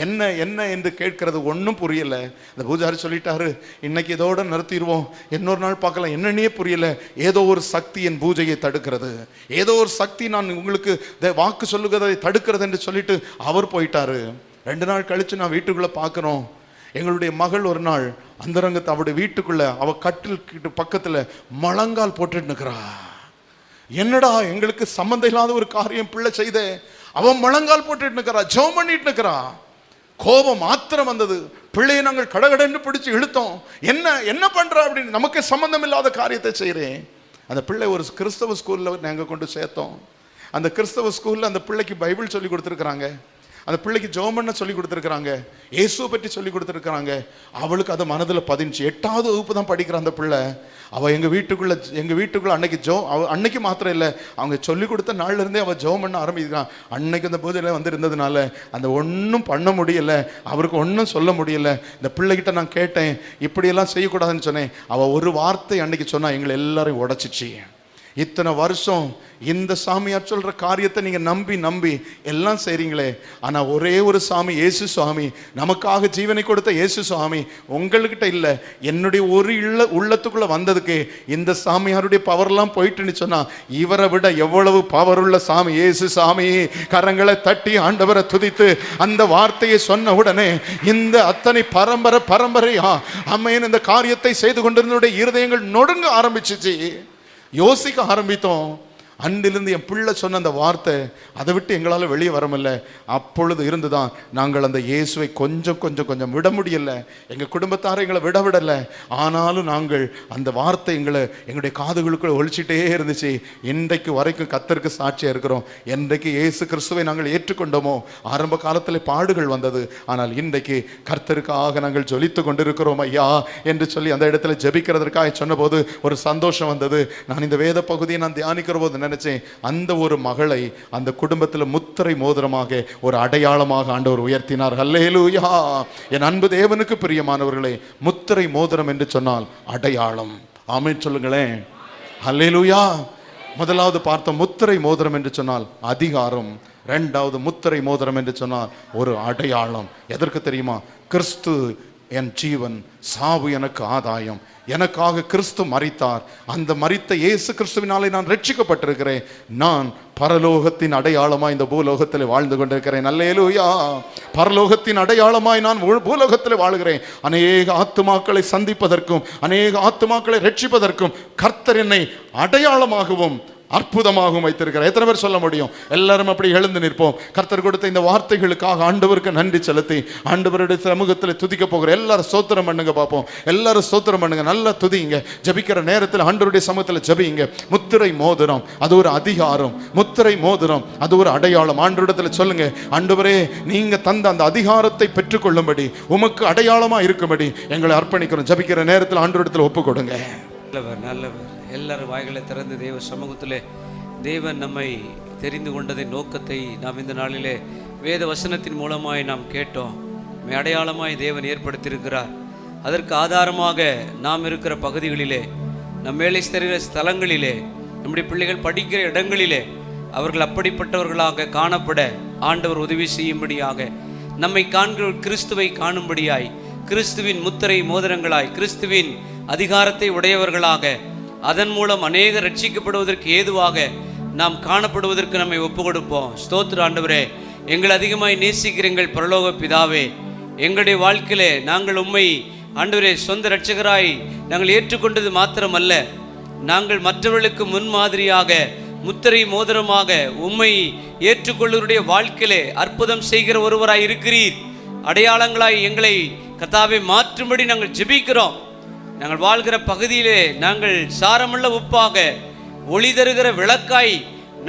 என்ன என்று கேட்கறது ஒன்றும் புரியல. இந்த பூஜாரி சொல்லிட்டாரு, இன்னைக்கு இதோட நிறுத்திடுவோம், இன்னொரு நாள் பார்க்கலாம். என்னன்னே புரியல. ஏதோ ஒரு சக்தி என் பூஜையை தடுக்கிறது, ஏதோ ஒரு சக்தி நான் உங்களுக்கு வாக்கு சொல்லுகிறதை தடுக்கிறது என்று சொல்லிட்டு அவர் போயிட்டாரு. 2 நாள் கழிச்சு நான் வீட்டுக்குள்ள பார்க்குறோம். எங்களுடைய மகள் ஒரு நாள் அந்தரங்கத்தை அவருடைய வீட்டுக்குள்ள அவ கட்டில் பக்கத்துல முழங்கால் போட்டுட்டு நிற்கிறா. என்னடா எங்களுக்கு சம்பந்தம் இல்லாத ஒரு காரியம் பிள்ளை செய்த, அவன் முழங்கால் போட்டுட்டு நிற்கிறா, ஜெபம் பண்ணிட்டு நிற்கிறா. கோபம் ஆத்திரம் வந்தது. பிள்ளையை நாங்கள் கடகடன்னு பிடிச்சு இழுத்தோம். என்ன பண்ற அப்படின்னு, நமக்கு சம்பந்தம் இல்லாத காரியத்தை செய்கிறேன். அந்த பிள்ளை ஒரு கிறிஸ்தவ ஸ்கூல்ல நாங்கள் கொண்டு சேர்த்தோம். அந்த கிறிஸ்தவ ஸ்கூல்ல அந்த பிள்ளைக்கு பைபிள் சொல்லி கொடுத்துருக்குறாங்க, அந்த பிள்ளைக்கு ஜெபம் பண்ண சொல்லி கொடுத்துருக்குறாங்க, இயேசுவை பற்றி சொல்லி கொடுத்துருக்குறாங்க. அவளுக்கு அது மனதில் பதிஞ்சு 8வது வகுப்பு தான் படிக்கிற அந்த பிள்ளை. அவள் எங்கள் வீட்டுக்குள்ள அன்னைக்கு மாத்திரம் இல்லை, அவங்க சொல்லி கொடுத்த நாள்ல இருந்தே அவள் ஜெபம் பண்ண ஆரம்பிக்கிறான். அன்னைக்கு அந்த பூஜையில் வந்து இருந்ததுனால அந்த ஒன்றும் பண்ண முடியல, அவருக்கு ஒன்றும் சொல்ல முடியல. இந்த பிள்ளைகிட்ட நான் கேட்டேன், இப்படியெல்லாம் செய்யக்கூடாதுன்னு சொன்னேன். அவள் ஒரு வார்த்தை அன்னைக்கு சொன்னா எங்களை எல்லாரையும் உடைச்சிச்சு. இத்தனை வருஷம் இந்த சாமியார் சொல்ற காரியத்தை நீங்க நம்பி எல்லாம் செய்றீங்களே, ஆனா ஒரே ஒரு சாமி, இயேசு சுவாமி, நமக்காக ஜீவனை கொடுத்த இயேசு சுவாமி உங்கள்கிட்ட இல்ல. என்னுடைய ஒரு உள்ளத்துக்குள்ள வந்ததுக்கு இந்த சாமியாருடைய பவர்லாம் போயிட்டுன்னு சொன்னா, இவரை விட எவ்வளவு பவர் உள்ள சாமி இயேசு சாமி. கரங்களை தட்டி ஆண்டவரை துதித்து அந்த வார்த்தையை சொன்ன உடனே இந்த அத்தனை பரம்பரையா அம்மையின் இந்த காரியத்தை செய்து கொண்டிருந்த இருதயங்கள் நொடுங்க ஆரம்பிச்சிச்சு. யோசிக்க ஆரம்பித்தோம். அன்றிலிருந்து என் பிள்ளை சொன்ன அந்த வார்த்தை, அதை விட்டு எங்களால் வெளியே வரமில்ல. அப்பொழுது இருந்துதான் நாங்கள் அந்த இயேசுவை கொஞ்சம் விட முடியல. எங்கள் குடும்பத்தாரை எங்களை விடலை. ஆனாலும் நாங்கள் அந்த வார்த்தை எங்களுடைய காதுகளுக்குள்ள ஒழிச்சிட்டே இருந்துச்சு. இன்றைக்கு வரைக்கும் கர்த்தருக்கு சாட்சியாக இருக்கிறோம். என்றைக்கு இயேசு கிறிஸ்துவை நாங்கள் ஏற்றுக்கொண்டோமோ, ஆரம்ப காலத்தில் பாடுகள் வந்தது, ஆனால் இன்றைக்கு கர்த்தருக்காக நாங்கள் ஜொலித்து கொண்டிருக்கிறோம் ஐயா என்று சொல்லி அந்த இடத்துல ஜெபிக்கிறதற்காக சொன்னபோது ஒரு சந்தோஷம் வந்தது. நான் இந்த வேத பகுதியை நான் தியானிக்கிற போது நினைச்சேன், அந்த ஒரு மகளை அந்த குடும்பத்தில் முத்திரை மோதிரமாக ஒரு அடையாளமாக ஆண்டவர் உயர்த்தினார். ஹல்லேலூயா. என் அன்பு தேவனுக்கு பிரியமானவர்களே, முத்திரை மோதிரம் என்று சொன்னால் அடையாளம். ஆமென் சொல்லுங்களேன். ஹல்லேலூயா. முதலாவது பார்த்த முத்திரை மோதிரம் என்று சொன்னால் அதிகாரம், 2வது முத்திரை மோதிரம் என்று சொன்னால் ஒரு அடையாளம். எதற்கு தெரியுமா? கிறிஸ்து என் ஜீவன், சாவு எனக்கு ஆதாயம். எனக்காக கிறிஸ்து மரித்தார். அந்த மரித்த இயேசு கிறிஸ்துவினாலே நான் ரட்சிக்கப்பட்டிருக்கிறேன். நான் பரலோகத்தின் அடையாளமாய் இந்த பூலோகத்தில் வாழ்ந்து கொண்டிருக்கிறேன். அல்லேலூயா. பரலோகத்தின் அடையாளமாய் நான் பூலோகத்தில் வாழ்கிறேன். அநேக ஆத்துமாக்களை சந்திப்பதற்கும் அநேக ஆத்துமாக்களை ரட்சிப்பதற்கும் கர்த்தர் என்னை அடையாளமாகவும் அற்புதமாகவும் வைத்திருக்கிறார். எத்தனை பேர் சொல்ல முடியும்? எல்லாரும் அப்படி எழுந்து நிற்போம். கர்த்தர் கொடுத்த இந்த வார்த்தைகளுக்காக ஆண்டவருக்கு நன்றி செலுத்தி ஆண்டவருடைய சமூகத்தில் துதிக்க போகிற எல்லாரும் ஸ்தோத்திரம் பண்ணுங்க. பார்ப்போம். எல்லாரும் ஸ்தோத்திரம் பண்ணுங்க, நல்லா துதிங்க. ஜபிக்கிற நேரத்தில் ஆண்டவருடைய சமூகத்தில் ஜபிங்க. முத்திரை மோதிரம் அது ஒரு அதிகாரம், முத்திரை மோதிரம் அது ஒரு அடையாளம். ஆண்டவரிடத்தில் சொல்லுங்க, ஆண்டவரே நீங்க தந்த அந்த அதிகாரத்தை பெற்றுக்கொள்ளும்படி, உமக்கு அடையாளமா இருக்கும்படி எங்களை அர்ப்பணிக்கிறோம். ஜபிக்கிற நேரத்தில் ஆண்டவரிடத்தில் ஒப்பு கொடுங்க. நல்லவர். எல்லாரும் வாய்களை திறந்து தேவ சமூகத்திலே தேவன் நம்மை தெரிந்து கொண்டதின் நோக்கத்தை நாம் இந்த நாளிலே வேத வசனத்தின் மூலமாய் நாம் கேட்டோம். அடையாளமாய் தேவன் ஏற்படுத்தியிருக்கிறார். அதற்கு ஆதாரமாக நாம் இருக்கிற பகுதிகளிலே, நம் வேலை செய்கிற ஸ்தலங்களிலே, நம்முடைய பிள்ளைகள் படிக்கிற இடங்களிலே அவர்கள் அப்படிப்பட்டவர்களாக காணப்பட ஆண்டவர் உதவி செய்யும்படியாக, நம்மை காண்கிற கிறிஸ்துவை காணும்படியாய், கிறிஸ்துவின் முத்திரை மோதிரங்களாய், கிறிஸ்துவின் அதிகாரத்தை உடையவர்களாக, அதன் மூலம் அநேக ரட்சிக்கப்படுவதற்கு ஏதுவாக நாம் காணப்படுவதற்கு நம்மை ஒப்பு கொடுப்போம். ஸ்தோத்திர ஆண்டவரே, எங்கள் அதிகமாய் நேசிக்கிற எங்கள் பரலோக பிதாவே, எங்களுடைய வாழ்க்கையிலே நாங்கள் உம்மை ஆண்டவரே சொந்த இரட்சகராய் நாங்கள் ஏற்றுக்கொண்டது மாத்திரமல்ல, நாங்கள் மற்றவர்களுக்கு முன்மாதிரியாக முத்திரை மோதிரமாக உம்மை ஏற்றுக்கொள்ளுடைய வாழ்க்கையிலே அற்புதம் செய்கிற ஒருவராய் இருக்கிறீர். அடையாளங்களாய் எங்களை கர்த்தாவே மாற்றும்படி நாங்கள் ஜெபிக்கிறோம். நாங்கள் வாழ்கிற பகுதியிலே நாங்கள் சாரமுள்ள உப்பாக, ஒளி தருகிற விளக்காய்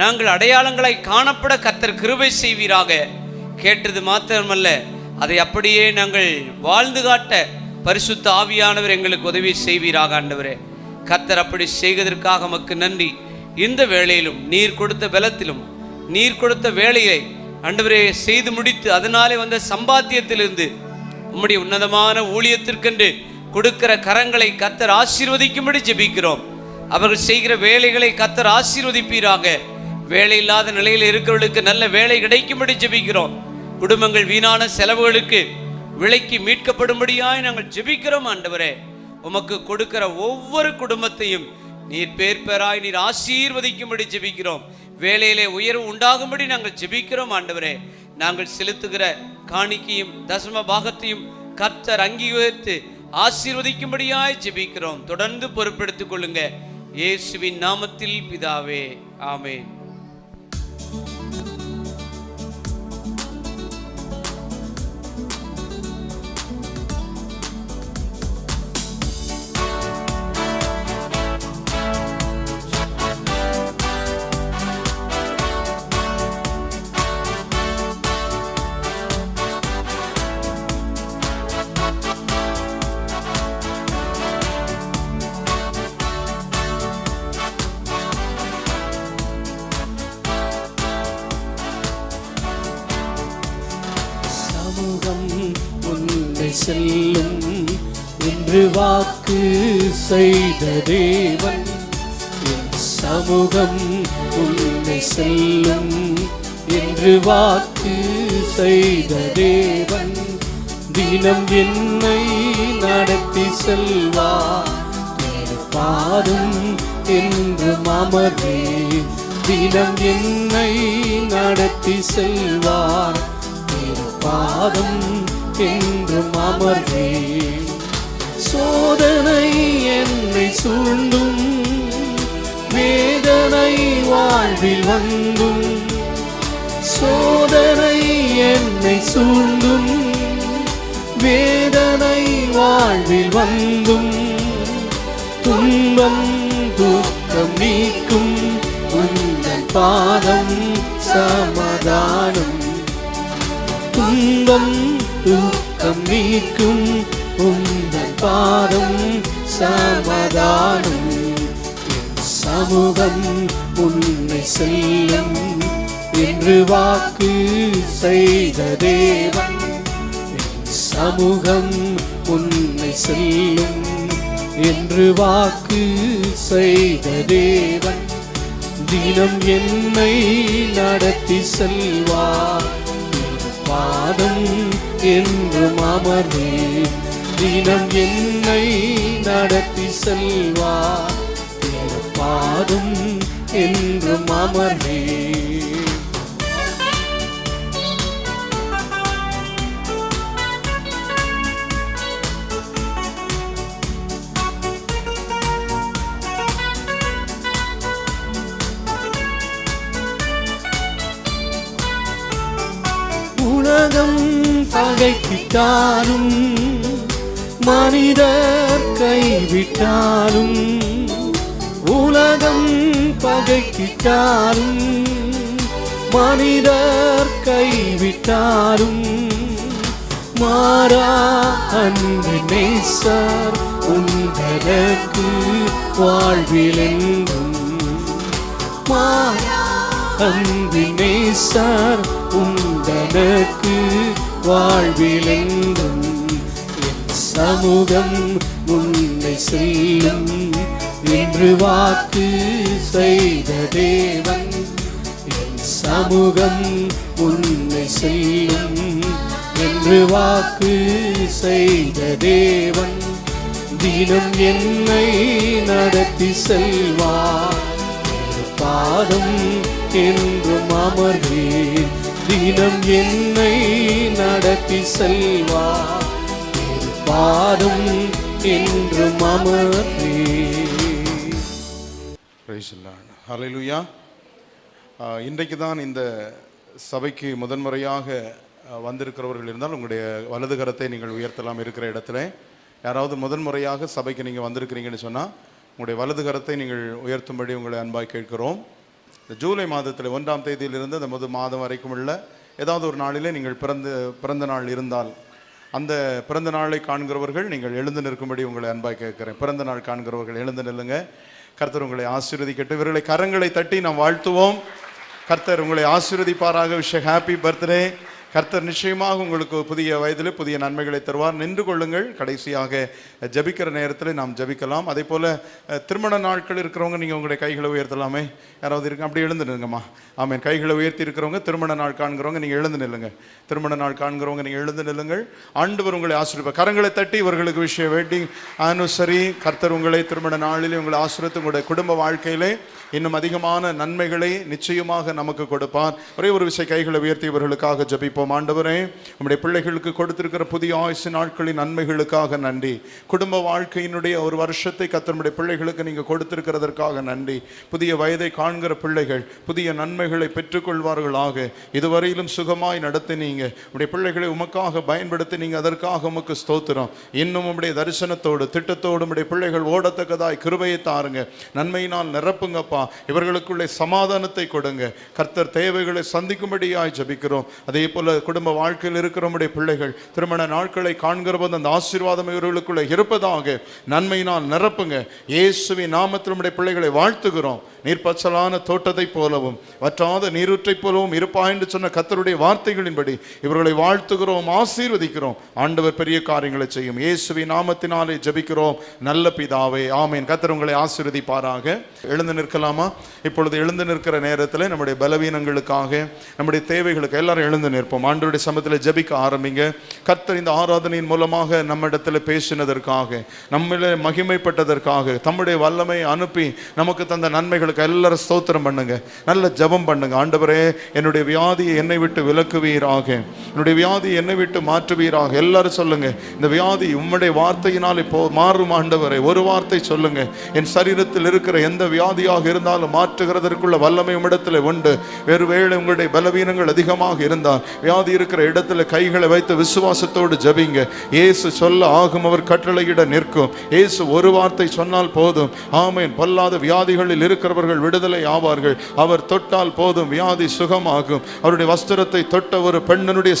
நாங்கள் அடையாளங்களாய் காணப்பட கர்த்தர் கிருபை செய்வீராக. கேட்டது மாத்திரமல்ல, அதை அப்படியே நாங்கள் வாழ்ந்து காட்ட பரிசுத்த ஆவியானவர் எங்களுக்கு உதவி செய்வீராக. ஆண்டவரே, கர்த்தர் அப்படி செய்வதற்காக உமக்கு நன்றி. இந்த வேளையிலும் நீர் கொடுத்த பலத்திலும் நீர் கொடுத்த வேலையை ஆண்டவரே செய்து முடித்து அதனாலே வந்த சம்பாத்தியத்திலிருந்து உம்முடைய உன்னதமான ஊழியத்திற்கென்று கொடுக்கிற கரங்களை கர்த்தர் ஆசீர்வதிக்கும்படி ஜெபிக்கிறோம். அவர்கள் செய்கிற வேலைகளை கர்த்தர் ஆசீர்வதிப்பீராக. வேலை இல்லாத நிலையில் இருக்கிறவர்களுக்கு நல்ல வேலை கிடைக்கும்படி ஜெபிக்கிறோம். குடும்பங்கள் வீணான செலவுகளுக்கு விலைக்கு மீட்கப்படும்படியாய் நாங்கள் ஜெபிக்கிறோம். ஆண்டவரே, உமக்கு கொடுக்கிற ஒவ்வொரு குடும்பத்தையும் நீர் பேர் பேராய் நீர் ஆசீர்வதிக்கும்படி ஜெபிக்கிறோம். வேலையிலே உயர்வு உண்டாகும்படி நாங்கள் ஜெபிக்கிறோம். ஆண்டவரே, நாங்கள் செலுத்துகிற காணிக்கையும் தசம பாகத்தையும் கர்த்தர் அங்கீகரித்து ஆசீர்வதிக்கும்படியாய் ஜெபிக்கிறோம். தொடர்ந்து பொறுப்பெடுத்துக் கொள்ளுங்க. இயேசுவின் நாமத்தில் பிதாவே, ஆமென். செல்லும் என்று வாக்கு செய்த தேவன், என் சமூகம் உன்னை செல்லும் என்று வாக்கு செய்த தேவன், தினம் என்னை நடத்தி செல்வார் பாதம் என்று அமர்வே, தினம் என்னை நடத்தி செல்வார் பாதம் என்றும் அமர்வே. சோதனை என்னை சூழ்ந்தும் வேதனை வாழ்வில் வந்தும், சோதனை என்னை சூழ்ந்தும் வேதனை வாழ்வில் வந்தும், துன்பம் துக்கம் நீக்கும் உந்தன் பாதம் சமாதானம், துன்பம் துக்கம் நீக்கும் உந்தன் பாதம் சமாதானம், சமூகம் உன்னை செல்லும் என்று வாக்கு செய்த தேவன், சமூகம் உன்னை செல்லும் என்று வாக்கு செய்த தேவன், தினம் என்னை நடத்தி செல்வார் பாதம் என்றும் அமர்வே, தினம் என்னை நடத்தி செல்வார் பாதம் என்றும் அமர்வே. உலகம் பகைத்திட்டாலும் மனிதர் கைவிட்டாலும், உலகம் பகைத்திட்டாலும் மனிதர் கைவிட்டாலும், மாறா அன்பு நேசர் உங்களுக்கு வாழ்வில் என்றும், மாறா அன்பு நேசர் உந்தனக்கு வாழ்விலெங்கும் என் சமூகம் முன்னை செல்லும் என்று வாக்கு செய்த தேவன். என் சமூகம் முன்னை செல்லும் என்று வாக்கு செய்த தேவன். தினம் என்னை நடத்தி செல்வார், பாதம் என்றும் அமர்வேன். தினம் என்னை நடத்தி செல்வார், பாதம் என்றும் அமர்வேன். Praise the Lord. Hallelujah. இன்றைக்கு தான் இந்த சபைக்கு முதன்முறையாக வந்திருக்கிறவர்கள் இருந்தால் உங்களுடைய வலது கரத்தை நீங்கள் உயர்த்தலாம். இருக்கிற இடத்துல யாராவது முதன்முறையாக சபைக்கு நீங்கள் வந்திருக்கிறீங்கன்னு சொன்னால் உங்களுடைய வலது கரத்தை நீங்கள் உயர்த்தும்படி உங்களை அன்பாய் கேட்கிறோம். இந்த ஜூலை மாதத்தில் 1ஆம் தேதியிலிருந்து அந்த மாதம் வரைக்கும் உள்ள ஏதாவது ஒரு நாளிலே நீங்கள் பிறந்த நாள் இருந்தால் அந்த பிறந்த நாளை காண்கிறவர்கள் நீங்கள் எழுந்து நிற்கும்படி உங்களை அன்பாய் கேட்கிறேன். பிறந்த நாள் காண்கிறவர்கள் எழுந்து நில்லுங்க. கர்த்தர் உங்களை ஆசீர்வதிக்கட்டும். இவர்களை கரங்களை தட்டி நாம் வாழ்த்துவோம். கர்த்தர் உங்களை ஆசீர்வதிப்பாராக. Wish happy birthday. கர்த்தர் நிச்சயமாக உங்களுக்கு புதிய வயதில் புதிய நன்மைகளை தருவார். நின்று கொள்ளுங்கள். கடைசியாக ஜபிக்கிற நேரத்தில் நாம் ஜபிக்கலாம். அதே போல் திருமண நாட்கள் இருக்கிறவங்க நீங்கள் உங்களுடைய கைகளை உயர்த்தலாமே. யாராவது இருக்கு? அப்படி எழுந்து நில்லுங்கம்மா. ஆமேன். கைகளை உயர்த்தி இருக்கிறவங்க, திருமண நாள் காண்கிறவங்க நீங்கள் எழுந்து நில்லுங்க. திருமண நாள் காண்கிறவங்க நீங்கள் எழுந்து நில்லுங்கள். ஆண்டவர் உங்களை ஆசீர்வதிப்பார். கரங்களை தட்டி இவர்களுக்கு விஷய வெட்டிங் ஆனிவர்சரி. கர்த்தர் உங்களை திருமண நாளிலே உங்களை ஆசீர்வதித்து உங்களுடைய குடும்ப வாழ்க்கையிலே இன்னும் அதிகமான நன்மைகளை நிச்சயமாக நமக்கு கொடுப்பார். ஒரே ஒரு விஷயம், கைகளை உயர்த்தி இவர்களுக்காக ஜபிப்போம். ஆண்டவரே, நம்முடைய பிள்ளைகளுக்கு கொடுத்திருக்கிற புதிய ஆயுசு நாட்களின் நன்மைகளுக்காக நன்றி. குடும்ப வாழ்க்கையினுடைய ஒரு வருஷத்தை கர்த்தருடைய பிள்ளைகளுக்கு நீங்கள் கொடுத்திருக்கிறதற்காக நன்றி. புதிய வயதை காண்கிற பிள்ளைகள் புதிய நன்மைகளை பெற்றுக்கொள்வார்களாக. இதுவரையிலும் சுகமாய் நடத்தினீங்க. உடைய பிள்ளைகளை உமக்காக பயன்படுத்தி நீங்கள் அதற்காக உமக்கு ஸ்தோத்திரம். இன்னும் உடைய தரிசனத்தோடு திட்டத்தோடு உடைய பிள்ளைகள் ஓடத்தக்கதாய் கிருபையை தாருங்க. நன்மையினால் நிரப்புங்கப்பா. இவர்களுக்குள்ளே சமாதானத்தை கொடுங்க. கர்த்தர் தேவைகளை சந்திக்கும்படியாய் ஜபிக்கிறோம். அதே போல குடும்ப வாழ்க்கையில் இருக்கிற நம்முடைய பிள்ளைகள் திருமண நாட்களை காண்கிற போது அந்த ஆசீர்வாதம் இவர்களுக்குள்ளே இருப்பதாக. நன்மையினால் நிரப்புங்க. இயேசுவின் நாமத்தில் நம்முடைய பிள்ளைகளை வாழ்த்துகிறோம். நீர்ப்பச்சலான தோட்டத்தை போலவும் வற்றாத நீரூற்றை போலவும் இருப்பா என்று சொன்ன கர்த்தருடைய வார்த்தைகளின்படி இவர்களை வாழ்த்துகிறோம், ஆசீர்வதிக்கிறோம். ஆண்டவர் பெரிய காரியங்களை செய்யும். இயேசுவின் நாமத்தினாலே ஜபிக்கிறோம் நல்ல பிதாவே, ஆமேன். கர்த்தர் உங்களை ஆசீர்வதிப்பாராக. எழுந்து நிற்கலாமா? இப்பொழுது எழுந்து நிற்கிற நேரத்தில் நம்முடைய பலவீனங்களுக்காக நம்முடைய தேவைகளுக்கு எல்லாரும் எழுந்து நிற்போம். ஆண்டவருடைய சமூகத்தில் ஜபிக்க ஆரம்பிங்க. கர்த்தர் இந்த ஆராதனையின் மூலமாக நம்மிடத்தில் பேசினதற்காக, நம்மள மகிமைப்பட்டதற்காக, தம்முடைய வல்லமை அனுப்பி நமக்கு தந்த நன்மைகளுக்கு எல்லாரும் ஸ்தோத்திரம் பண்ணுங்க. நல்ல ஜபம் பண்ணுங்க. ஆண்டவரே, என்னுடைய வியாதியை என்னை விட்டு விலக்குவீராக, என்னுடைய வியாதியை என்னை விட்டு மாற்றுவீராக. எல்லாரும் சொல்லுங்க, இந்த வியாதி உம்முடைய வார்த்தையினால் இப்போ மாறும். ஆண்டவரே, ஒரு வார்த்தை சொல்லுங்க. என் சரீரத்தில் இருக்கிற எந்த வியாதியாக இருந்தாலும் மாற்றுகிறதற்குள்ள வல்லமை உம்மிடத்தில் உண்டு. வேறுவேளை உங்களுடைய பலவீனங்கள் அதிகமாக இருந்தால் வியாதி இருக்கிற இடத்துல கைகளை வைத்து விசுவாசத்தோடு ஜபிங்க. இயேசு சொல்ல ஆகும், அவர் கட்டளையிட நிற்கும். இயேசு ஒரு வார்த்தை சொன்னால் போதும். ஆமேன். பொல்லாத வியாதிகளில் இருக்கிறவர்கள் விடுதலை ஆவார்கள். அவர் தொட்டால் போதும், வியாதி சுகமாகும். அவருடைய வஸ்திரத்தை தொட்ட ஒரு பெண்ணனுடைய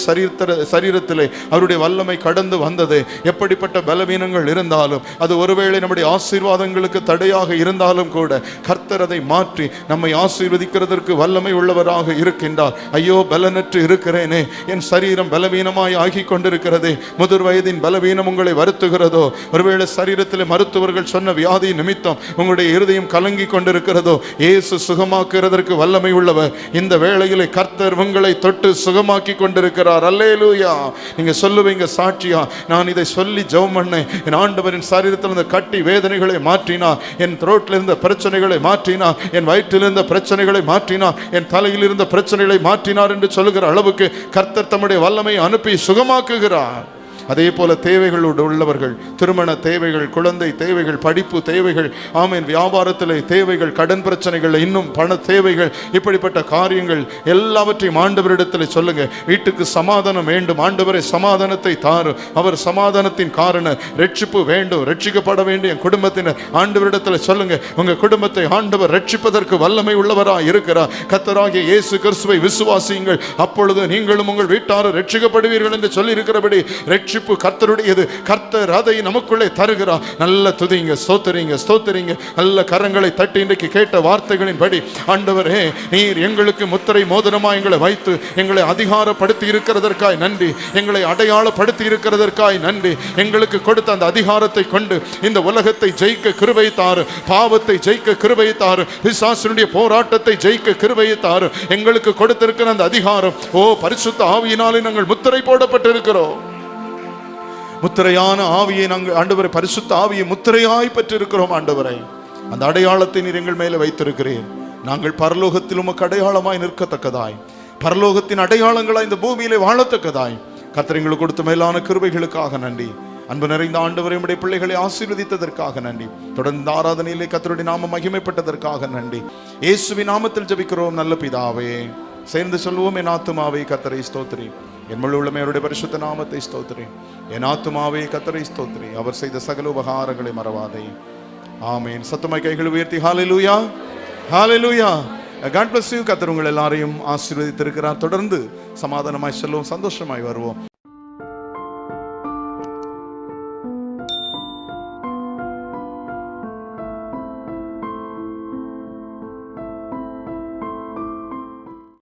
சரீரத்திலே அவருடைய வல்லமை கடந்து வந்தது. எப்படிப்பட்ட பலவீனங்கள் இருந்தாலும், அது ஒருவேளை நம்முடைய ஆசீர்வாதங்களுக்கு தடையாக இருந்தாலும் கூட கர்த்தர் அதை மாற்றி நம்மை ஆசீர்வதிக்கிறதற்கு வல்லமை உள்ளவராக இருக்கின்றார். ஐயோ, பலனற்று இருக்கிறேனே, என் சரீரம் பலவீனமாய் ஆகி கொண்டிருக்கிறதே, முதிர் வயதின் பலவீனம் உங்களை வருத்துகிறதோ, ஒருவேளை சரீரத்தில் மருத்துவர்கள் சொன்ன வியாதி நிமித்தம் உங்களுடைய இருதயம் கலங்கி கொண்டிருக்கிறதோ, இயேசு சுகமாக்குறதற்கு வல்லமை உள்ளவர். இந்த வேளையிலே கர்த்தர் உங்களை தொட்டு சுகமாக்கி கொண்டிருக்கிறார். அல்லேலூயா. நீங்க சொல்லுவீங்க சாட்சியா, நான் இதை சொல்லி ஜெபம் பண்ணேன், என் ஆண்டவரின் சரீரத்தில் இருந்த கட்டி வேதனைகளை மாற்றினார், என் த்ரோட்டில் இருந்த பிரச்சனைகளை மாற்றினார், என் வயிற்றில் இருந்த பிரச்சனைகளை மாற்றினார், என் தலையில் இருந்த பிரச்சனைகளை மாற்றினார் என்று சொல்லுகிற அளவுக்கு கர்த்தர் தம்முடைய வல்லமை அனுப்பி சுகமாக்குகிறார். அதே போல தேவைகளோடு உள்ளவர்கள், திருமண தேவைகள், குழந்தை தேவைகள், படிப்பு தேவைகள், ஆமீன், வியாபாரத்தில் தேவைகள், கடன் பிரச்சனைகள், இன்னும் பண தேவைகள், இப்படிப்பட்ட காரியங்கள் எல்லாவற்றையும் ஆண்டவரிடத்தில் சொல்லுங்க. வீட்டுக்கு சமாதானம் வேண்டும், ஆண்டவரை சமாதானத்தை தாரும். அவர் சமாதானத்தின் காரணம். ரட்சிப்பு வேண்டும், ரட்சிக்கப்பட வேண்டிய குடும்பத்தினர் ஆண்டவரிடத்தில் சொல்லுங்க. உங்க குடும்பத்தை ஆண்டவர் ரட்சிப்பதற்கு வல்லமை உள்ளவராக இருக்கிறார். கர்த்தராகிய இயேசு கிறிஸ்துவை விசுவாசியுங்கள், அப்பொழுது நீங்களும் உங்கள் வீட்டாரும் ரட்சிக்கப்படுவீர்கள் என்று சொல்லி இருக்கிறபடி ரட்சிப்பு ரட்சிப்பு கர்த்தருடையது. கர்த்தர் அதை நமக்குள்ளே தருகிறார். நல்ல துதிங்க, ஸ்தோத்திரிங்க, ஸ்தோத்திரிங்க. நல்ல கரங்களை தட்டி இன்றைக்கு கேட்ட வார்த்தைகளின்படி ஆண்டவரே, நீர் எங்களுக்கு முத்திரை மோதிரமா எங்களை வைத்து எங்களை அதிகாரப்படுத்தி இருக்கிறதற்காய் நன்றி. எங்களை அடையாளப்படுத்தி இருக்கிறதற்காய் நன்றி. எங்களுக்கு கொடுத்த அந்த அதிகாரத்தை கொண்டு இந்த உலகத்தை ஜெயிக்க கிருபை தாரு, பாவத்தை ஜெயிக்க கிருபை தாரு, பிசாசுடைய போராட்டத்தை ஜெயிக்க கிருபை தாரு. எங்களுக்கு கொடுத்திருக்கிற அந்த அதிகாரம், ஓ பரிசுத்த ஆவியினாலே நாங்கள் முத்திரை போடப்பட்டிருக்கிறோம். முத்திரையான ஆவியை நாங்கள் ஆண்டவரை, பரிசுத்த ஆவியை முத்திரையாய் பெற்றிருக்கிறோம் ஆண்டவரை. அந்த அடையாளத்தை நீர் எங்கள் மேலே வைத்திருக்கிறேன். நாங்கள் பரலோகத்தில் உமக்கு அடையாளமாய் நிற்கத்தக்கதாய், பரலோகத்தின் அடையாளங்களாய் இந்த பூமியிலே வாழத்தக்கதாய் கர்த்தர் எங்களுக்கு கொடுத்த மேலான கிருபைகளுக்காக நன்றி. அன்பு நிறைந்த ஆண்டவரை, உம்முடைய பிள்ளைகளை ஆசீர்வதித்ததற்காக நன்றி. தொடர்ந்து ஆராதனையிலே கர்த்தருடைய நாமம் மகிமைப்பட்டதற்காக நன்றி. இயேசுவின் நாமத்தில் ஜெபிக்கிறோம் நல்ல பிதாவே. சேர்ந்து சொல்லுவோம், என் ஆத்துமாவே கர்த்தரை ஸ்தோத்திரி, என் முழு உள்ளமே அவருடைய பரிசுத்த நாமத்தை ஸ்தோத்திரி. என் ஆத்துமாவே கர்த்தரை ஸ்தோத்திரி, அவர் செய்த சகல உபகாரங்களை மறவாதே. ஆமென். சத்தமாய் கைகளை உயர்த்தி ஹல்லேலூயா, ஹல்லேலூயா. God bless you. கர்த்தர் உங்கள் எல்லாரையும் ஆசீர்வதித்திருக்கிறார். தொடர்ந்து சமாதானமாய் செல்வோம், சந்தோஷமாய் வருவோம்.